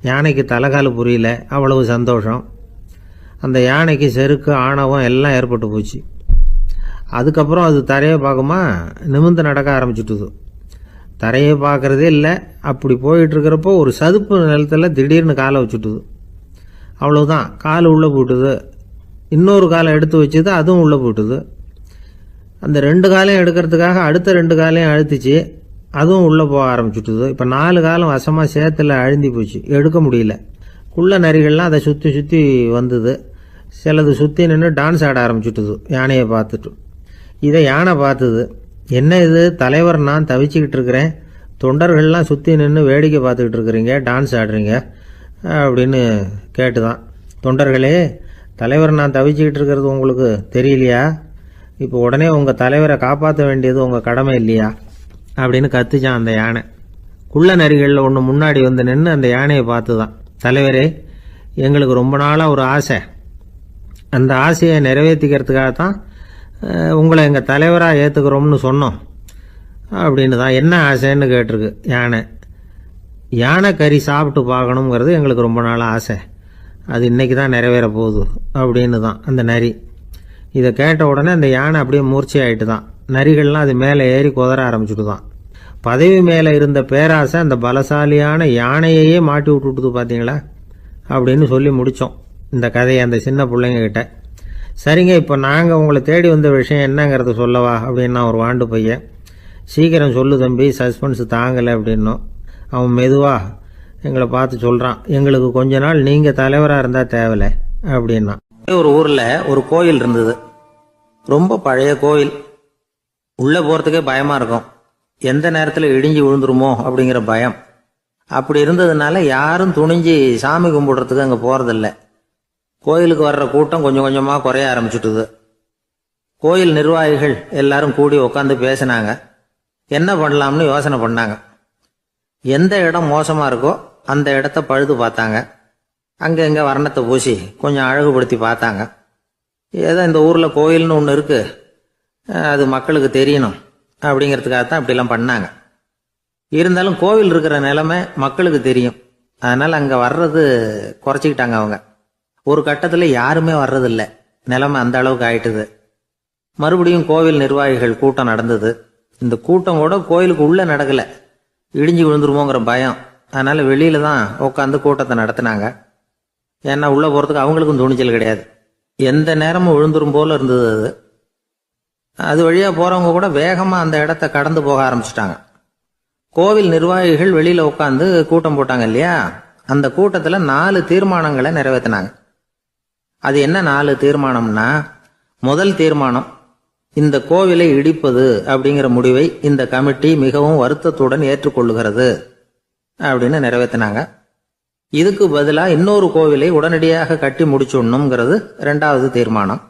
யானைக்கு தலைகால புரியல, அவ்வளவு சந்தோஷம். அந்த யானைக்கு செருக்கு ஆணவம் எல்லாம் ஏற்பட்டு போச்சு. அதுக்கப்புறம் அது தரையை பார்க்குமா, நிமிர்ந்து நடக்க ஆரம்பிச்சுட்டுது. தரையை பார்க்குறதே இல்லை. அப்படி போயிட்டுருக்கிறப்போ ஒரு சதுப்பு நிலத்தில் திடீர்னு காலை வச்சுட்டுது. அவ்வளவுதான், கால் உள்ளே போட்டுது. இன்னொரு காலை எடுத்து வச்சுது, அதுவும் உள்ளே போட்டுது. அந்த 2 காலையும் எடுக்கிறதுக்காக அடுத்த 2 காலையும் அழுத்திச்சு, அதுவும் உள்ளே போக ஆரம்பிச்சுட்டுது. இப்போ 4 காலம் வசமாக சேத்துல அழுந்தி போச்சு, எடுக்க முடியல. குள்ள நரிகள்லாம் அதை சுற்றி வந்தது. சிலது சுற்றி நின்று டான்ஸ் ஆட ஆரம்பிச்சுட்டுது யானையை பார்த்துட்டு. இதை யானை பார்த்தது. என்ன இது தலைவர், நான் தவிச்சுக்கிட்டு இருக்கிறேன், தொண்டர்கள்லாம் சுற்றி நின்று வேடிக்கை பார்த்துக்கிட்டு இருக்கிறீங்க, டான்ஸ் ஆடுறீங்க அப்படின்னு கேட்டுதான். தொண்டர்களே, தலைவர் நான் தவிச்சுக்கிட்டு இருக்கிறது உங்களுக்கு தெரியலையா? இப்போ உடனே உங்கள் தலைவரை காப்பாற்ற வேண்டியது உங்கள் கடமை இல்லையா அப்படின்னு கத்துச்சான் அந்த யானை. குள்ள நரிகளில் ஒன்று முன்னாடி நின்று அந்த யானையை பார்த்து தான், தலைவரே எங்களுக்கு ரொம்ப நாளாக ஒரு ஆசை, அந்த ஆசையை நிறைவேற்றிக்கிறதுக்காக தான் உங்களை எங்கள் தலைவராக ஏற்றுக்கிறோம்னு சொன்னோம் அப்படின்னு தான். என்ன ஆசைன்னு கேட்டிருக்கு யானை. யானை கறி சாப்பிட்டு பார்க்கணுங்கிறது எங்களுக்கு ரொம்ப நாள் ஆசை, அது இன்றைக்கி தான் நிறைவேற போகுது அப்படின்னு தான் அந்த நரி. இதை கேட்ட உடனே அந்த யானை அப்படியே மூர்ச்சி ஆகிட்டு தான். நரிகள்லாம் அது மேலே ஏறி குதற ஆரம்பிச்சுட்டு தான். பதவி மேலே இருந்த பேராசை அந்த பலசாலியான யானையையே மாட்டி விட்டுட்டுது பார்த்தீங்களா அப்படின்னு சொல்லி முடித்தோம் இந்த கதையை அந்த சின்ன பிள்ளைங்கக்கிட்ட. சரிங்க, இப்போ நாங்கள் உங்களை தேடி வந்த விஷயம் என்னங்கிறத சொல்லவா அப்படின்னா ஒரு வாண்டு பையன். சீக்கிரம் சொல்லு தம்பி, சஸ்பென்ஸ் தாங்கலை அப்படின்னோம். அவன் மெதுவாக எங்களை பார்த்து சொல்கிறான், எங்களுக்கு கொஞ்ச நாள் நீங்கள் தலைவராக இருந்தால் தேவலை அப்படின்னா. ஒரு ஊரில் ஒரு கோயில் இருந்தது, ரொம்ப பழைய கோயில். உள்ளே போகிறதுக்கே பயமாக இருக்கும், எந்த நேரத்தில் இடிஞ்சு விழுந்துருமோ அப்படிங்கிற பயம். அப்படி இருந்ததுனால யாரும் துணிஞ்சு சாமி கும்பிடுறதுக்கு அங்கே போகிறதில்ல. கோயிலுக்கு வர்ற கூட்டம் கொஞ்சம் கொஞ்சமாக குறைய ஆரம்பிச்சுட்டுது. கோயில் நிர்வாகிகள் எல்லாரும் கூடி உட்காந்து பேசினாங்க, என்ன பண்ணலாம்னு யோசனை பண்ணாங்க. எந்த இடம் மோசமாக இருக்கோ அந்த இடத்த பழுது பார்த்தாங்க. அங்கே இங்கே வர்ணத்தை பூசி கொஞ்சம் அழகுபடுத்தி பார்த்தாங்க. ஏதோ இந்த ஊரில் கோயில்னு ஒன்று இருக்குது, அது மக்களுக்கு தெரியணும் அப்படிங்கிறதுக்காக தான் இப்படிலாம் பண்ணாங்க. இருந்தாலும் கோவில் இருக்கிற நிலைமை மக்களுக்கு தெரியும், அதனால் அங்கே வர்றது குறைச்சிக்கிட்டாங்க அவங்க. ஒரு கட்டத்தில் யாருமே வர்றதில்லை, நிலைமை அந்த அளவுக்கு ஆயிட்டுது. மறுபடியும் கோவில் நிர்வாகிகள் கூட்டம் நடந்தது. இந்த கூட்டம் கூட கோயிலுக்கு உள்ளே நடக்கலை, இடிஞ்சு விழுந்துருமோங்கிற பயம். அதனால் வெளியில தான் உட்காந்து கூட்டத்தை நடத்தினாங்க. ஏன்னா உள்ளே போகிறதுக்கு அவங்களுக்கும் துணிச்சல் கிடையாது, எந்த நேரமும் விழுந்துரும் போல இருந்தது அது. அது வழியாக போகிறவங்க கூட வேகமாக அந்த இடத்த கடந்து போக ஆரம்பிச்சிட்டாங்க. கோவில் நிர்வாகிகள் வெளியில் உட்காந்து கூட்டம் போட்டாங்க இல்லையா, அந்த கூட்டத்தில் 4 தீர்மானங்களை நிறைவேற்றினாங்க. அது என்ன 4 தீர்மானம்னா, முதல் தீர்மானம், இந்த கோவிலை இடிப்பது அப்படிங்கிற முடிவை இந்த கமிட்டி மிகவும் வருத்தத்துடன் ஏற்றுக்கொள்ளுகிறது அப்படின்னு நிறைவேற்றினாங்க. இதுக்கு பதிலா இன்னொரு கோவிலை உடனடியாக கட்டி முடிச்சுடணுங்கிறது 2வது தீர்மானம்.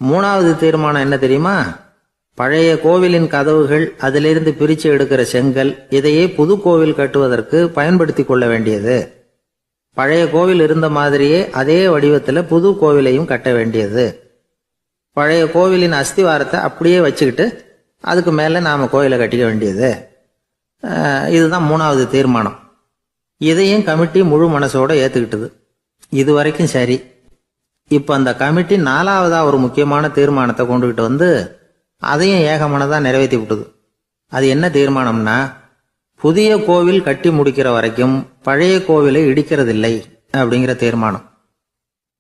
3வது தீர்மானம் என்ன தெரியுமா? பழைய கோவிலின் கதவுகள், அதிலிருந்து பிரிச்சு எடுக்கிற செங்கல், இதையே புது கோவில் கட்டுவதற்கு பயன்படுத்தி கொள்ள வேண்டியது. பழைய கோவில் இருந்த மாதிரியே அதே வடிவத்தில் புது கோவிலையும் கட்ட வேண்டியது. பழைய கோவிலின் அஸ்திவாரத்தை அப்படியே வச்சுக்கிட்டு அதுக்கு மேலே நாம் கோயிலை கட்டிக்க வேண்டியது. இதுதான் 3வது தீர்மானம். இதையும் கமிட்டி முழு மனசோட ஏற்றுக்கிட்டது. இது வரைக்கும் சரி. இப்போ அந்த கமிட்டி 4வதா ஒரு முக்கியமான தீர்மானத்தை கொண்டுகிட்டு வந்து அதையும் ஏகமனதாக நிறைவேற்றி விட்டது. அது என்ன தீர்மானம்னா, புதிய கோவில் கட்டி முடிக்கிற வரைக்கும் பழைய கோவிலை இடிக்கிறதில்லை அப்படிங்கிற தீர்மானம்.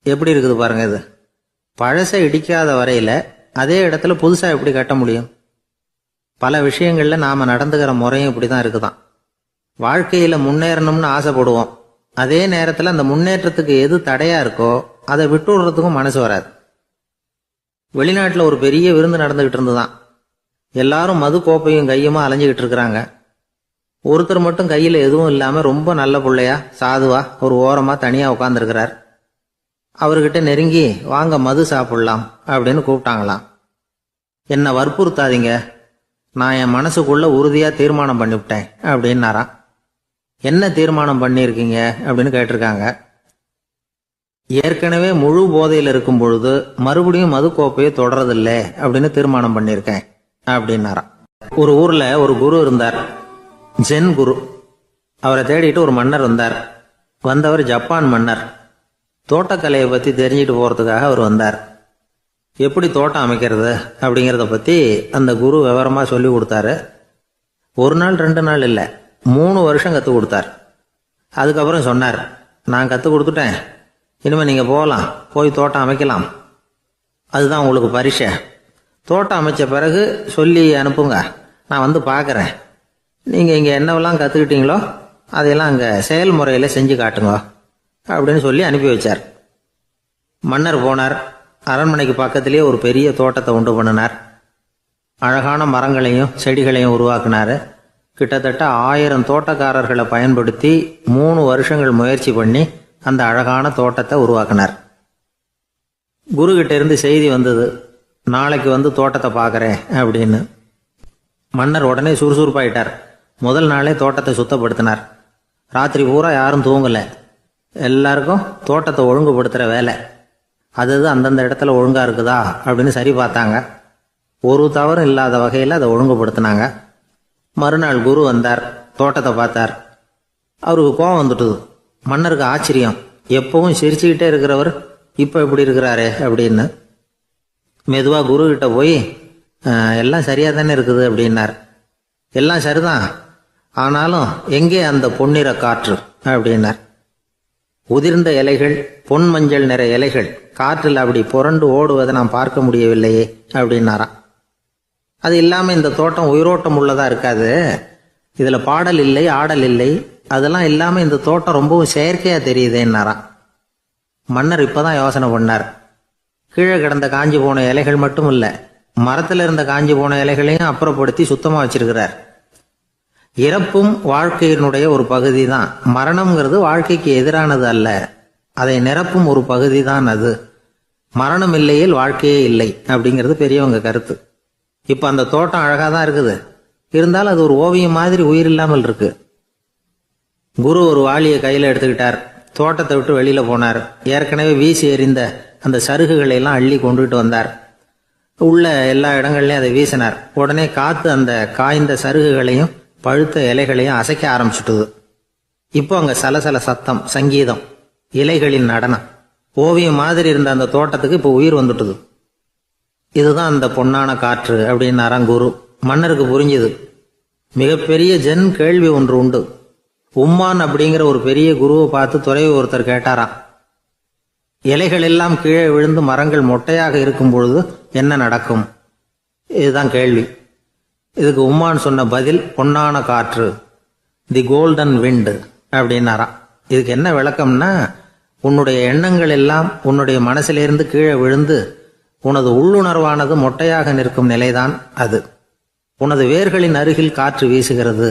எப்படி இருக்குது பாருங்க இது. பழசை இடிக்காத வரையில் அதே இடத்துல புதுசாக எப்படி கட்ட முடியும்? பல விஷயங்களில் நாம் நடந்துக்கிற முறையும் இப்படி தான் இருக்குதான். வாழ்க்கையில் முன்னேறணும்னு ஆசைப்படுவோம். அதே நேரத்தில் அந்த முன்னேற்றத்துக்கு எது தடையாக இருக்கோ அதை விட்டு விடுறதுக்கும் மனசு வராது. வெளிநாட்டில் ஒரு பெரிய விருந்து நடந்துகிட்டு இருந்துதான். எல்லாரும் மது கோப்பையும் கையுமா அலைஞ்சிக்கிட்டு இருக்கிறாங்க. ஒருத்தர் மட்டும் கையில் எதுவும் இல்லாமல் ரொம்ப நல்ல பிள்ளையா சாதுவா ஒரு ஓரமாக தனியாக உட்காந்துருக்கிறார். அவர்கிட்ட நெருங்கி வாங்க மது சாப்பிடலாம் அப்படின்னு கூப்பிட்டாங்களாம். என்னை வற்புறுத்தாதீங்க, நான் என் மனசுக்குள்ள உறுதியாக தீர்மானம் பண்ணிவிட்டேன் அப்படின்னாராம். என்ன தீர்மானம் பண்ணியிருக்கீங்க அப்படின்னு கேட்டிருக்காங்க. ஏற்கனவே முழு போதையில் இருக்கும் பொழுது மறுபடியும் மது கோப்பையை தொடரதில்லை அப்படின்னு தீர்மானம் பண்ணியிருக்கேன் அப்படின்னாராம். ஒரு ஊரில் ஒரு குரு இருந்தார், ஜென் குரு. அவரை தேடிட்டு ஒரு மன்னர் வந்தார். வந்தவர் ஜப்பான் மன்னர். தோட்டக்கலையை பற்றி தெரிஞ்சுட்டு போகிறதுக்காக அவர் வந்தார். எப்படி தோட்டம் அமைக்கிறது அப்படிங்கிறத பற்றி அந்த குரு விவரமாக சொல்லி கொடுத்தாரு. 1 நாள் 2 நாள் இல்லை, 3 வருஷம் கற்றுக் கொடுத்தார். அதுக்கப்புறம் சொன்னார், நான் கற்றுக் கொடுத்துட்டேன், இனிமேல் நீங்கள் போகலாம், போய் தோட்டம் அமைக்கலாம். அதுதான் உங்களுக்கு பரிசை. தோட்டம் அமைச்ச பிறகு சொல்லி அனுப்புங்க, நான் வந்து பார்க்குறேன். நீங்கள் இங்கே என்னவெல்லாம் கற்றுக்கிட்டீங்களோ அதையெல்லாம் அங்கே செயல்முறையில் செஞ்சு காட்டுங்க அப்படின்னு சொல்லி அனுப்பி வச்சார். மன்னர் போனார். அரண்மனைக்கு பக்கத்திலேயே ஒரு பெரிய தோட்டத்தை உண்டு பண்ணினார். அழகான மரங்களையும் செடிகளையும் உருவாக்கினார். கிட்டத்தட்ட 1000 தோட்டக்காரர்களை பயன்படுத்தி 3 வருஷங்கள் முயற்சி பண்ணி அந்த அழகான தோட்டத்தை உருவாக்கினார். குரு கிட்ட இருந்து செய்தி வந்தது, நாளைக்கு வந்து தோட்டத்தை பார்க்குறேன் அப்படின்னு. மன்னர் உடனே சுறுசுறுப்பாயிட்டார். முதல் நாளே தோட்டத்தை சுத்தப்படுத்தினார். ராத்திரி பூரா யாரும் தூங்கலை. எல்லாருக்கும் தோட்டத்தை ஒழுங்குபடுத்துகிற வேலை. அது அந்தந்த இடத்துல ஒழுங்காக இருக்குதா அப்படின்னு சரி பார்த்தாங்க. ஒரு தவறும் இல்லாத வகையில் அதை ஒழுங்குபடுத்தினாங்க. மறுநாள் குரு வந்தார், தோட்டத்தை பார்த்தார். அவருக்கு கோபம் வந்துட்டுது. மன்னருக்கு ஆச்சரியம், எப்பவும் சிரிச்சுக்கிட்டே இருக்கிறவர் இப்போ இப்படி இருக்கிறாரு அப்படின்னு. மெதுவாக குரு கிட்ட போய் எல்லாம் சரியாக தானே இருக்குது அப்படின்னார். எல்லாம் சரிதான், ஆனாலும் எங்கே அந்த பொன்னிற காற்று அப்படின்னார். உதிர்ந்த இலைகள், பொன் மஞ்சள் நிற இலைகள் காற்றில் அப்படி புரண்டு ஓடுவதை நான் பார்க்க முடியவில்லையே அப்படின்னாராம். அது இல்லாமல் இந்த தோட்டம் உயிரோட்டம் உள்ளதா இருக்காது. இதில் பாடல் இல்லை, ஆடல் இல்லை, அதெல்லாம் இல்லாமல் இந்த தோட்டம் ரொம்பவும் செயற்கையாக தெரியுதேன்னாராம். மன்னர் இப்போதான் யோசனை பண்ணார். கீழே கிடந்த காஞ்சி போன இலைகள் மட்டும் இல்லை, மரத்தில் இருந்த காஞ்சி போன இலைகளையும் அப்புறப்படுத்தி சுத்தமாக வச்சிருக்கிறார். இறப்பும் வாழ்க்கையினுடைய ஒரு பகுதி தான். மரணம்ங்கிறது வாழ்க்கைக்கு எதிரானது அல்ல, அதை நிரப்பும் ஒரு பகுதி தான் அது. மரணம் இல்லையில் வாழ்க்கையே இல்லை அப்படிங்கிறது பெரியவங்க கருத்து. இப்போ அந்த தோட்டம் அழகாக தான் இருக்குது, இருந்தாலும் அது ஒரு ஓவியம் மாதிரி உயிர் இல்லாமல் இருக்கு. குரு ஒரு வாளியை கையில் எடுத்துக்கிட்டார். தோட்டத்தை விட்டு வெளியில் போனார். ஏற்கனவே வீசி எறிந்த அந்த சருகுகளை எல்லாம் அள்ளி கொண்டுகிட்டு வந்தார். உள்ள எல்லா இடங்கள்லையும் அதை வீசினார். உடனே காற்று அந்த காய்ந்த சருகுகளையும் பழுத்த இலைகளையும் அசைக்க ஆரம்பிச்சுட்டுது. இப்போ அங்கே சலசல சத்தம், சங்கீதம், இலைகளின் நடனம், ஓவியம் மாதிரி இருந்த அந்த தோட்டத்துக்கு இப்போ உயிர் வந்துட்டுது. இதுதான் அந்த பொன்னான காற்று அப்படின்னாராம் குரு. மன்னருக்கு புரிஞ்சுது. மிகப்பெரிய ஜென் கேள்வி ஒன்று உண்டு. உம்மான் அப்படிங்கிற ஒரு பெரிய குருவை பார்த்து துறவி ஒருத்தர் கேட்டாராம், இலைகள் எல்லாம் கீழே விழுந்து மரங்கள் மொட்டையாக இருக்கும் பொழுது என்ன நடக்கும்? இதுதான் கேள்வி. இதுக்கு உம்மான் சொன்ன பதில் பொன்னான காற்று, தி கோல்டன் விண்ட் அப்படின்னாராம். இதுக்கு என்ன விளக்கம்னா, உன்னுடைய எண்ணங்கள் எல்லாம் உன்னுடைய மனசிலிருந்து கீழே விழுந்து உனது உள்ளுணர்வானது மொட்டையாக நிற்கும் நிலைதான் அது. உனது வேர்களின் அருகில் காற்று வீசுகிறது.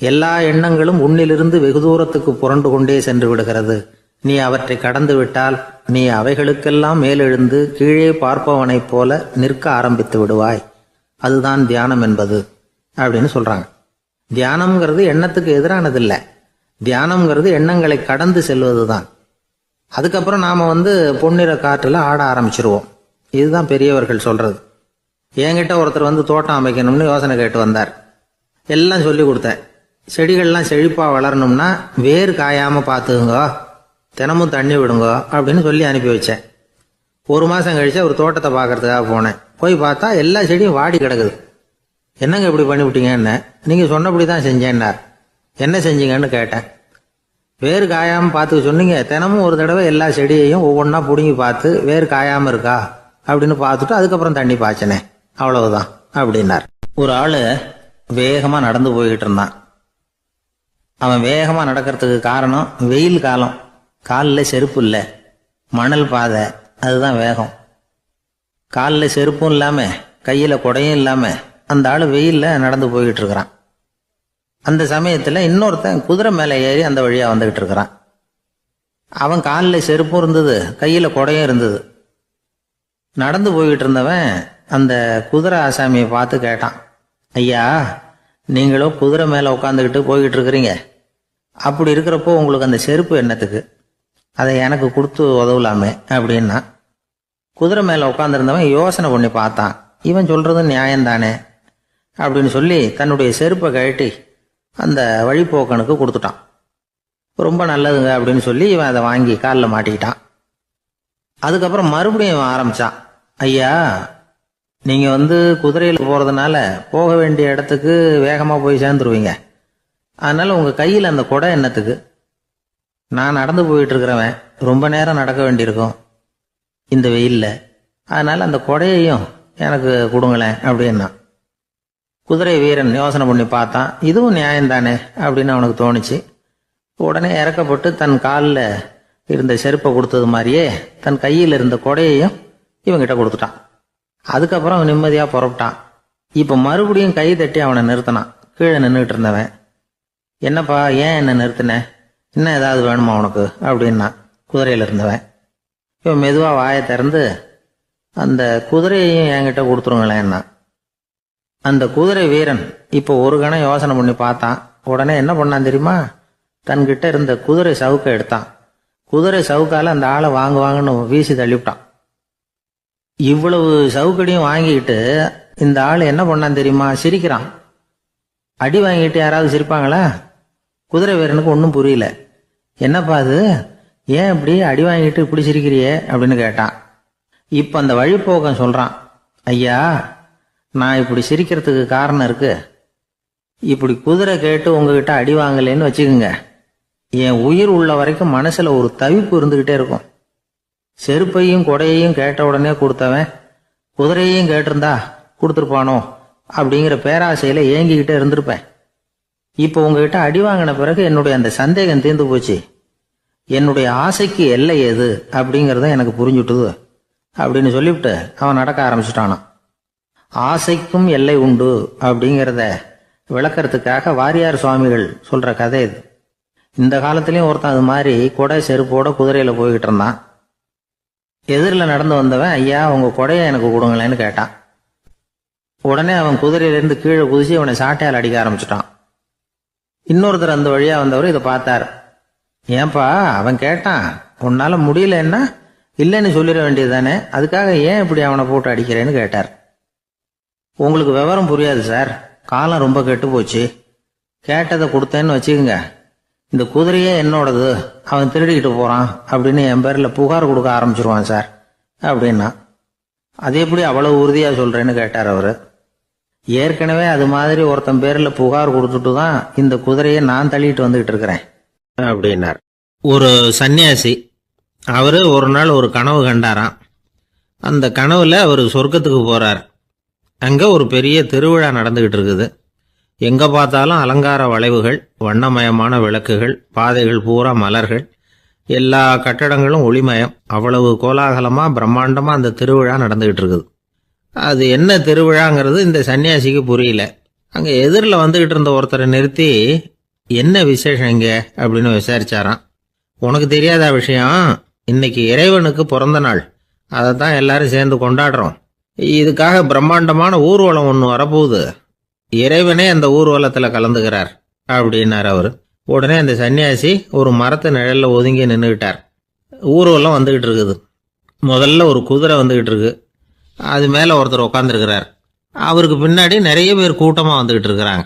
எல்லா எண்ணங்களும் உன்னிலிருந்து வெகு தூரத்துக்கு புரண்டு கொண்டே சென்று விடுகிறது. நீ அவற்றை கடந்து விட்டால் நீ அவைகளுக்கெல்லாம் மேலெழுந்து கீழே பார்ப்பவனைப் போல நிற்க ஆரம்பித்து விடுவாய். அதுதான் தியானம் என்பது அப்படின்னு சொல்றாங்க. தியானம்ங்கிறது எண்ணத்துக்கு எதிரானதில்லை. தியானம்ங்கிறது எண்ணங்களை கடந்து செல்வதுதான். அதுக்கப்புறம் நாம பொன்னிற காற்றுல ஆட ஆரம்பிச்சிருவோம். இதுதான் பெரியவர்கள் சொல்றது. என்கிட்ட ஒருத்தர் தோட்டம் அமைக்கணும்னு யோசனை கேட்டு வந்தார். எல்லாம் சொல்லி கொடுத்தேன். செடிகள்லாம் செழிப்பா வளரணும்னா வேர் காயாம பார்த்துக்குங்க, தினமும் தண்ணி விடுங்க அப்படின்னு சொல்லி அனுப்பி வச்சேன். ஒரு மாசம் கழிச்சு ஒரு தோட்டத்தை பார்க்கறதுக்காக போனேன். போய் பார்த்தா எல்லா செடியும் வாடி கிடக்குது. என்னங்க இப்படி பண்ணிவிட்டீங்கன்னு. நீங்க சொன்னபடி தான் செஞ்சேன்னார். என்ன செஞ்சீங்கன்னு கேட்டேன். வேர் காயாம பார்த்துக்க சொன்னீங்க, தினமும் ஒரு தடவை எல்லா செடியையும் ஒவ்வொன்றா பிடுங்கி பார்த்து வேர் காயாம இருக்கா அப்படின்னு பார்த்துட்டு அதுக்கப்புறம் தண்ணி பாய்ச்சனே, அவ்வளவுதான் அப்படின்னார். ஒரு ஆளு வேகமா நடந்து போய்கிட்டு இருந்தான். அவன் வேகமா நடக்கிறதுக்கு காரணம் வெயில் காலம், காலில் செருப்பு இல்லை, மணல் பாதை, அதுதான் வேகம். காலில் செருப்பும் இல்லாம கையில குடையும் இல்லாம அந்த ஆளு வெயில்ல நடந்து போய்கிட்டு இருக்கிறான். அந்த சமயத்துல இன்னொருத்தன் குதிரை மேலே ஏறி அந்த வழியா வந்துகிட்டு இருக்கிறான். அவன் காலில் செருப்பும் இருந்தது, கையில குடையும் இருந்தது. நடந்து போய்கிட்டு இருந்தவன் அந்த குதிரை ஆசாமியை பார்த்து கேட்டான், ஐயா, நீங்களும் குதிரை மேல உட்காந்துக்கிட்டு போய்கிட்டு இருக்கிறீங்க, அப்படி இருக்கிறப்போ உங்களுக்கு அந்த செருப்பு என்னத்துக்கு? அதை எனக்கு கொடுத்து உதவலாமே அப்படின்னா. குதிரை மேல உட்காந்துருந்தவன் யோசனை பண்ணி பார்த்தான். இவன் சொல்றது நியாயம்தானே அப்படின்னு சொல்லி தன்னுடைய செருப்பை கழட்டி அந்த வழிப்போக்கனுக்கு கொடுத்துட்டான். ரொம்ப நல்லதுங்க அப்படின்னு சொல்லி இவன் அதை வாங்கி காலில் மாட்டிக்கிட்டான். அதுக்கப்புறம் மறுபடியும் இவன் ஆரம்பிச்சான், ஐயா, நீங்க குதிரையில் போறதுனால போக வேண்டிய இடத்துக்கு வேகமா போய் சேர்ந்துருவீங்க, அதனால உங்க கையில் அந்த குடை என்னத்துக்கு? நான் நடந்து போயிட்டு இருக்கிறவன், ரொம்ப நேரம் நடக்க வேண்டியிருக்கும் இந்த வெயில்ல, அதனால அந்த குடையையும் எனக்கு கொடுங்களேன் அப்படின்னா. குதிரை வீரன் யோசனை பண்ணி பார்த்தான். இதுவும் நியாயம்தானே அப்படின்னு அவனுக்கு தோணுச்சு. உடனே இறக்கப்பட்டு தன் காலில் இருந்த செருப்பை கொடுத்தது மாதிரியே தன் கையில் இருந்த கொடையையும் இவங்கிட்ட கொடுத்துட்டான். அதுக்கப்புறம் அவன் நிம்மதியா புறப்பட்டான். இப்ப மறுபடியும் கை தட்டி அவனை நிறுத்தினான். கீழே நின்றுட்டு இருந்தவன், என்னப்பா ஏன் என்ன நிறுத்தின, இன்னும் ஏதாவது வேணுமா உனக்கு அப்படின்னா குதிரையில இருந்தவன். இவன் மெதுவா வாயை திறந்து அந்த குதிரையையும் என்கிட்ட கொடுத்துருங்களேன்னா. அந்த குதிரை வீரன் இப்போ ஒரு கணம் யோசனை பண்ணி பார்த்தான். உடனே என்ன பண்ணான் தெரியுமா? தன்கிட்ட இருந்த குதிரை சவுக்கை எடுத்தான். குதிரை சவுக்கால அந்த ஆளை வாங்குவாங்கன்னு வீசி தள்ளிவிட்டான். இவ்வளவு சவுக்கடியும் வாங்கிக்கிட்டு இந்த ஆள் என்ன பண்ணான் தெரியுமா? சிரிக்கிறான். அடி வாங்கிட்டு யாராவது சிரிப்பாங்களா? குதிரை வீரனுக்கு ஒன்றும் புரியல. என்னப்பா அது, ஏன் இப்படி அடி வாங்கிட்டு இப்படி சிரிக்கிறியே அப்படின்னு கேட்டான். இப்ப அந்த வழிப்போக்கன் சொல்றான், ஐயா, நான் இப்படி சிரிக்கிறதுக்கு காரணம் இருக்கு. இப்படி குதிரை கேட்டு உங்ககிட்ட அடி வாங்கலேன்னு வச்சுக்கோங்க, என் உயிர் உள்ள வரைக்கும் மனசுல ஒரு தவிப்பு இருந்துகிட்டே இருக்கும். செருப்பையும் கொடையையும் கேட்ட உடனே கொடுத்தவன் குதிரையையும் கேட்டிருந்தா கொடுத்துருப்பானோ அப்படிங்கிற பேராசையில ஏங்கிக்கிட்டே இருந்திருப்பேன். இப்போ உங்ககிட்ட அடி வாங்கின பிறகு என்னுடைய அந்த சந்தேகம் தீர்ந்து போச்சு. என்னுடைய ஆசைக்கு எல்லை எது அப்படிங்கறத எனக்கு புரிஞ்சுட்டுது அப்படின்னு சொல்லிவிட்டு அவன் நடக்க ஆரம்பிச்சுட்டானான். ஆசைக்கும் எல்லை உண்டு அப்படிங்கிறத விளக்கறதுக்காக வாரியார் சுவாமிகள் சொல்ற கதை இது. இந்த காலத்திலயும் ஒருத்தன் அது மாதிரி கொடை செருப்போட குதிரையில போய்கிட்டு இருந்தான். எதிரில் நடந்து வந்தவன், ஐயா, உங்க கொடையை எனக்கு கொடுங்களேன்னு கேட்டான். உடனே அவன் குதிரையிலிருந்து கீழே குதிச்சு அவனை சாட்டையால் அடிக்க ஆரம்பிச்சுட்டான். இன்னொருத்தர் அந்த வழியா வந்தவர் இதை பார்த்தார். ஏன்பா, அவன் கேட்டான், உன்னால முடியலன்னா இல்லைன்னு சொல்லிட வேண்டியது தானே, அதுக்காக ஏன் இப்படி அவனை போட்டு அடிக்கிறேன்னு கேட்டார். உங்களுக்கு விவரம் புரியாது சார், காலம் ரொம்ப கெட்டு போச்சு. கேட்டதை கொடுத்தேன்னு வச்சுக்கோங்க, இந்த குதிரையே என்னோடது, அவன் திருடிக்கிட்டு போறான் அப்படின்னு என் பேர்ல புகார் கொடுக்க ஆரம்பிச்சிருவான் சார் அப்படின்னா. அது எப்படி அவ்வளவு உறுதியா சொல்றேன்னு கேட்டார் அவரு. ஏற்கனவே அது மாதிரி ஒருத்தன் பேர்ல புகார் கொடுத்துட்டு தான் இந்த குதிரையை நான் தள்ளிட்டு வந்துகிட்டு இருக்கிறேன் அப்படின்னார். ஒரு சன்னியாசி, அவரு ஒரு நாள் ஒரு கனவு கண்டாராம். அந்த கனவுல அவர் சொர்க்கத்துக்கு போறார். அங்க ஒரு பெரிய திருவிழா நடந்துகிட்டு இருக்குது. எங்க பார்த்தாலும் அலங்கார வளைவுகள், வண்ணமயமான விளக்குகள், பாதைகள் பூரா மலர்கள், எல்லா கட்டடங்களும் ஒளிமயம். அவ்வளவு கோலாகலமாக பிரம்மாண்டமாக அந்த திருவிழா நடந்துகிட்டு இருக்குது. அது என்ன திருவிழாங்கிறது இந்த சன்னியாசிக்கு புரியல. அங்கே எதிரில் வந்துகிட்டு இருந்த ஒருத்தரை நிறுத்தி, என்ன விசேஷம் இங்கே அப்படின்னு விசாரிச்சாராம். உனக்கு தெரியாத விஷயம், இன்னைக்கு இறைவனுக்கு பிறந்த நாள், அதை தான் எல்லாரும் சேர்ந்து கொண்டாடுறோம். இதுக்காக பிரம்மாண்டமான ஊர்வலம் ஒன்று வரப்போகுது. இறைவனே அந்த ஊர்வலத்தில் கலந்துக்கிறார் அப்படின்னார் அவர். உடனே அந்த சன்னியாசி ஒரு மரத்து நிழலில் ஒதுங்கி நின்றுக்கிட்டார். ஊர்வலம் வந்துக்கிட்டு இருக்குது. முதல்ல ஒரு குதிரை வந்துக்கிட்டு இருக்கு. அது மேலே ஒருத்தர் உட்காந்துருக்கிறார். அவருக்கு பின்னாடி நிறைய பேர் கூட்டமாக வந்துக்கிட்டு இருக்கிறாங்க.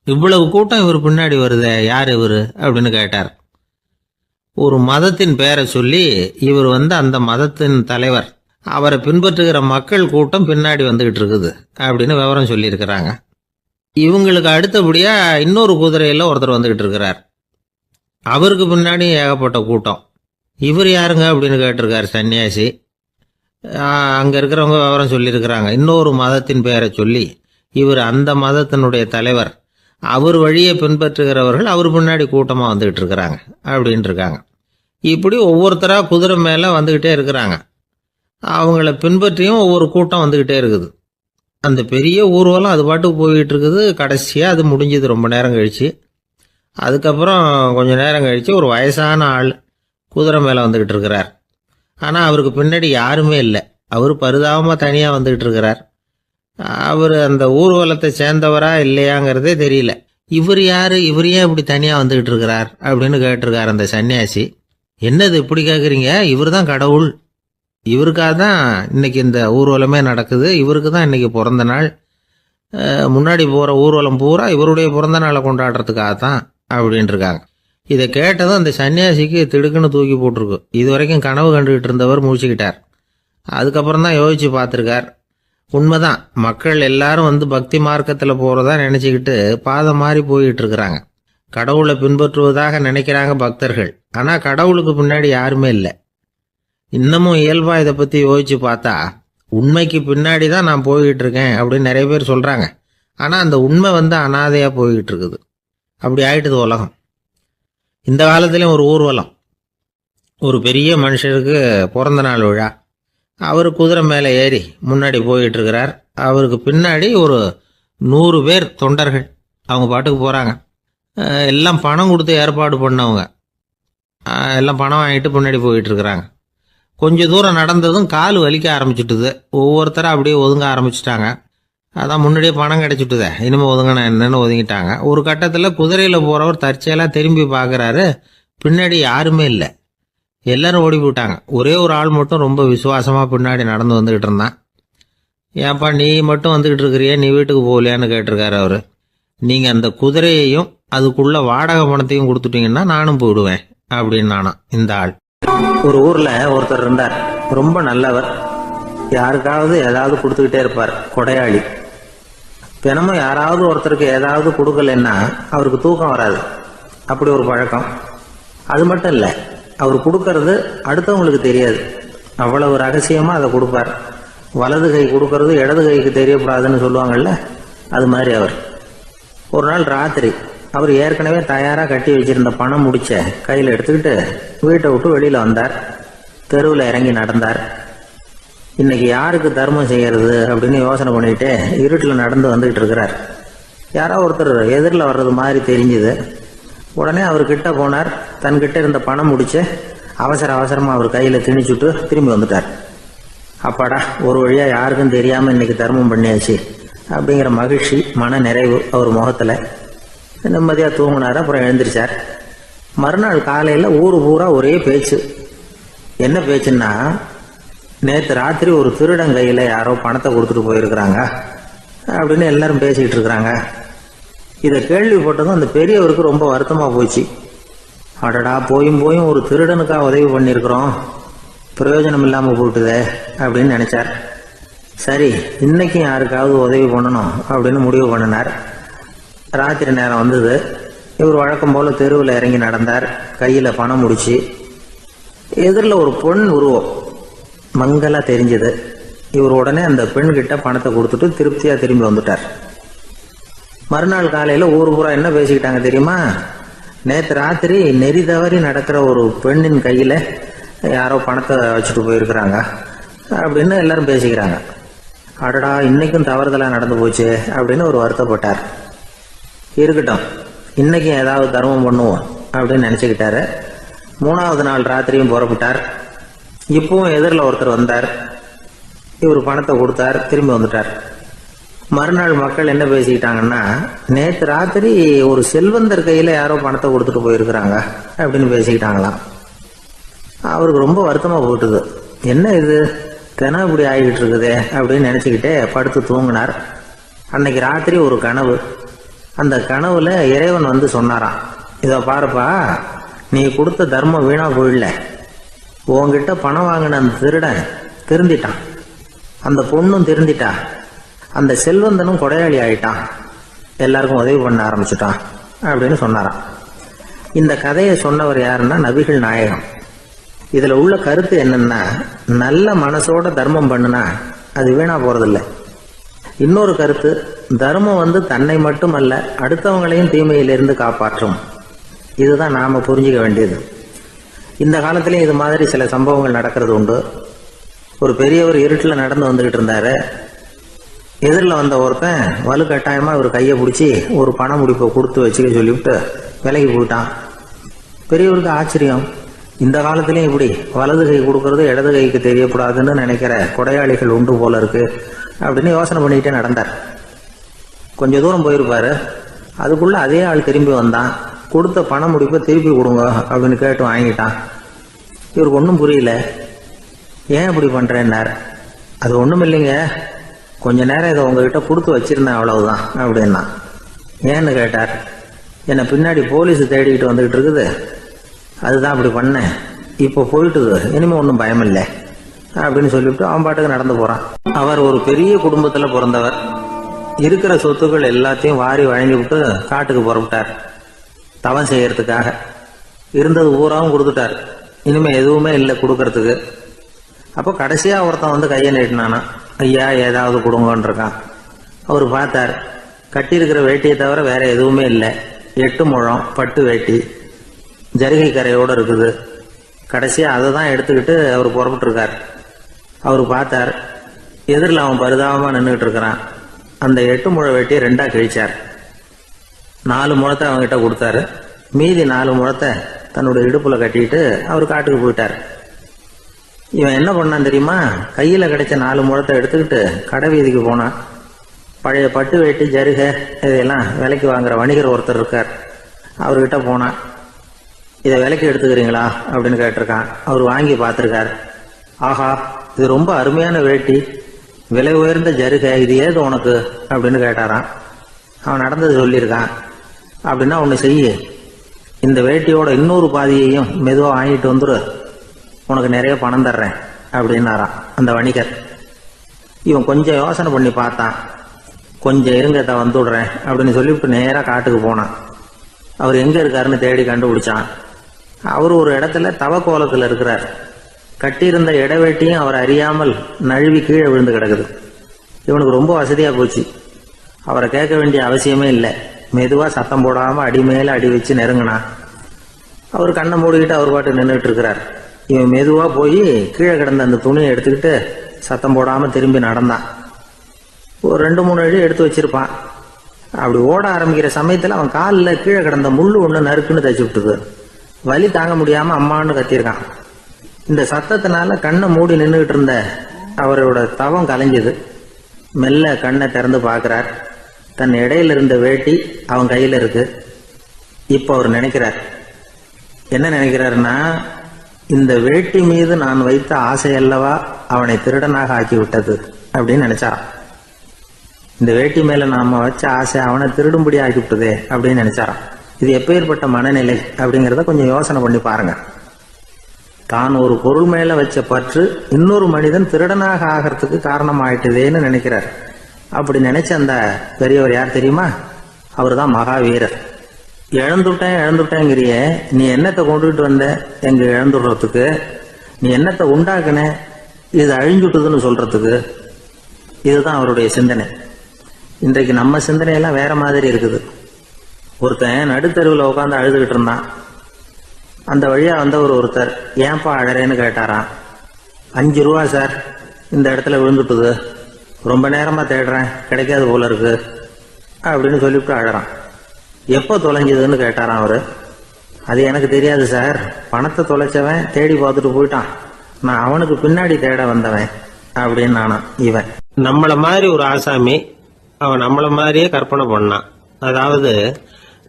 இவ்வளவு கூட்டம் இவர் பின்னாடி வருதே, யார் இவர் அப்படின்னு கேட்டார். ஒரு மதத்தின் பெயரை சொல்லி, இவர் அந்த மதத்தின் தலைவர், அவரை பின்பற்றுகிற மக்கள் கூட்டம் பின்னாடி வந்துகிட்டு இருக்குது அப்படின்னு விவரம் சொல்லியிருக்கிறாங்க. இவங்களுக்கு அடுத்தபடியா இன்னொரு குதிரையில் ஒருத்தர் வந்துகிட்டு இருக்கிறார். அவருக்கு பின்னாடி ஏகப்பட்ட கூட்டம். இவர் யாருங்க அப்படின்னு கேட்டிருக்காரு சன்னியாசி. அங்கே இருக்கிறவங்க விவரம் சொல்லியிருக்கிறாங்க. இன்னொரு மதத்தின் பெயரை சொல்லி, இவர் அந்த மதத்தினுடைய தலைவர், அவர் வழியை பின்பற்றுகிறவர்கள் அவர் பின்னாடி கூட்டமாக வந்துகிட்டு இருக்கிறாங்க அப்படின்ட்டு இருக்காங்க. இப்படி ஒவ்வொருத்தராக குதிரை மேலே வந்துக்கிட்டே இருக்கிறாங்க. அவங்கள பின்பற்றியும் ஒவ்வொரு கூட்டம் வந்துக்கிட்டே இருக்குது. அந்த பெரிய ஊர்வலம் அது பாட்டுக்கு போய்கிட்டு இருக்குது. கடைசியாக அது முடிஞ்சது ரொம்ப நேரம் கழித்து. அதுக்கப்புறம் கொஞ்சம் நேரம் கழித்து ஒரு வயசான ஆள் குதிரை மேலே வந்துக்கிட்டு இருக்கிறார். ஆனால் அவருக்கு பின்னாடி யாருமே இல்லை. அவர் பரிதாபமாக தனியாக வந்துக்கிட்டு இருக்கிறார். அவர் அந்த ஊர்வலத்தை சேர்ந்தவரா இல்லையாங்கிறதே தெரியல. இவர் யார், இவர் ஏன் இப்படி தனியாக வந்துக்கிட்டு இருக்கிறார் அப்படின்னு கேட்டிருக்கார் அந்த சன்னியாசி. என்னது இப்படி கேட்குறீங்க? இவர் தான் கடவுள். இவருக்காக தான் இன்னைக்கு இந்த ஊர்வலமே நடக்குது. இவருக்கு தான் இன்னைக்கு பிறந்த நாள். முன்னாடி போகிற ஊர்வலம் பூரா இவருடைய பிறந்த நாளை கொண்டாடுறதுக்காக தான் அப்படின்ட்டுருக்காங்க. இதை கேட்டதும் அந்த சன்னியாசிக்கு திடுக்குன்னு தூக்கி போட்டிருக்கு. இது வரைக்கும் கனவு கண்டுகிட்டு இருந்தவர் முடிச்சுக்கிட்டார். அதுக்கப்புறம் தான் யோசிச்சு பார்த்துருக்கார். உண்மைதான், மக்கள் எல்லாரும் பக்தி மார்க்கத்தில் போகிறதா நினச்சிக்கிட்டு பாதை மாறி போயிட்டு இருக்கிறாங்க. கடவுளை பின்பற்றுவதாக நினைக்கிறாங்க பக்தர்கள். ஆனால் கடவுளுக்கு பின்னாடி யாருமே இல்லை. இன்னமும் இயல்பாக இதை பற்றி யோசிச்சு பார்த்தா, உண்மைக்கு பின்னாடி தான் நான் போய்கிட்டு இருக்கேன் அப்படின்னு நிறைய பேர் சொல்கிறாங்க. ஆனால் அந்த உண்மை அனாதையாக போய்கிட்டு இருக்குது. அப்படி ஆயிட்டுது உலகம். இந்த காலத்துலேயும் ஒரு ஊர்வலம். ஒரு பெரிய மனுஷருக்கு பிறந்த நாள் விழா. அவர் குதிரை மேலே ஏறி முன்னாடி போயிட்டு இருக்கிறார். அவருக்கு பின்னாடி ஒரு 100 பேர் தொண்டர்கள் அவங்க பாட்டுக்கு போகிறாங்க. எல்லாம் பணம் கொடுத்து ஏற்பாடு பண்ணவங்க. எல்லாம் பணம் வாங்கிட்டு பின்னாடி போயிட்டு இருக்கிறாங்க. கொஞ்சம் தூரம் நடந்ததும் கால் வலிக்க ஆரம்பிச்சுட்டுது. ஒவ்வொருத்தராக அப்படியே ஒதுங்க ஆரம்பிச்சிட்டாங்க. அதான் முன்னாடியே பணம் கிடைச்சிட்டுதே, இனிமேல் ஒதுங்கினா என்னன்னு ஒதுங்கிட்டாங்க. ஒரு கட்டத்தில் குதிரையில் போகிறவர் தற்செயலாக திரும்பி பார்க்குறாரு. பின்னாடி யாருமே இல்லை. எல்லாரும் ஓடி போயிட்டாங்க. ஒரே ஒரு ஆள் மட்டும் ரொம்ப விசுவாசமாக பின்னாடி நடந்து வந்துக்கிட்டு இருந்தான். ஏன்ப்பா நீ மட்டும் வந்துக்கிட்டு இருக்கிறியே, நீ வீட்டுக்கு போகலையான்னு கேட்டிருக்காரு அவர். நீங்கள் அந்த குதிரையையும் அதுக்குள்ள வாடகை பணத்தையும் கொடுத்துட்டீங்கன்னா நானும் போயிடுவேன் அப்படின்னு நானாம் இந்த ஆள். ஒரு ஊரில் ஒருத்தர் இருந்தார். ரொம்ப நல்லவர். யாருக்காவது ஏதாவது கொடுத்துக்கிட்டே இருப்பார். கொடையாளி. தினமும் யாராவது ஒருத்தருக்கு ஏதாவது கொடுக்கலன்னா அவருக்கு தூக்கம் வராது. அப்படி ஒரு பழக்கம். அது மட்டும் இல்லை, அவர் கொடுக்கறது அடுத்தவங்களுக்கு தெரியாது. அவ்வளவு ரகசியமாக அதை கொடுப்பார். வலது கை கொடுக்கறது இடது கைக்கு தெரியக்கூடாதுன்னு சொல்லுவாங்கள்ல, அது மாதிரி அவர். ஒரு நாள் ராத்திரி அவர் ஏற்கனவே தயாராக கட்டி வச்சிருந்த பணம் முடிச்ச கையில் எடுத்துக்கிட்டு வீட்டை விட்டு வெளியில் வந்தார். தெருவில் இறங்கி நடந்தார். இன்னைக்கு யாருக்கு தர்மம் செய்யறது அப்படின்னு யோசனை பண்ணிட்டு இருட்டில் நடந்து வந்துகிட்டு இருக்கிறார். யாரோ ஒருத்தர் எதிரில் வர்றது மாதிரி தெரிஞ்சுது. உடனே அவர் கிட்ட போனார். தன்கிட்ட இருந்த பணம் முடிச்சு அவசரமாக அவர் கையில் திணிச்சுட்டு திரும்பி வந்துட்டார். அப்பாடா, ஒரு வழியாக யாருக்கும் தெரியாமல் இன்னைக்கு தர்மம் பண்ணியாச்சு அப்படிங்கிற மகிழ்ச்சி, மன நிறைவு அவர் முகத்தில். நிம்மதியாக தூங்கினார். அப்புறம் எழுந்திரிச்சார். மறுநாள் காலையில் ஊர் பூரா ஒரே பேச்சு. என்ன பேச்சுன்னா, நேற்று ராத்திரி ஒரு திருடன் கையில் யாரோ பணத்தை கொடுத்துட்டு போயிருக்கிறாங்க அப்படின்னு எல்லாரும் பேசிக்கிட்டு இருக்கிறாங்க. இதை கேள்விப்பட்டதும் அந்த பெரியவருக்கு ரொம்ப வருத்தமாக போச்சு. அடடா, போயும் ஒரு திருடனுக்காக உதவி பண்ணியிருக்கிறோம், பிரயோஜனம் இல்லாமல் போட்டுதே அப்படின்னு நினைச்சார். சரி, இன்னைக்கும் யாருக்காவது உதவி பண்ணணும் அப்படின்னு முடிவு பண்ணினார். ராத்திரி நேரம் வந்தது. இவர் வழக்கம் போல தெருவில் இறங்கி நடந்தார். கையில் பணம் முடிச்சு. எதிரில் ஒரு பெண் உருவம் மங்கலா தெரிஞ்சது. இவர் உடனே அந்த பெண்கிட்ட பணத்தை கொடுத்துட்டு திருப்தியாக திரும்பி வந்துட்டார். மறுநாள் காலையில் ஊர் பூரா என்ன பேசிக்கிட்டாங்க தெரியுமா? நேற்று ராத்திரி நெறி தவறி நடக்கிற ஒரு பெண்ணின் கையில யாரோ பணத்தை வச்சுட்டு போயிருக்கிறாங்க அப்படின்னு எல்லாரும் பேசிக்கிறாங்க. அடடா, இன்னைக்கும் தவறுதலா நடந்து போச்சு அப்படின்னு ஒரு வருத்தப்பட்டார். இருக்கட்டும், இன்னைக்கும் ஏதாவது தர்மம் பண்ணுவோம் அப்படின்னு நினைச்சுக்கிட்டாரு. 3வது நாள் ராத்திரியும் புறப்பட்டார். இப்பவும் எதிரில் ஒருத்தர் வந்தார். இவர் பணத்தை கொடுத்தார், திரும்பி வந்துட்டார். மறுநாள் மக்கள் என்ன பேசிக்கிட்டாங்கன்னா, நேற்று ராத்திரி ஒரு செல்வந்தர் கையில யாரோ பணத்தை கொடுத்துட்டு போயிருக்கிறாங்க அப்படின்னு பேசிக்கிட்டாங்களாம். அவருக்கு ரொம்ப வருத்தமா போட்டுது. என்ன இது தினம் இப்படி ஆகிட்டு இருக்குதே அப்படின்னு நினைச்சுக்கிட்டே படுத்து தூங்கினார். அன்னைக்கு ராத்திரி ஒரு கனவு. அந்த கனவுல இறைவன் வந்து சொன்னாராம், இதை பாருப்பா, நீ கொடுத்த தர்மம் வீணா போயிடல. உன்கிட்ட பணம் வாங்கின அந்த திருடன் திருந்திட்டான், அந்த பொண்ணும் திருந்திட்டா, அந்த செல்வந்தனும் கொடையாளி ஆயிட்டான், எல்லாருக்கும் உதவி பண்ண ஆரம்பிச்சுட்டான் அப்படின்னு சொன்னாராம். இந்த கதையை சொன்னவர் யாருன்னா நபிகள் நாயகம். இதுல உள்ள கருத்து என்னன்னா, நல்ல மனசோட தர்மம் பண்ணுனா அது வீணா போறதில்லை. இன்னொரு கருத்து, தர்மம் வந்து தன்னை மட்டுமல்ல அடுத்தவங்களையும் தீமையிலிருந்து காப்பாற்றும். இதுதான் நாம புரிஞ்சுக்க வேண்டியது. இந்த காலத்திலயும் இது மாதிரி சில சம்பவங்கள் நடக்கிறது உண்டு. ஒரு பெரியவர் இருட்டில் நடந்து வந்துகிட்டு இருந்தாரு. எதிரில் வந்த ஒருத்தன் வலுக்கட்டாயமா இவர் கையை பிடிச்சி ஒரு பண முடிப்பை கொடுத்து வச்சுக்க சொல்லிவிட்டு விலகி போயிட்டான். பெரியவருக்கு ஆச்சரியம், இந்த காலத்திலயும் இப்படி வலது கை கொடுக்கறது இடது கைக்கு தெரியக்கூடாதுன்னு நினைக்கிற கொடையாளிகள் உண்டு போல இருக்கு அப்படின்னு யோசனை பண்ணிக்கிட்டே நடந்தார். கொஞ்ச தூரம் போயிருப்பாரு. அதுக்குள்ள அதே ஆள் திரும்பி வந்தான். கொடுத்த பண முடிப்பை திருப்பி கொடுங்க அப்படின்னு கேட்டு வாங்கிட்டான். இவருக்கு ஒன்றும் புரியல. ஏன் இப்படி பண்றேன்னார். அது ஒன்றும் இல்லைங்க, கொஞ்ச நேரம் இதை உங்ககிட்ட கொடுத்து வச்சிருந்தேன், அவ்வளவுதான் அப்படின்னா. ஏன்னு கேட்டார். என்னை பின்னாடி போலீஸ் தேடிக்கிட்டு வந்துகிட்டு இருக்குது, அதுதான் அப்படி பண்ணேன். இப்போ போயிட்டுது, இனிமே ஒன்றும் பயம் இல்லை அப்படின்னு சொல்லிவிட்டு அவன் பாட்டுக்கு நடந்து போறான். அவர் ஒரு பெரிய குடும்பத்துல பிறந்தவர். இருக்கிற சொத்துக்கள் எல்லாத்தையும் வாரி வழங்கி விட்டு காட்டுக்கு புறப்பட்டார் தவம் செய்யறதுக்காக. இருந்தது ஊராவும் கொடுத்துட்டார், இனிமே எதுவுமே இல்லை கொடுக்கறதுக்கு. அப்போ கடைசியா ஒருத்தன் வந்து கையை நீட்டினானா, ஐயா ஏதாவது கொடுங்கன்னு இருக்கான். அவர் பார்த்தார், கட்டியிருக்கிற வேட்டியை தவிர வேற எதுவுமே இல்லை. 8 முழம் பட்டு வேட்டி, ஜரிகை கரையோடு இருக்குது. கடைசியா அதை தான் எடுத்துக்கிட்டு அவர் புறப்பட்டு இருக்கார். அவர் பார்த்தார், எதிரில் அவன் பரிதாபமா நின்றுட்டு இருக்கிறான். அந்த 8 முழ வேட்டியை 2ஆ கிழிச்சார். 4 முழத்தை அவங்ககிட்ட கொடுத்தாரு. மீதி 4 முழத்தை தன்னுடைய இடுப்புல கட்டிட்டு அவர் காட்டுக்கு போயிட்டார். இவன் என்ன பண்ணான் தெரியுமா, கையில கிடைச்ச 4 முழத்தை எடுத்துக்கிட்டு கடை வீதிக்கு போனான். பழைய பட்டு வேட்டி ஜருகை இதையெல்லாம் விலைக்கு வாங்குற வணிகர் ஒருத்தர் இருக்கார், அவர்கிட்ட போனான். இதை விலைக்கு எடுத்துக்கிறீங்களா அப்படின்னு கேட்டிருக்கான். அவர் வாங்கி பார்த்துருக்கார். ஆஹா, இது ரொம்ப அருமையான வேட்டி, விலை உயர்ந்த ஜருகை, இது ஏது உனக்கு அப்படின்னு கேட்டாரான். அவன் நடந்தது சொல்லியிருக்கான். அப்படின்னா ஒன்று செய்ய, இந்த வேட்டியோட இன்னொரு பாதியையும் மெதுவாக வாங்கிட்டு வந்துரு, உனக்கு நிறைய பணம் தர்றேன் அப்படின்னாரான் அந்த வணிகர். இவன் கொஞ்சம் யோசனை பண்ணி பார்த்தான். கொஞ்சம் இருங்க, வந்து விடுறேன் அப்படின்னு சொல்லிவிட்டு நேராக காட்டுக்கு போனான். அவர் எங்க இருக்காருன்னு தேடி கண்டுபிடிச்சான். அவர் ஒரு இடத்துல தவக்கோலத்தில் இருக்கிறார். கட்டியிருந்த இடவேட்டியும் அவர் அறியாமல் நழுவி கீழே விழுந்து கிடக்குது. இவனுக்கு ரொம்ப வசதியா போச்சு. அவரை கேட்க வேண்டிய அவசியமே இல்லை. மெதுவா சத்தம் போடாம அடி மேல அடி வச்சு நெருங்கினான். அவர் கண்ணை மூடிக்கிட்டு அவர் பாட்டு நின்றுட்டு இருக்கிறார். இவன் மெதுவா போய் கீழே கிடந்த அந்த துணியை எடுத்துக்கிட்டு சத்தம் போடாம திரும்பி நடந்தான். ஒரு 2-3 அடி எடுத்து வச்சிருப்பான். அப்படி ஓட ஆரம்பிக்கிற சமயத்துல அவன் காலில் கீழே கிடந்த முள்ளு ஒண்ணு நறுக்குன்னு தச்சு விட்டுது. வலி தாங்க முடியாம அம்மான்னு கத்திருக்கான். இந்த சத்தத்தினால கண்ணை மூடி நின்றுகிட்டு இருந்த அவரோட தவம் கலைஞ்சது. மெல்ல கண்ணை திறந்து பார்க்கிறார். தன் இடையில இருந்த வேட்டி அவன் கையில இருக்கு. இப்ப அவர் நினைக்கிறார், என்ன நினைக்கிறாருன்னா, இந்த வேட்டி மீது நான் வைத்த ஆசை அல்லவா அவனை திருடனாக ஆக்கி விட்டது அப்படின்னு நினைச்சாராம். இந்த வேட்டி மேல நாம வச்ச ஆசை அவனை திருடும்படி ஆக்கி விட்டதே அப்படின்னு நினைச்சாராம். இது எப்பேற்பட்ட மனநிலை அப்படிங்கிறத கொஞ்சம் யோசனை பண்ணி பாருங்க. தான் ஒரு பொருள் மேல வச்ச பற்று இன்னொரு மனிதன் திருடனாக ஆகிறதுக்கு காரணம் ஆயிட்டுதேன்னு நினைக்கிறார். அப்படி நினைச்ச அந்த பெரியவர் யார் தெரியுமா? அவர் தான் மகாவீரர். இழந்துட்டேங்கிறிய, நீ என்னத்தை கொண்டுகிட்டு வந்த எங்க இழந்துடுறதுக்கு? நீ என்னத்தை உண்டாக்குன இது அழிஞ்சுட்டுதுன்னு சொல்றதுக்கு? இதுதான் அவருடைய சிந்தனை. இன்றைக்கு நம்ம சிந்தனையெல்லாம் வேற மாதிரி இருக்குது. ஒருத்தன் நடுத்தெருவில் உட்காந்து அழுதுகிட்டு இருந்தான். அந்த வழியா வந்தவர் ஒருத்தர், ஏன்பா அழறேன்னு கேட்டாராம். 5 ரூபா சார், இந்த இடத்துல விழுந்துட்டுது, ரொம்ப நேரமா தேடுறேன், கிடைக்காது போல இருக்கு அப்படின்னு சொல்லிவிட்டு அழறான். எப்போ தொலைஞ்சதுன்னு கேட்டாராம் அவரு. அது எனக்கு தெரியாது சார், பணத்தை தொலைச்சவன் தேடி பார்த்துட்டு போயிட்டான், நான் அவனுக்கு பின்னாடி தேட வந்தவன் அப்படின்னு நானா இவன். நம்மள மாதிரி ஒரு ஆசாமி அவன் நம்மள மாதிரியே கற்பனை பண்ணான். அதாவது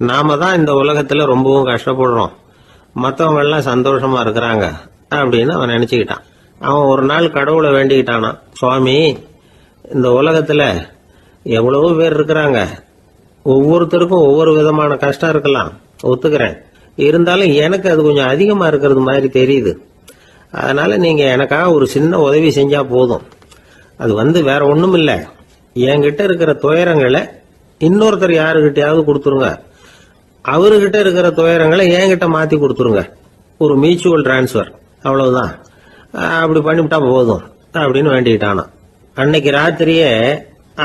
நாம தான் இந்த உலகத்துல ரொம்பவும் கஷ்டப்படுறோம், மற்றவங்க எல்லாம் சந்தோஷமா இருக்கிறாங்க அப்படின்னு அவன் நினைச்சுக்கிட்டான். அவன் ஒரு நாள் கடவுளை வேண்டிக்கிட்டானா, சுவாமி இந்த உலகத்துல எவ்வளவோ பேர் இருக்கிறாங்க, ஒவ்வொருத்தருக்கும் ஒவ்வொரு விதமான கஷ்டம் இருக்கலாம், ஒத்துக்கிறேன், இருந்தாலும் எனக்கு அது கொஞ்சம் அதிகமா இருக்கிறது மாதிரி தெரியுது, அதனால நீங்க எனக்காக ஒரு சின்ன உதவி செஞ்சா போதும். அது வேற ஒண்ணும் இல்ல, என்கிட்ட இருக்கிற துயரங்களை இன்னொருத்தர் யாருகிட்டயாவது கொடுத்துருங்க, அவர்கிட்ட இருக்கிற துயரங்களை என்கிட்ட மாத்தி கொடுத்துருங்க, ஒரு மியூச்சுவல் டிரான்ஸ்பர், அவ்வளவுதான், அப்படி பண்ணிவிட்டா போதும் அப்படின்னு வேண்டிக்கிட்டானா. அன்னைக்கு ராத்திரியே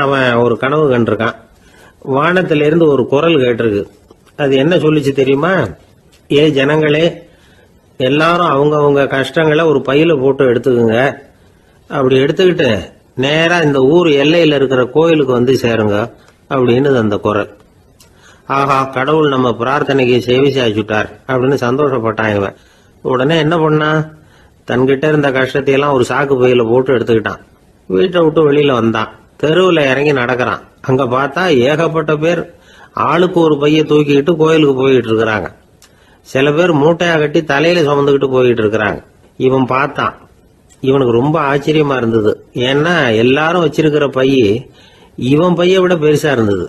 அவன் ஒரு கனவு கண்டிருக்கான். வானத்திலிருந்து ஒரு குரல் கேட்டிருக்கு. அது என்ன சொல்லிச்சு தெரியுமா? ஏ ஜனங்களே, எல்லாரும் அவங்க கஷ்டங்களை ஒரு பையில போட்டு எடுத்துக்குங்க, அப்படி எடுத்துக்கிட்டு நேரா இந்த ஊர் எல்லையில இருக்கிற கோயிலுக்கு வந்து சேருங்க அப்படின்னு அந்த குரல். ஆஹா, கடவுள் நம்ம பிரார்த்தனைக்கு செவி சாய்ச்சுட்டார் அப்படின்னு சந்தோஷப்பட்டான் இவன். உடனே என்ன பண்ணா, தன்கிட்ட இருந்த கஷ்டத்தையெல்லாம் ஒரு சாக்கு பையில போட்டு எடுத்துக்கிட்டான். வீட்டை விட்டு வெளியில வந்தான். தெருவில் இறங்கி நடக்கிறான். அங்க பார்த்தா ஏகப்பட்ட பேர் ஆளுக்கு ஒரு பைய தூக்கிக்கிட்டு கோயிலுக்கு போயிட்டு இருக்கிறாங்க. சில பேர் மூட்டையா கட்டி தலையில சுமந்துக்கிட்டு போயிட்டு இருக்கிறாங்க. இவன் பார்த்தான். இவனுக்கு ரொம்ப ஆச்சரியமா இருந்தது. ஏன்னா எல்லாரும் வச்சிருக்கிற பைய இவன் பைய விட பெருசா இருந்தது.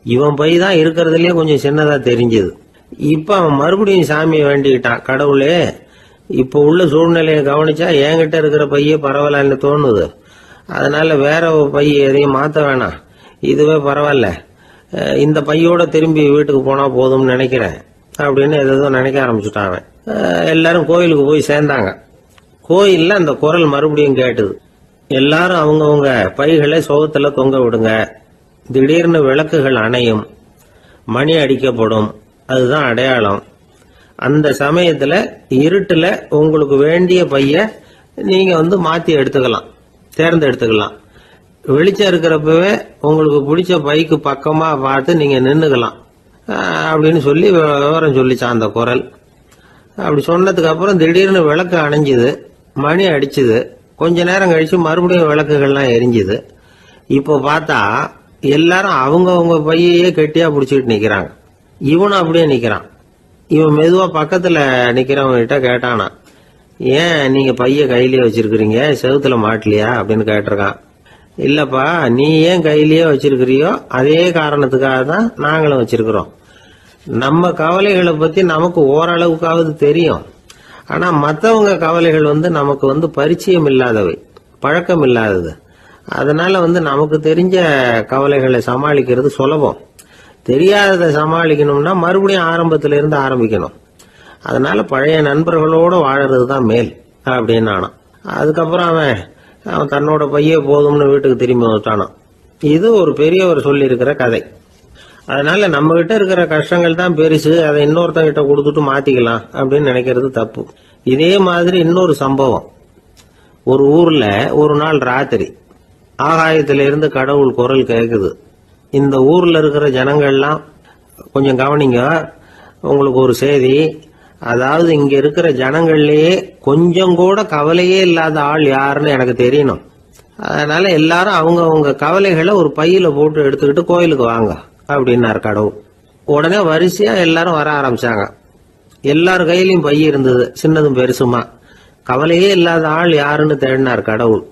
இவன் பை தான் இருக்கிறதுலயே கொஞ்சம் சின்னதா தெரிஞ்சது. இப்ப அவன் மறுபடியும் சாமியை வேண்டிக்கிட்டான், கடவுளே இப்ப உள்ள சூழ்நிலையை கவனிச்சா என்கிட்ட இருக்கிற பைய பரவாயில்லன்னு தோணுது, அதனால வேற பைய எதையும் மாத்த வேணாம், இதுவே பரவாயில்ல, இந்த பையோட திரும்பி வீட்டுக்கு போனா போதும்னு நினைக்கிறேன் அப்படின்னு ஏதோ நினைக்க ஆரம்பிச்சுட்டான் அவன். எல்லாரும் கோயிலுக்கு போய் சேர்ந்தாங்க. கோயில்ல அந்த குரல் மறுபடியும் கேட்டுது. எல்லாரும் அவங்கவுங்க பைகளை சோகத்துல தொங்க விடுங்க, திடீர்னு விளக்குகள் அணையும், மணி அடிக்கப்படும், அதுதான் அடையாளம். அந்த சமயத்துல இருட்டுல உங்களுக்கு வேண்டிய பைய நீங்க மாத்தி எடுத்துக்கலாம், தேர்ந்தெடுத்துக்கலாம். வெளிச்சம் இருக்கிறப்பவே உங்களுக்கு பிடிச்ச பைக்கு பக்கமா பார்த்து நீங்க நின்னுக்கலாம் அப்படின்னு சொல்லி விவரம் சொல்லிச்சான் அந்த குரல். அப்படி சொன்னதுக்கு அப்புறம் திடீர்னு விளக்கு அணைஞ்சுது, மணி அடிச்சுது. கொஞ்ச நேரம் கழிச்சு மறுபடியும் விளக்குகள்லாம் எரிஞ்சுது. இப்போ பார்த்தா எல்லாரும் அவங்கவுங்க பையையே கெட்டியா பிடிச்சிட்டு நிக்கிறாங்க. இவனும் அப்படியே நிக்கிறான். இவன் மெதுவா பக்கத்துல நிக்கிறவங்க கிட்ட கேட்டானா, ஏன் நீங்க பைய கையிலேயே வச்சிருக்கிறீங்க, செவுத்துல மாட்டலையா அப்படின்னு கேட்டிருக்கான். இல்லப்பா, நீ ஏன் கையிலேயே வச்சிருக்கிறியோ அதே காரணத்துக்காக தான் நாங்களும் வச்சிருக்கிறோம். நம்ம கவலைகளை பத்தி நமக்கு ஓரளவுக்காவது தெரியும், ஆனா மற்றவங்க கவலைகள் நமக்கு பரிச்சயம் இல்லாதவை, பழக்கம் இல்லாதது. அதனால நமக்கு தெரிஞ்ச கவலைகளை சமாளிக்கிறது சுலபம். தெரியாததை சமாளிக்கணும்னா மறுபடியும் ஆரம்பத்தில இருந்து ஆரம்பிக்கணும். அதனால பழைய நண்பர்களோட வாழறது தான் மேல் அப்படின்னு நானாம். அதுக்கப்புறம் அவன் தன்னோட பைய போதும்னு வீட்டுக்கு திரும்பி வந்துட்டானான். இது ஒரு பெரியவர் சொல்லி இருக்கிற கதை. அதனால நம்ம கிட்ட இருக்கிற கஷ்டங்கள் தான் பெருசு, அதை இன்னொருத்தங்கிட்ட கொடுத்துட்டு மாத்திக்கலாம் அப்படின்னு நினைக்கிறது தப்பு. இதே மாதிரி இன்னொரு சம்பவம். ஒரு ஊர்ல ஒரு நாள் ராத்திரி ஆகாயத்திலிருந்து கடவுள் குரல் கேக்குது. இந்த ஊர்ல இருக்கிற ஜனங்கள்லாம் கொஞ்சம் கவனிங்க, உங்களுக்கு ஒரு செய்தி. அதாவது இங்க இருக்கிற ஜனங்கள்லயே கொஞ்சம் கூட கவலையே இல்லாத ஆள் யாருன்னு எனக்கு தெரியணும். அதனால எல்லாரும் அவங்க கவலைகளை ஒரு பையில போட்டு எடுத்துக்கிட்டு கோயிலுக்கு வாங்க அப்படின்னாரு கடவுள். உடனே வரிசையா எல்லாரும் வர ஆரம்பிச்சாங்க. எல்லார் கையிலயும் பை இருந்தது, சின்னதும் பெருசுமா. கவலையே இல்லாத ஆள் யாருன்னு தேடினார் கடவுள்.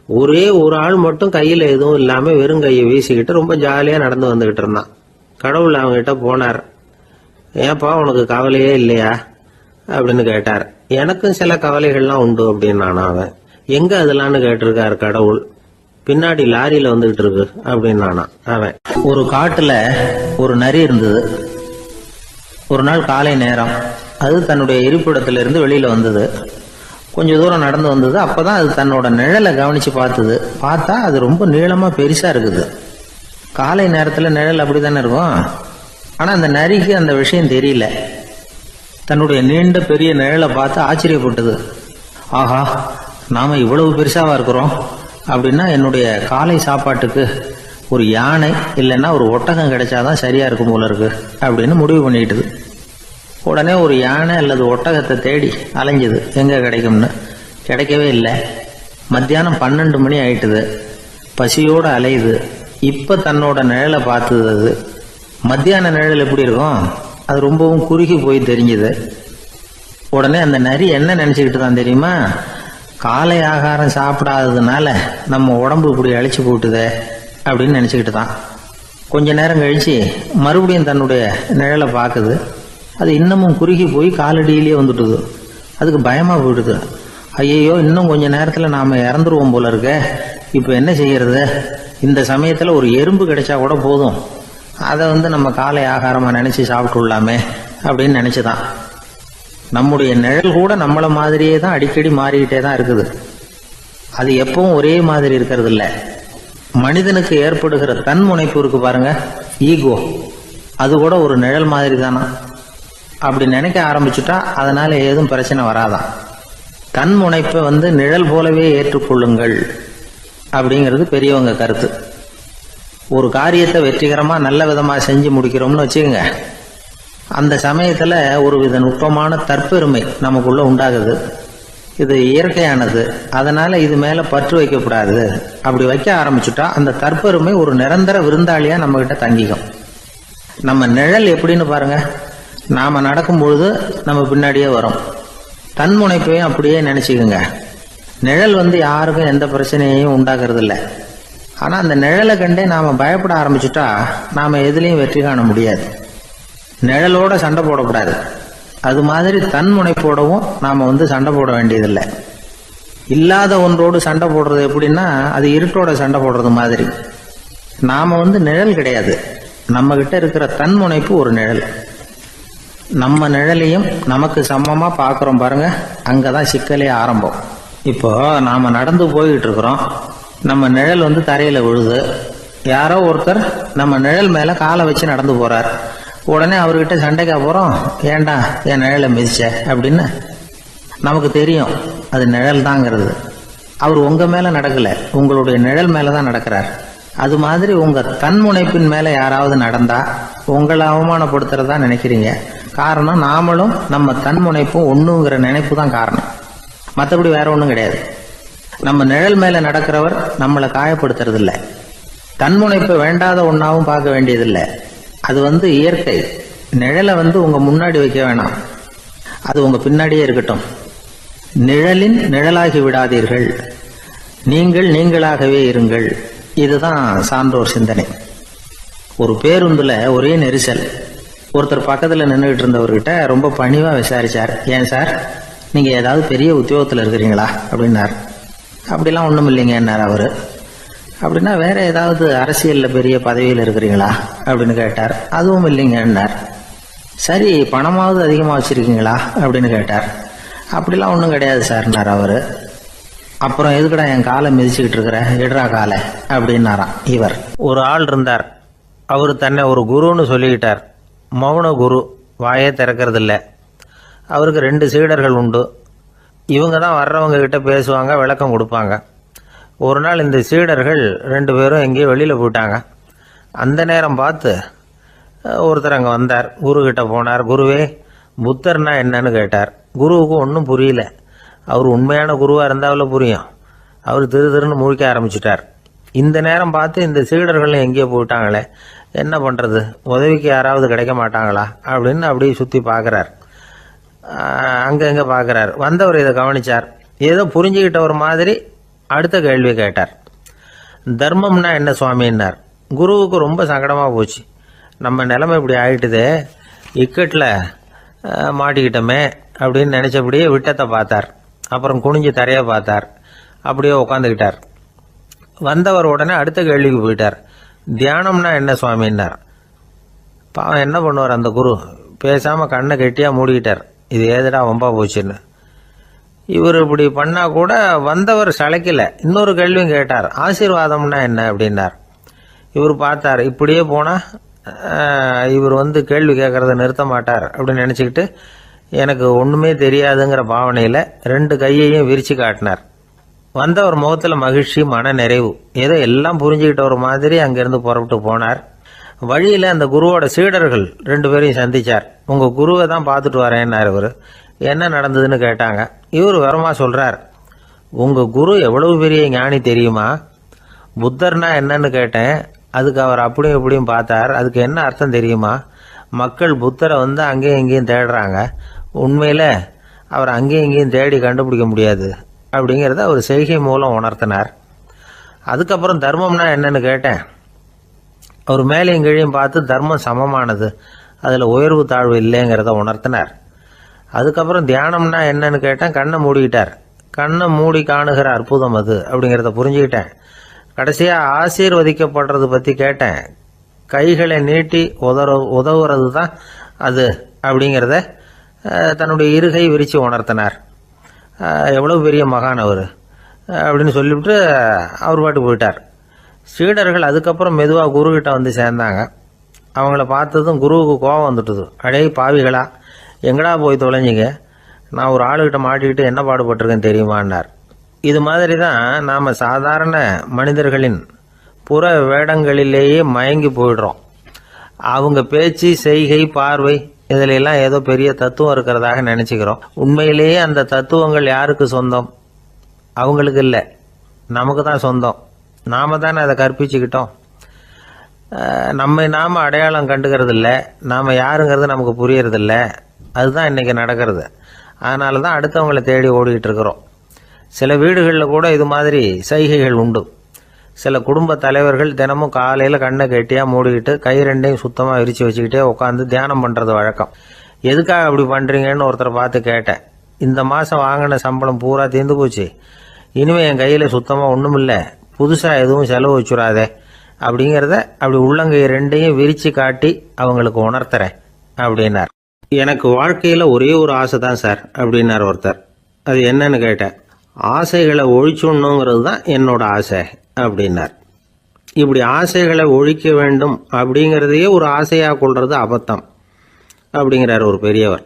ஒரே ஒரு ஆள் மட்டும் கையில எதுவும் இல்லாம வெறும் கையை வீசிக்கிட்டு ரொம்ப ஜாலியா நடந்து வந்துகிட்டு இருந்தான். கடவுள் அவங்க கிட்ட போனார். ஏன்பா உனக்கு கவலையே இல்லையா அப்படின்னு கேட்டார். எனக்கும் சில கவலைகள்லாம் உண்டு அப்படின்னு அவன். எங்க அதெல்லாம்னு கேட்டிருக்காரு கடவுள். பின்னாடி லாரியில வந்துகிட்டு இருக்கு அப்படின்னு அவன். ஒரு காட்டுல ஒரு நரி இருந்தது. ஒரு நாள் காலை நேரம் அது தன்னுடைய இருப்பிடத்திலிருந்து வெளியில வந்தது. கொஞ்ச தூரம் நடந்து வந்தது. அப்பதான் அது தன்னோட நிழலை கவனிச்சு பார்த்தது. பார்த்தா அது ரொம்ப நீளமா பெருசா இருக்குது. காலை நேரத்துல நிழல் அப்படித்தானே இருக்கும். ஆனா அந்த நரிக்கு அந்த விஷயம் தெரியல. தன்னுடைய நீண்ட பெரிய நிழலை பார்த்து ஆச்சரியப்பட்டது. ஆஹா, நாம இவ்வளவு பெருசாவா இருக்கிறோம் அப்படின்னா என்னுடைய காலை சாப்பாட்டுக்கு ஒரு யானை இல்லைன்னா ஒரு ஒட்டகம் கிடைச்சாதான் சரியா இருக்கும் போல இருக்கு அப்படின்னு முடிவு பண்ணிட்டுது. உடனே ஒரு யானை அல்லது ஒட்டகத்தை தேடி அலைஞ்சது, எங்க கிடைக்கும்னு. கிடைக்கவே இல்லை. மத்தியானம் 12 மணி ஆயிட்டுது. பசியோட அலையுது. இப்ப தன்னோட நிழலை பார்த்தது. அது மத்தியான நிழல் எப்படி இருக்கும், அது ரொம்பவும் குறுகி போய் தெரிஞ்சுது. உடனே அந்த நரி என்ன நினைச்சுக்கிட்டு தான் தெரியுமா, காலை ஆகாரம் சாப்பிடாததுனால நம்ம உடம்பு இப்படி அழிச்சு போட்டுதே அப்படின்னு நினைச்சுக்கிட்டு தான். கொஞ்ச நேரம் கழிச்சு மறுபடியும் தன்னுடைய நிழலை பார்க்குது. அது இன்னமும் குறுகி போய் காலடியிலேயே வந்துட்டுது. அதுக்கு பயமா போயிடுது. ஐயோ, இன்னும் கொஞ்ச நேரத்துல நாம இறந்துருவோம் போல இருக்க, இப்ப என்ன செய்யறது? இந்த சமயத்துல ஒரு எறும்பு கிடைச்சா கூட போதும், அதை நம்ம காலை ஆகாரமா நினைச்சு சாப்பிட்டுள்ளாமே அப்படின்னு நினைச்சுதான். நம்முடைய நிழல் கூட நம்மள மாதிரியே தான் அடிக்கடி மாறிக்கிட்டே தான் இருக்குது. அது எப்பவும் ஒரே மாதிரி இருக்கிறது இல்ல. மனிதனுக்கு ஏற்படுகிற தன்முனைப்பு இருக்கு பாருங்க, ஈகோ, அது கூட ஒரு நிழல் மாதிரி தானா. அப்படி நினைக்க ஆரம்பிச்சுட்டா அதனால ஏதும் பிரச்சனை வராதான். தன்முனைப்பை நிழல் போலவே ஏற்றுக்கொள்ளுங்கள் அப்படிங்கிறது பெரியவங்க கருத்து. ஒரு காரியத்தை வெற்றிகரமா நல்ல விதமா செஞ்சு முடிக்கிறோம்னு வச்சுக்கோங்க, அந்த சமயத்துல ஒரு வித நுட்பமான தற்பெருமை நமக்குள்ள உண்டாகுது. இது இயற்கையானது, அதனால இது மேல பற்று வைக்கக்கூடாது. அப்படி வைக்க ஆரம்பிச்சுட்டா அந்த தற்பெருமை ஒரு நிரந்தர விருந்தாளியா நம்ம கிட்ட தங்கிக்கும். நம்ம நிழல் எப்படின்னு பாருங்க, நாம நடக்கும் பொழுது நம்ம பின்னாடியே வரும். தன்முனைப்பையும் அப்படியே நினைச்சுக்குங்க. நிழல் யாருக்கும் எந்த பிரச்சனையையும் உண்டாக்குறது இல்லை. ஆனா அந்த நிழலை கண்டே நாம பயப்பட ஆரம்பிச்சுட்டா நாம எதுலையும் வெற்றி காண முடியாது. நிழலோட சண்டை போடக்கூடாது. அது மாதிரி தன்முனைப்போடவும் நாம சண்டை போட வேண்டியதில்லை. இல்லாத ஒன்றோடு சண்டை போடுறது எப்படின்னா, அது இருட்டோட சண்டை போடுறது மாதிரி. நாம நிழல் கிடையாது, நம்ம கிட்ட இருக்கிற தன்முனைப்பு ஒரு நிழல். நம்ம நிழலையும் நமக்கு சமமா பாக்குறோம் பாருங்க, அங்கதான் சிக்கலே ஆரம்பம். இப்போ நாம நடந்து போய்கிட்டு இருக்கிறோம், நம்ம நிழல் தரையில விழுது. யாரோ ஒருத்தர் நம்ம நிழல் மேல காலை வச்சு நடந்து போறார். உடனே அவர்கிட்ட சண்டைக்கா போறோம், ஏண்டா என் நிழலை மிதிச்ச அப்படின்னு. நமக்கு தெரியும் அது நிழல் தாங்கிறது. அவர் உங்க மேல நடக்கல, உங்களுடைய நிழல் மேலதான் நடக்கிறார். அது மாதிரி உங்க தன்முனைப்பின் மேல யாராவது நடந்தா உங்களை அவமானப்படுத்துறதா நினைக்கிறீங்க. காரணம், நாமளும் நம்ம தன்முனைப்பும் ஒண்ணுங்கிற நினைப்பு தான் காரணம், மற்றபடி வேற ஒண்ணும் கிடையாது. நம்ம நிழல் மேல நடக்கிறவர் நம்மளை காயப்படுத்துறது இல்லை. தன்முனைப்பை வேண்டாத ஒன்னாவும் பார்க்க வேண்டியதில்லை. அது இயற்கை. நிழலை உங்க முன்னாடி வைக்க வேணாம், அது உங்க பின்னாடியே இருக்கட்டும். நிழலின் நிழலாகி விடாதீர்கள், நீங்கள் நீங்களாகவே இருங்கள். இதுதான் சான்றோர் சிந்தனை. ஒரு பேருந்துல ஒரே நெரிசல். ஒருத்தர் பக்கத்துல நின்றுகிட்டு இருந்தவர்கிட்ட ரொம்ப பணிவா விசாரிச்சார், ஏன் சார் நீங்க ஏதாவது பெரிய உத்தியோகத்துல இருக்கிறீங்களா அப்படின்னார். அப்படிலாம் ஒண்ணும் இல்லைங்கன்னார் அவரு. அப்படின்னா வேற ஏதாவது அரசியல்ல பெரிய பதவியில் இருக்கிறீங்களா அப்படின்னு கேட்டார். அதுவும் இல்லைங்கன்னார். சரி, பணமாவது அதிகமா வச்சிருக்கீங்களா அப்படின்னு கேட்டார். அப்படிலாம் ஒன்றும் கிடையாது சார்னார் அவரு. அப்புறம் எதுக்குடா என் காலை மிதிச்சுக்கிட்டு இருக்கிற, இடரா காலை அப்படின்னாராம் இவர். ஒரு ஆள் இருந்தார். அவர் தன்னை ஒரு குருன்னு சொல்லிக்கிட்டார். மௌன குரு, வாயே திறக்கிறதில்ல. அவருக்கு 2 சீடர்கள் உண்டு. இவங்க தான் வர்றவங்க கிட்ட பேசுவாங்க, விளக்கம் கொடுப்பாங்க. ஒரு நாள் இந்த சீடர்கள் 2 பேரும் எங்கேயோ வெளியில் போயிட்டாங்க. அந்த நேரம் பார்த்து ஒருத்தர் அங்கே வந்தார். குரு கிட்ட போனார். குருவே, புத்தர்னா என்னன்னு கேட்டார். குருவுக்கு ஒன்றும் புரியல. அவர் உண்மையான குருவாக இருந்தாவில் புரியும். அவர் திருன்னு முழிக்க ஆரம்பிச்சுட்டார். இந்த நேரம் பார்த்து இந்த சீடர்கள் எங்கேயோ போயிட்டாங்களே, என்ன பண்ணுறது, உதவிக்கு யாராவது கிடைக்க மாட்டாங்களா அப்படின்னு அப்படியே சுற்றி பார்க்குறார். அங்கங்கே பார்க்குறார். வந்தவர் இதை கவனிச்சார். ஏதோ புரிஞ்சுக்கிட்ட ஒரு மாதிரி அடுத்த கேள்வி கேட்டார். தர்மம்னா என்ன சுவாமின்னார். குருவுக்கு ரொம்ப சங்கடமாக போச்சு. நம்ம நிலைமை இப்படி ஆயிட்டுதே, இக்கட்டில் மாட்டிக்கிட்டோமே அப்படின்னு நினச்சபடியே விட்டத்தை பார்த்தார். அப்புறம் குனிஞ்சு தரையை பார்த்தார். அப்படியே உட்காந்துக்கிட்டார். வந்தவர் உடனே அடுத்த கேள்விக்கு போயிட்டார். தியானம்னா என்ன சுவாமின்னார். பாவம் என்ன பண்ணுவார் அந்த குரு, பேசாமல் கண்ணை கெட்டியாக மூடிக்கிட்டார். இது ஏதுடா வம்பா போச்சுன்னு. இவர் இப்படி பண்ணா கூட வந்தவர் சளைக்கல. இன்னொரு கேள்வியும் கேட்டார். ஆசீர்வாதம்னா என்ன அப்படின்னார். இவர் பார்த்தார், இப்படியே போனால் இவர் வந்து கேள்வி கேட்கறத நிறுத்த மாட்டார் அப்படின்னு நினச்சிக்கிட்டு எனக்கு ஒன்றுமே தெரியாதுங்கிற பாவனையில் 2 கையையும் விரித்து காட்டினார். வந்தவர் முகத்தில் மகிழ்ச்சி, மன நிறைவு, ஏதோ எல்லாம் புரிஞ்சுக்கிட்ட ஒரு மாதிரி அங்கேருந்து புறப்பட்டு போனார். வழியில் அந்த குருவோட சீடர்கள் 2 பேரையும் சந்திச்சார். உங்கள் குருவை தான் பார்த்துட்டு வரேன்னார் இவர். என்ன நடந்ததுன்னு கேட்டாங்க. இவர் விவரமாக சொல்கிறார். உங்கள் குரு எவ்வளவு பெரிய ஞானி தெரியுமா? புத்தர்னா என்னன்னு கேட்டேன். அதுக்கு அவர் அப்படியும் இப்படியும் பார்த்தார். அதுக்கு என்ன அர்த்தம் தெரியுமா? மக்கள் புத்தரை வந்து அங்கேயும் இங்கேயும் தேடுறாங்க. உண்மையில் அவர் அங்கேயும் இங்கேயும் தேடி கண்டுபிடிக்க முடியாது அப்படிங்கிறத அவர் செய்கை மூலம் உணர்த்தினார். அதுக்கப்புறம் தர்மம்னா என்னன்னு கேட்டேன். அவர் மேலேயும் கீழையும் பார்த்து தர்மம் சமமானது, அதில் உயர்வு தாழ்வு இல்லைங்கிறத உணர்த்தினார். அதுக்கப்புறம் தியானம்னா என்னன்னு கேட்டேன். கண்ணை மூடிக்கிட்டார். கண்ணை மூடி காணுகிற அற்புதம் அது அப்படிங்கிறத புரிஞ்சுக்கிட்டேன். கடைசியாக ஆசீர்வதிக்கப்படுறது பற்றி கேட்டேன். கைகளை நீட்டி உதவுறது தான் அது அப்படிங்கிறத தன்னுடைய இருகை விரித்து உணர்த்தினார். எவ்வளோ பெரிய மகான் அவர் அப்படின்னு சொல்லிவிட்டு அவர் பாட்டு போயிட்டார். சீடர்கள் அதுக்கப்புறம் மெதுவாக குருக்கிட்ட வந்து சேர்ந்தாங்க. அவங்கள பார்த்ததும் குருவுக்கு கோபம் வந்துட்டுது. அடே பாவிகளா, எங்கடா போய் தொலைஞ்சிங்க? நான் ஒரு ஆளுகிட்ட மாட்டிக்கிட்டு என்ன பாடுபட்டிருக்கேன்னு தெரியுமான்னார். இது மாதிரி தான் நாம் சாதாரண மனிதர்களின் புற வேடங்களிலேயே மயங்கி போயிடுறோம். அவங்க பேச்சு, செய்கை, பார்வை இதிலெல்லாம் ஏதோ பெரிய தத்துவம் இருக்கிறதாக நினச்சிக்கிறோம். உண்மையிலேயே அந்த தத்துவங்கள் யாருக்கு சொந்தம்? அவங்களுக்கு இல்லை, நமக்கு தான் சொந்தம். நாம் தானே அதை கற்பிச்சுக்கிட்டோம். நம்மை நாம் அடையாளம் கண்டுக்கிறது இல்லை. நாம் யாருங்கிறது நமக்கு புரியறதில்ல. அதுதான் இன்றைக்கி நடக்கிறது. அதனால தான் அடுத்தவங்களை தேடி ஓடிக்கிட்டு இருக்கிறோம். சில வீடுகளில் கூட இது மாதிரி சைகைகள் உண்டு. சில குடும்ப தலைவர்கள் தினமும் காலையில் கண்ணை கெட்டியாக மூடிக்கிட்டு கை 2ஐயும் சுத்தமாக விரித்து வச்சுக்கிட்டே உட்காந்து தியானம் பண்ணுறது வழக்கம். எதுக்காக அப்படி பண்ணுறீங்கன்னு ஒருத்தரை பார்த்து கேட்டேன். இந்த மாதம் வாங்கின சம்பளம் பூரா தீர்ந்து போச்சு, இனிமேல் என் கையில் சுத்தமாக ஒன்றும் இல்லை, புதுசாக எதுவும் செலவு வச்சுடாதே அப்படிங்கிறத அப்படி உள்ளங்கை 2ஐயும் விரித்து காட்டி அவங்களுக்கு உணர்த்துறேன் அப்படின்னார். எனக்கு வாழ்க்கையில் ஒரே ஒரு ஆசை தான் சார் அப்படின்னார் ஒருத்தர். அது என்னன்னு கேட்டேன். ஆசைகளை ஒழிச்சுடணுங்கிறது தான் என்னோட ஆசை அப்படின்னார். இப்படி ஆசைகளை ஒழிக்க வேண்டும் அப்படிங்கிறதையே ஒரு ஆசையாக கொள்வது அபத்தம் அப்படிங்கிறார் ஒரு பெரியவர்.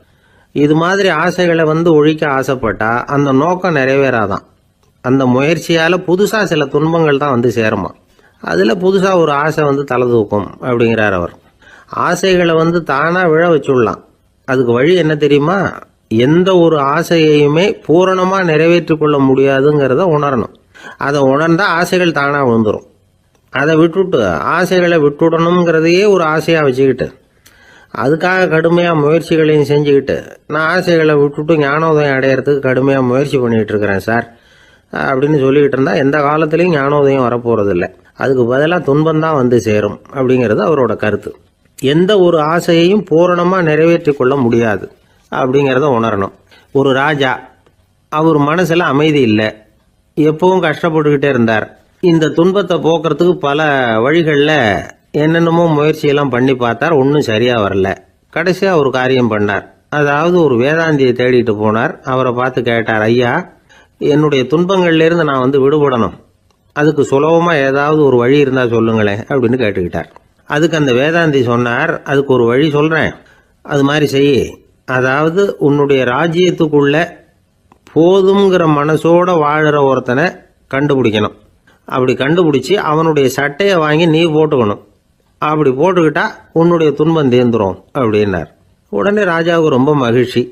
இது மாதிரி ஆசைகளை ஒழிக்க ஆசைப்பட்டா அந்த நோக்கம் நிறைவேறாதான். அந்த முயற்சியால் புதுசாக சில துன்பங்கள் தான் சேருமா. அதில் புதுசாக ஒரு ஆசை தலை தூக்கும் அப்படிங்கிறார் அவர். ஆசைகளை தானாக விழ வச்சுடலாம். அதுக்கு வழி என்ன தெரியுமா? எந்த ஒரு ஆசையையுமே பூரணமாக நிறைவேற்றி கொள்ள முடியாதுங்கிறத உணரணும். அதை உணர்ந்தா ஆசைகள் தானாக விழுந்துடும். அதை விட்டுட்டு ஆசைகளை விட்டுடணுங்கிறதையே ஒரு ஆசையாக வச்சுக்கிட்டு அதுக்காக கடுமையாக முயற்சிகளையும் செஞ்சுக்கிட்டு நான் ஆசைகளை விட்டுட்டு ஞானோதயம் அடையிறதுக்கு கடுமையாக முயற்சி பண்ணிகிட்டு இருக்கிறேன் சார் அப்படின்னு சொல்லிக்கிட்டு இருந்தால் எந்த காலத்துலேயும் ஞானோதயம் வரப்போகிறதில்ல. அதுக்கு பதிலாக துன்பந்தான் சேரும் அப்படிங்கிறது அவரோட கருத்து. எந்த ஒரு ஆசையையும் பூரணமாக நிறைவேற்றி கொள்ள முடியாது அப்படிங்கிறத உணரணும். ஒரு ராஜா, அவர் மனசில் அமைதி இல்லை, எப்பவும் கஷ்டப்பட்டுக்கிட்டே இருந்தார். இந்த துன்பத்தை போக்குறதுக்கு பல வழிகளில் என்னென்னமோ முயற்சியெல்லாம் பண்ணி பார்த்தார். ஒன்றும் சரியாக வரல. கடைசியாக ஒரு காரியம் பண்ணார். அதாவது ஒரு வேதாந்தியை தேடிட்டு போனார். அவரை பார்த்து கேட்டார், ஐயா, என்னுடைய துன்பங்கள்லேருந்து நான் விடுபடணும், அதுக்கு சுலபமாக ஏதாவது ஒரு வழி இருந்தால் சொல்லுங்களேன் அப்படின்னு கேட்டுக்கிட்டார். அதுக்கு அந்த வேதாந்தி சொன்னார், அதுக்கு ஒரு வழி சொல்கிறேன், அது மாதிரி செய். அதாவது உன்னுடைய ராஜ்யத்துக்குள்ள போதுங்கிற மனசோட வாழுற ஒருத்தனை கண்டுபிடிக்கணும். அப்படி கண்டுபிடிச்சி அவனுடைய சட்டையை வாங்கி நீ போட்டுக்கணும். அப்படி போட்டுக்கிட்டா உன்னுடைய துன்பம் தீர்ந்துரும் அப்படின்னார். உடனே ராஜாவுக்கு ரொம்ப மகிழ்ச்சி.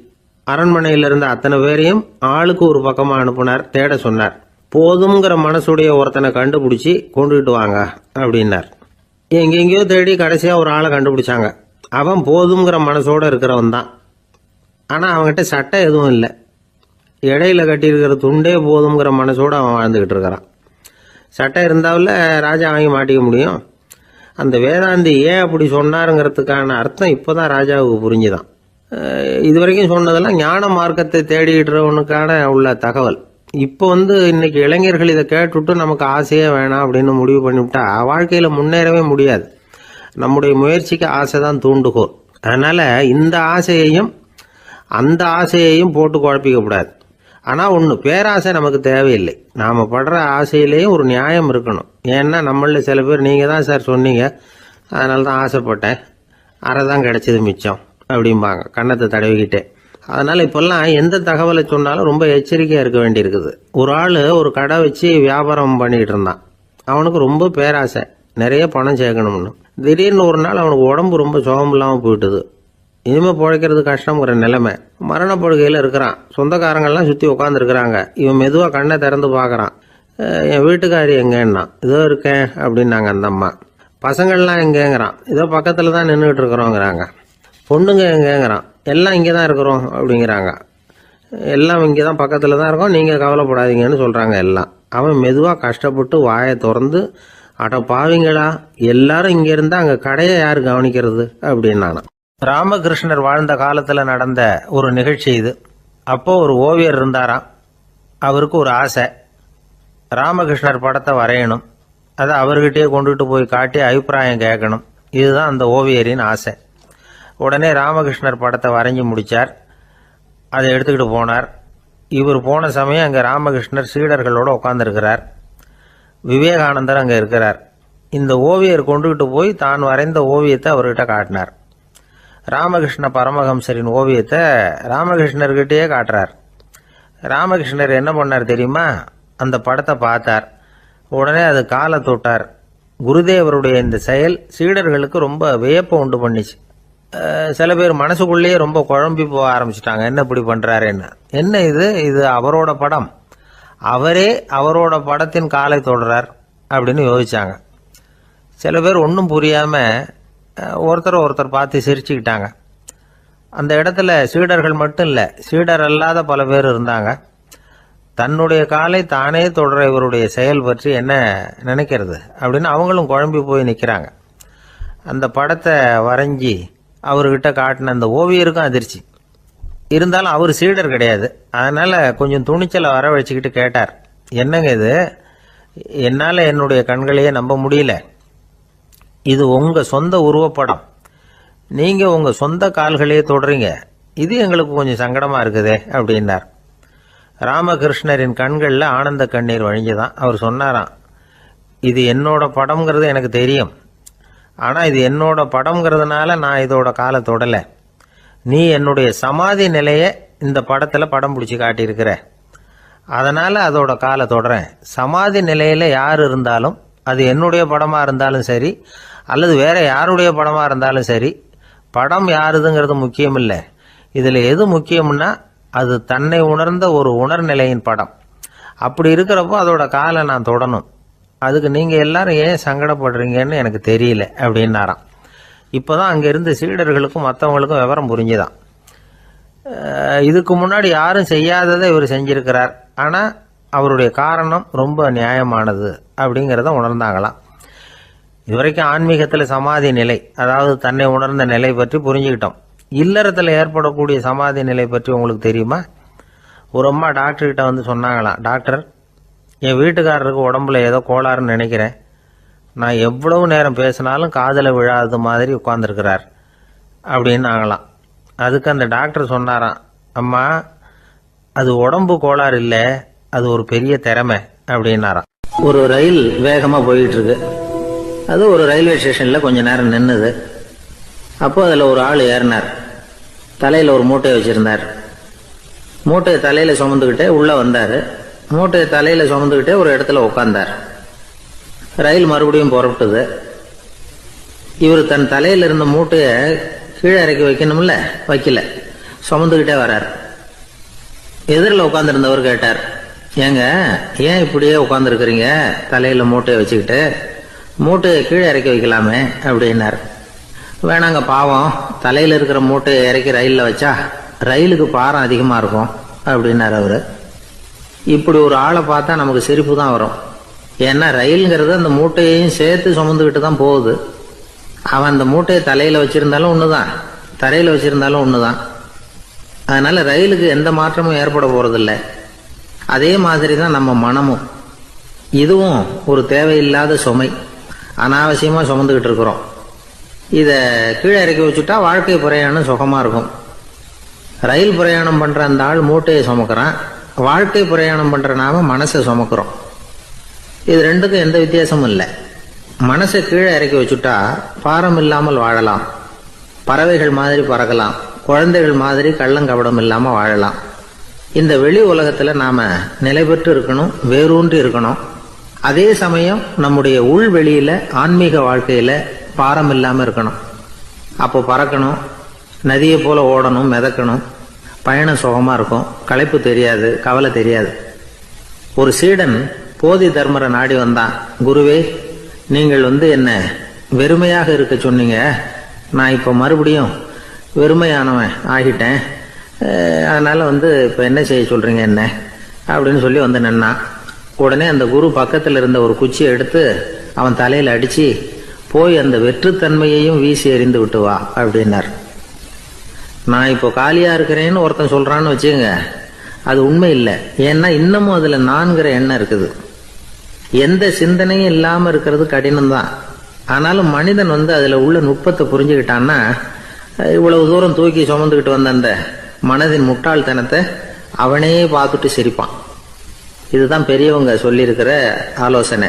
அரண்மனையில் இருந்த அத்தனை பேரையும் ஆளுக்கு ஒரு பக்கமாக அனுப்புனார். தேட சொன்னார். போதுங்கிற மனசுடைய ஒருத்தனை கண்டுபிடிச்சி கொண்டுகிட்டு வாங்க அப்படின்னார். எங்கெங்கேயோ தேடி கடைசியாக ஒரு ஆளை கண்டுபிடிச்சாங்க. அவன் போதுங்கிற மனசோட இருக்கிறவன் தான். ஆனால் அவன்கிட்ட சட்டை எதுவும் இல்லை. இடையில கட்டியிருக்கிற துண்டே போதுங்கிற மனசோடு அவன் வாழ்ந்துக்கிட்டு இருக்கிறான். சட்டை இருந்தாவில் ராஜா வாங்கி மாட்டிக்க முடியும். அந்த வேதாந்தி ஏன் அப்படி சொன்னாருங்கிறதுக்கான அர்த்தம் இப்போ தான் ராஜாவுக்கு புரிஞ்சுதான். இது வரைக்கும் சொன்னதெல்லாம் ஞான மார்க்கத்தை தேடிக்கிறவனுக்கான உள்ள தகவல். இப்போ இன்னைக்கு இளைஞர்கள் இதை கேட்டுவிட்டு நமக்கு ஆசையே வேணாம் அப்படின்னு முடிவு பண்ணிவிட்டா வாழ்க்கையில் முன்னேறவே முடியாது. நம்முடைய முயற்சிக்கு ஆசை தான் தூண்டுகோல். அதனால் இந்த ஆசையையும் அந்த ஆசையையும் போட்டு குழப்பிக்கக்கூடாது. ஆனால் ஒன்று, பேராசை நமக்கு தேவையில்லை. நாம் படுற ஆசையிலேயும் ஒரு நியாயம் இருக்கணும். ஏன்னா நம்மள சில பேர், நீங்கள் தான் சார் சொன்னீங்க, அதனால தான் ஆசைப்பட்டேன், அரை தான் கிடைச்சது மிச்சம் அப்படிம்பாங்க கன்னத்தை தடவிக்கிட்டே. அதனால் இப்போல்லாம் எந்த தகவலை சொன்னாலும் ரொம்ப எச்சரிக்கையாக இருக்க வேண்டியிருக்குது. ஒரு ஆள் ஒரு கடை வச்சு வியாபாரம் பண்ணிக்கிட்டு இருந்தான். அவனுக்கு ரொம்ப பேராசை, நிறைய பணம் சேர்க்கணும்னு. திடீர்னு ஒரு நாள் அவனுக்கு உடம்பு ரொம்ப சுகம் இல்லாமல் போயிட்டுது. இனிமேல் பிழைக்கிறது கஷ்டங்கிற நிலைமை. மரணப்படுகையில் இருக்கிறான். சொந்தக்காரங்கள்லாம் சுற்றி உட்காந்துருக்குறாங்க. இவன் மெதுவாக கண்ணை திறந்து பார்க்குறான். என் வீட்டுக்காரி எங்கேன்னா, இதோ இருக்கேன் அப்படின்னாங்க அந்த அம்மா. பசங்கள்லாம் எங்கேங்கிறான், இதோ பக்கத்தில் தான் நின்றுட்டு இருக்கிறோங்கிறாங்க. பொண்ணுங்க எங்கேங்கிறான், எல்லாம் இங்கே தான் இருக்கிறோம் அப்படிங்கிறாங்க. எல்லாம் இங்கே தான் பக்கத்தில் தான் இருக்கோம், நீங்கள் கவலைப்படாதீங்கன்னு சொல்கிறாங்க எல்லாம். அவன் மெதுவாக கஷ்டப்பட்டு வாயை திறந்து, அட பாவிங்களா, எல்லாரும் இங்கே இருந்தால் அங்கே கடையை யார் கவனிக்கிறது அப்படின்னானா. ராமகிருஷ்ணர் வாழ்ந்த காலத்தில் நடந்த ஒரு நிகழ்ச்சி இது. அப்போ ஒரு ஓவியர் இருந்தாராம். அவருக்கு ஒரு ஆசை, ராமகிருஷ்ணர் படத்தை வரையணும். அதை அவர்கிட்டயே கொண்டுட்டு போய் காட்டி அபிப்பிராயம் கேட்கணும். இதுதான் அந்த ஓவியரின் ஆசை. உடனே ராமகிருஷ்ணர் படத்தை வரைஞ்சி முடித்தார். அதை எடுத்துக்கிட்டு போனார். இவர் போன சமயம் அங்கே ராமகிருஷ்ணர் சீடர்களோடு உட்காந்துருக்கிறார். விவேகானந்தர் அங்கே இருக்கிறார். இந்த ஓவியர் கொண்டுகிட்டு போய் தான் வரைந்த ஓவியத்தை அவர்கிட்ட காட்டினார். ராமகிருஷ்ண பரமஹம்சரின் ஓவியத்தை ராமகிருஷ்ணர்கிட்டயே காட்டுறார். ராமகிருஷ்ணர் என்ன பண்ணார் தெரியுமா? அந்த படத்தை பார்த்தார். உடனே அது காலை தொட்டார். குருதேவருடைய இந்த செயல் சீடர்களுக்கு ரொம்ப வியப்பை உண்டு பண்ணிச்சு. சில பேர் மனசுக்குள்ளேயே ரொம்ப குழம்பி போக ஆரம்பிச்சிட்டாங்க, என்ன இப்படி பண்ணுறாருன்னு. என்ன இது அவரோட படம், அவரே அவரோட படத்தின் காலை தொடுறார் அப்படின்னு யோசிச்சாங்க. சில பேர் ஒன்றும் புரியாமல் ஒருத்தர் பார்த்து சிரிச்சுக்கிட்டாங்க. அந்த இடத்துல சீடர்கள் மட்டும் இல்லை, சீடர் அல்லாத பல பேர் இருந்தாங்க. தன்னுடைய காலை தானே தொடர இவருடைய செயல் பற்றி என்ன நினைக்கிறது அப்படின்னு அவங்களும் குழம்பி போய் நிற்கிறாங்க. அந்த படத்தை வரைஞ்சி அவர்கிட்ட காட்டின அந்த ஓவியருக்கும் அதிர்ச்சி. இருந்தாலும் அவர் சீடர் கிடையாது. அதனால் கொஞ்சம் துணிச்சலை வர வச்சுக்கிட்டு கேட்டார், என்னங்க இது, என்னால் என்னுடைய கண்களையே நம்ப முடியல. இது உங்கள் சொந்த உருவப்படம், நீங்கள் உங்கள் சொந்த கால்களையே தொடுறீங்க, இது எங்களுக்கு கொஞ்சம் சங்கடமாக இருக்குதே அப்படின்னார். ராமகிருஷ்ணரின் கண்களில் ஆனந்த கண்ணீர் வழிஞ்சுதான். அவர் சொன்னாராம், இது என்னோட படம்ங்கிறது எனக்கு தெரியும், ஆனால் இது என்னோட படம்ங்கிறதுனால நான் இதோட காலை தொடலை. நீ என்னுடைய சமாதி நிலையை இந்த படத்தில் படம் பிடிச்சி காட்டியிருக்கிற, அதனால் அதோட காலை தொடறேன். சமாதி நிலையில் யார் இருந்தாலும், அது என்னுடைய படமாக இருந்தாலும் சரி அல்லது வேற யாருடைய படமாக இருந்தாலும் சரி, படம் யாருதுங்கிறது முக்கியம் இல்லை. இதில் எது முக்கியம்னா அது தன்னை உணர்ந்த ஒரு உணர்நிலையின் படம். அப்படி இருக்கிறப்போ அதோட காலை நான் தொடணும். அதுக்கு நீங்கள் எல்லாரும் ஏன் சங்கடப்படுறீங்கன்னு எனக்கு தெரியல அப்படின்னாராம். இப்போ தான் அங்கே இருந்த சீடர்களுக்கும் மற்றவங்களுக்கும் விவரம் புரிஞ்சுதான். இதுக்கு முன்னாடி யாரும் செய்யாததை இவர் செஞ்சிருக்கிறார், ஆனால் அவருடைய காரணம் ரொம்ப நியாயமானது அப்படிங்கிறத உணர்ந்தாங்களாம். இதுவரைக்கும் ஆன்மீகத்தில் சமாதி நிலை, அதாவது தன்னை உணர்ந்த நிலை பற்றி புரிஞ்சுக்கிட்டோம். இல்லறத்தில் ஏற்படக்கூடிய சமாதி நிலை பற்றி உங்களுக்கு தெரியுமா? ஒரு அம்மா டாக்டர்கிட்ட வந்து சொன்னாங்களாம், டாக்டர், என் வீட்டுக்காரருக்கு உடம்புல ஏதோ கோளாறுன்னு நினைக்கிறேன், நான் எவ்வளவு நேரம் பேசினாலும் காதில் விழாதது மாதிரி உட்கார்ந்துருக்கிறார் அப்படின்னாங்களாம். அதுக்கு அந்த டாக்டர் சொன்னாராம், அம்மா, அது உடம்பு கோளாறு இல்லை, அது ஒரு பெரிய திறமை அப்படின்னாராம். ஒரு ரயில் வேகமாக போயிட்டு இருக்கு. அது ஒரு ரயில்வே ஸ்டேஷனில் கொஞ்ச நேரம் நின்றுது. அப்போ அதில் ஒரு ஆள் ஏறினார். தலையில் ஒரு மூட்டையை வச்சுருந்தார். மூட்டையை தலையில் சுமந்துக்கிட்டே உள்ளே வந்தார். மூட்டையை தலையில் சுமந்துக்கிட்டே ஒரு இடத்துல உட்கார்ந்தார். ரயில் மறுபடியும் புறப்பட்டது. இவர் தன் தலையில் இருந்த மூட்டையை கீழே இறக்கி வைக்கணும்ல, வைக்கல, சுமந்துக்கிட்டே வர்றார். எதிரில் உட்காந்துருந்தவர் கேட்டார், ஏங்க ஏன் இப்படியே உட்காந்துருக்குறீங்க தலையில் மூட்டையை வச்சுக்கிட்டு, மூட்டையை கீழே இறக்கி வைக்கலாமே அப்படின்னார். வேணாங்க, பாவம், தலையில் இருக்கிற மூட்டையை இறக்கி ரயிலில் வச்சா ரயிலுக்கு பாரம் அதிகமாக இருக்கும் அப்படின்னார் அவர். இப்படி ஒரு ஆளை பார்த்தா நமக்கு சிரிப்பு தான் வரும். ஏன்னா ரயிலுங்கிறது அந்த மூட்டையையும் சேர்த்து சுமந்துக்கிட்டு தான் போகுது. அவன் அந்த மூட்டையை தலையில் வச்சுருந்தாலும் ஒன்று தான், தரையில் வச்சுருந்தாலும் ஒன்று தான். அதனால் ரயிலுக்கு எந்த மாற்றமும் ஏற்பட போகிறதில்ல. அதே மாதிரி தான் நம்ம மனமும். இதுவும் ஒரு தேவையில்லாத சுமை, அனாவசியமாக சுமந்துக்கிட்டு இருக்கிறோம். இதை கீழே இறக்கி வச்சுட்டா வாழ்க்கை பிரயாணம் சுகமாக இருக்கும். ரயில் பிரயாணம் பண்ணுற அந்த ஆள் மூட்டையை சுமக்கிறான், வாழ்க்கை பிரயாணம் பண்ணுற நாம மனசை சுமக்கிறோம். இது ரெண்டுக்கும் எந்த வித்தியாசமும் இல்லை. மனசை கீழே இறக்கி வச்சுட்டா பாரம் இல்லாமல் வாழலாம், பறவைகள் மாதிரி பறக்கலாம், குழந்தைகள் மாதிரி கள்ளங்கபடம் இல்லாம வாழலாம். இந்த வெளி உலகத்துல நாம நிலை பெற்று இருக்கணும், வேரூன்றி இருக்கணும். அதே சமயம் நம்முடைய உள் வெளியில ஆன்மீக வாழ்க்கையில பாரம் இல்லாம இருக்கணும். அப்போ பறக்கணும், நதியை போல ஓடணும், மிதக்கணும், பயணம் சுகமா இருக்கும், களைப்பு தெரியாது, கவலை தெரியாது. ஒரு சீடன் போதி தர்மரை நாடி வந்தான். குருவே, நீங்கள் என்ன வெறுமையாக இருக்க சொன்னீங்க, நான் இப்போ மறுபடியும் வெறுமையானவன் ஆகிட்டேன், அதனால இப்போ என்ன செய்ய சொல்றீங்க என்ன அப்படின்னு சொல்லி நின்னான். உடனே அந்த குரு பக்கத்தில் இருந்த ஒரு குச்சியை எடுத்து அவன் தலையில அடிச்சு, போய் அந்த வெற்றுத்தன்மையையும் வீசி எறிந்து விட்டு வா அப்படின்னார். நான் இப்போ காலியா இருக்கிறேன்னு ஒருத்தன் சொல்றான்னு வச்சுக்கோங்க, அது உண்மை இல்லை. ஏன்னா இன்னமும் அதுல நான்கிற எண்ணம் இருக்குது. எந்த சிந்தனையும் இல்லாம இருக்கிறது கடினம்தான். ஆனாலும் மனிதன் அதுல உள்ள நுட்பத்தை புரிஞ்சுக்கிட்டான்னா இவ்வளவு தூரம் தூக்கி சுமந்துக்கிட்டு வந்த அந்த மனதின் முட்டாள்தனத்தை அவனே பார்த்துட்டு சிரிப்பான். இதுதான் பெரியவங்க சொல்லியிருக்கிற ஆலோசனை.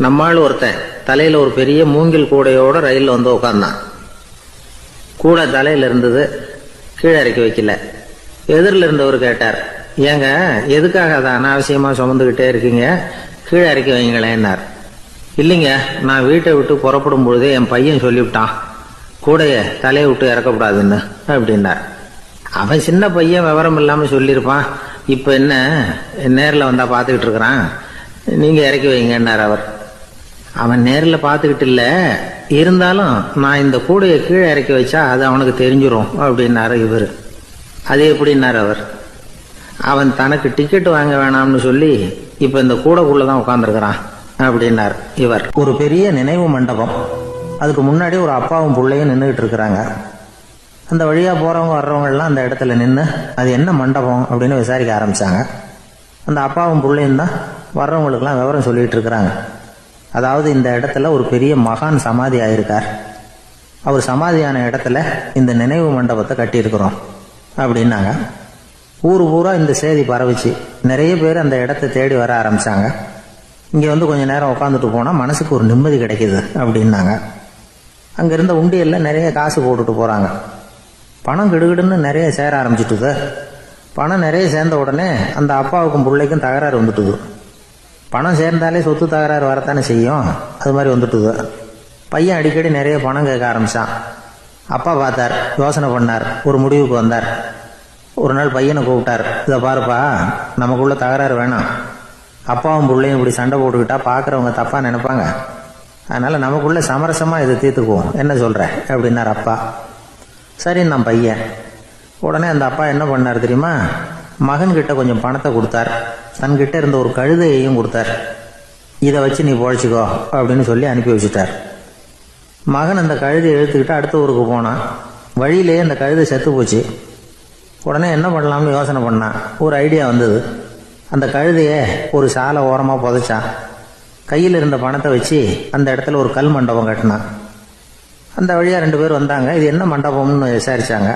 நம்மால் ஒருத்தன் தலையில ஒரு பெரிய மூங்கில் கூடையோட ரயில்ல உட்கார்ந்தான். கூடை தலையில இருந்தது, கீழே இறக்கி வைக்கல. எதிரில் இருந்தவர் கேட்டார், ஏங்க எதுக்காக அதை அனாவசியமா சுமந்துகிட்டே இருக்கீங்க, கீழே இறக்கி வைங்களேன்னார். இல்லைங்க, நான் வீட்டை விட்டு புறப்படும் பொழுதே என் பையன் சொல்லிவிட்டான், கூடைய தலையை விட்டு இறக்கப்படாதுன்னு அப்படின்னார். அவன் சின்ன பையன், விவரம் இல்லாம சொல்லியிருப்பான். இப்ப என்ன நேரில் வந்தா பாத்துக்கிட்டு இருக்கிறான், நீங்க இறக்கி வைங்கன்னார் அவர். அவன் நேரில் பாத்துக்கிட்டு இல்ல, இருந்தாலும் நான் இந்த கூடையை கீழே இறக்கி வச்சா அது அவனுக்கு தெரிஞ்சிரும் அப்படின்னாரு இவர். அது எப்படின்னாரு அவர். அவன் தனக்கு டிக்கெட் வாங்க வேணாம்னு சொல்லி இப்ப இந்த கூடைக்குள்ளதான் உட்கார்ந்துருக்கிறான் அப்படின்னார் இவர். ஒரு பெரிய நினைவு மண்டபம், அதுக்கு முன்னாடி ஒரு அப்பாவும் பிள்ளையும் நின்றுகிட்டு இருக்கிறாங்க. அந்த வழியா போறவங்க வர்றவங்க எல்லாம் அந்த இடத்துல நின்று அது என்ன மண்டபம் அப்படின்னு விசாரிக்க ஆரம்பிச்சாங்க. அந்த அப்பாவும் பிள்ளையும் தான் வர்றவங்களுக்கெல்லாம் விவரம் சொல்லிட்டு இருக்கிறாங்க. அதாவது இந்த இடத்துல ஒரு பெரிய மகான் சமாதி ஆயிருக்கார், அவர் சமாதியான இடத்துல இந்த நினைவு மண்டபத்தை கட்டியிருக்கிறோம் அப்படின்னாங்க. ஊரு பூரா இந்த செய்தி பரவிச்சு. நிறைய பேர் அந்த இடத்தை தேடி வர ஆரம்பிச்சாங்க. இங்க கொஞ்ச நேரம் உட்காந்துட்டு போனா மனசுக்கு ஒரு நிம்மதி கிடைக்குது அப்படின்னாங்க. அங்க இருந்த உண்டியல்ல நிறைய காசு போட்டுட்டு போறாங்க. பணம் கிடுகிடுன்னு நிறைய சேர ஆரம்பிச்சுட்டுது. பணம் நிறைய சேர்ந்த உடனே அந்த அப்பாவுக்கும் பிள்ளைக்கும் தகராறு வந்துட்டுது. பணம் சேர்ந்தாலே சொத்து தகராறு வரத்தானே செய்யும், அது மாதிரி வந்துட்டுது. பையன் அடிக்கடி நிறைய பணம் கேட்க ஆரம்பிச்சான். அப்பா பார்த்தார், யோசனை பண்ணார், ஒரு முடிவுக்கு வந்தார். ஒரு நாள் பையனை கூப்பிட்டார், இதை பாருப்பா, நமக்குள்ள தகராறு வேணாம், அப்பாவும் பிள்ளையும் இப்படி சண்டை போட்டுக்கிட்டா பார்க்குறவங்க தப்பா நினைப்பாங்க, அதனால நமக்குள்ள சமரசமா இதை தீர்த்துக்குவோம், என்ன சொல்ற அப்படின்னார் அப்பா. சரி நான் பையன். உடனே அந்த அப்பா என்ன பண்ணார் தெரியுமா, மகன்கிட்ட கொஞ்சம் பணத்தை கொடுத்தார், தன்கிட்ட இருந்த ஒரு கழுதையையும் கொடுத்தார். இதை வச்சு நீ பொழைச்சிக்கோ அப்படின்னு சொல்லி அனுப்பி வச்சுட்டார். மகன் அந்த கழுதையை இழுத்துக்கிட்டு அடுத்த ஊருக்கு போனான். வழியிலேயே அந்த கழுதை செத்து போச்சு. உடனே என்ன பண்ணலாம்னு யோசனை பண்ணான். ஒரு ஐடியா வந்தது. அந்த கழுதையை ஒரு சாலை ஓரமா புதைச்சான். கையில் இருந்த பணத்தை வச்சு அந்த இடத்துல ஒரு கல் மண்டபம் கட்டினான். அந்த வழியா 2 பேர் வந்தாங்க. இது என்ன மண்டபம்னு விசாரிச்சாங்க.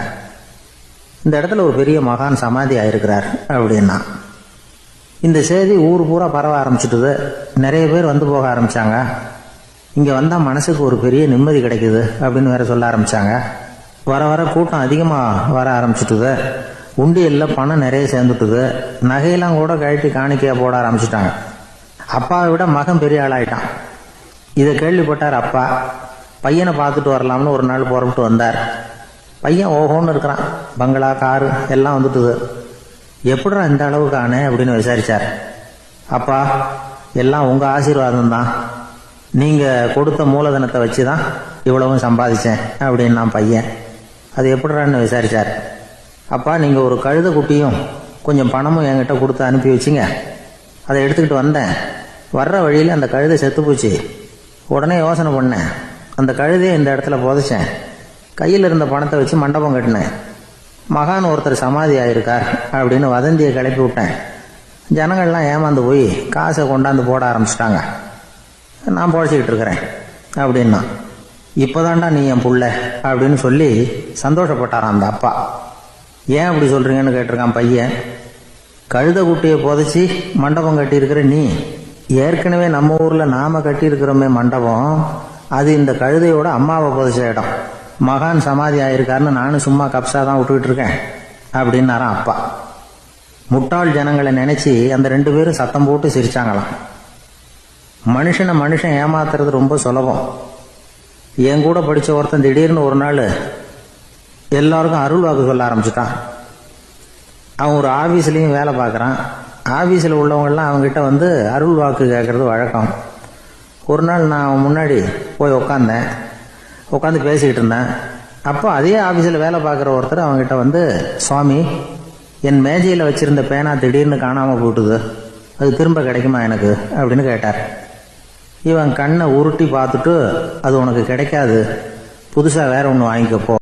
இந்த இடத்துல ஒரு பெரிய மகான் சமாதி ஆயிருக்கிறார் அப்படின்னா. இந்த செய்தி ஊர் பூரா பரவ ஆரம்பிச்சுட்டுது. நிறைய பேர் வந்து போக ஆரம்பிச்சாங்க. இங்க வந்தா மனசுக்கு ஒரு பெரிய நிம்மதி கிடைக்குது அப்படின்னு வேற சொல்ல ஆரம்பிச்சாங்க. வர வர கூட்டம் அதிகமா வர ஆரம்பிச்சுட்டுது. உண்டியல்ல பணம் நிறைய சேர்ந்துட்டுது. நகையெல்லாம் கூட கழட்டி காணிக்கையா போட ஆரம்பிச்சுட்டாங்க. அப்பாவை விட மகன் பெரிய ஆளாயிட்டான். இதை கேள்விப்பட்டார் அப்பா. பையனை பார்த்துட்டு வரலாம்னு ஒரு நாள் புறப்பட்டு வந்தார். பையன் ஓஹோன்னு இருக்கிறான். பங்களா, காரு எல்லாம் வந்துட்டுது. எப்படிடா இந்த அளவுக்கு ஆனே அப்படின்னு விசாரிச்சார். அப்பா, எல்லாம் உங்க ஆசீர்வாதம் தான், நீங்க கொடுத்த மூலதனத்தை வச்சுதான் இவ்வளவும் சம்பாதிச்சேன் அப்படின்னு நான் பையன். அது எப்படிறான்னு விசாரிச்சார். அப்பா, நீங்க ஒரு கழுதை குட்டியும் கொஞ்சம் பணமும் என்கிட்ட கொடுத்து அனுப்பி வச்சிங்க, அதை எடுத்துக்கிட்டு வந்தேன். வர்ற வழியில் அந்த கழுதை செத்து போச்சு. உடனே யோசனை பண்ணேன், அந்த கழுதையை இந்த இடத்துல புதைச்சேன். கையில் இருந்த பணத்தை வச்சு மண்டபம் கட்டினேன். மகான் ஒருத்தர் சமாதி ஆயிருக்கார் அப்படின்னு வதந்தியை கிளப்பி விட்டேன். ஜனங்கள்லாம் ஏமாந்து போய் காசை கொண்டாந்து போட ஆரம்பிச்சிட்டாங்க. நான் பொழைச்சிக்கிட்டு இருக்கிறேன் அப்படின்னா. இப்போதான்டா நீ என் புள்ள அப்படின்னு சொல்லி சந்தோஷப்பட்டாரான் அந்த அப்பா. ஏன் அப்படி சொல்றீங்கன்னு கேட்டிருக்கான் பையன். கழுத குட்டியை புதைச்சி மண்டபம் கட்டி இருக்கிற நீ ஏற்கனவே நம்ம ஊரில் நாம கட்டியிருக்கிறோமே மண்டபம், அது இந்த கழுதையோட அம்மாவை புதைச்ச இடம். மகான் சமாதி ஆயிருக்காருன்னு நானும் சும்மா கப்சா தான் விட்டுக்கிட்டு இருக்கேன் அப்படின்னாராம் அப்பா. முட்டாள் ஜனங்களை நினைச்சு அந்த 2 பேரும் சத்தம் போட்டு சிரிச்சாங்களாம். மனுஷன் ஏமாத்துறது ரொம்ப சுலபம். என் கூட படிச்ச ஒருத்தன் திடீர்னு ஒரு நாள் எல்லாருக்கும் அருள் வாக்கு சொல்ல ஆரம்பிச்சுட்டான். அவன் ஒரு ஆபீஸ்லயும் வேலை பார்க்கறான். ஆபீஸில் உள்ளவங்கெல்லாம் அவங்ககிட்ட வந்து அருள் வாக்கு கேட்கறது வழக்கம். ஒரு நாள் நான் அவன் முன்னாடி போய் உட்காந்து பேசிக்கிட்டு இருந்தேன். அப்போ அதே ஆபீஸில் வேலை பார்க்குற ஒருத்தர் அவங்ககிட்ட வந்து, சுவாமி, என் மேஜையில் வச்சிருந்த பேனா திடீர்னு காணாமல் போட்டுது, அது திரும்ப கிடைக்குமா எனக்கு அப்படின்னு கேட்டார். இவன் கண்ணை உருட்டி பார்த்துட்டு, அது உனக்கு கிடைக்காது, புதுசாக வேற ஒன்று வாங்கிக்கப்போ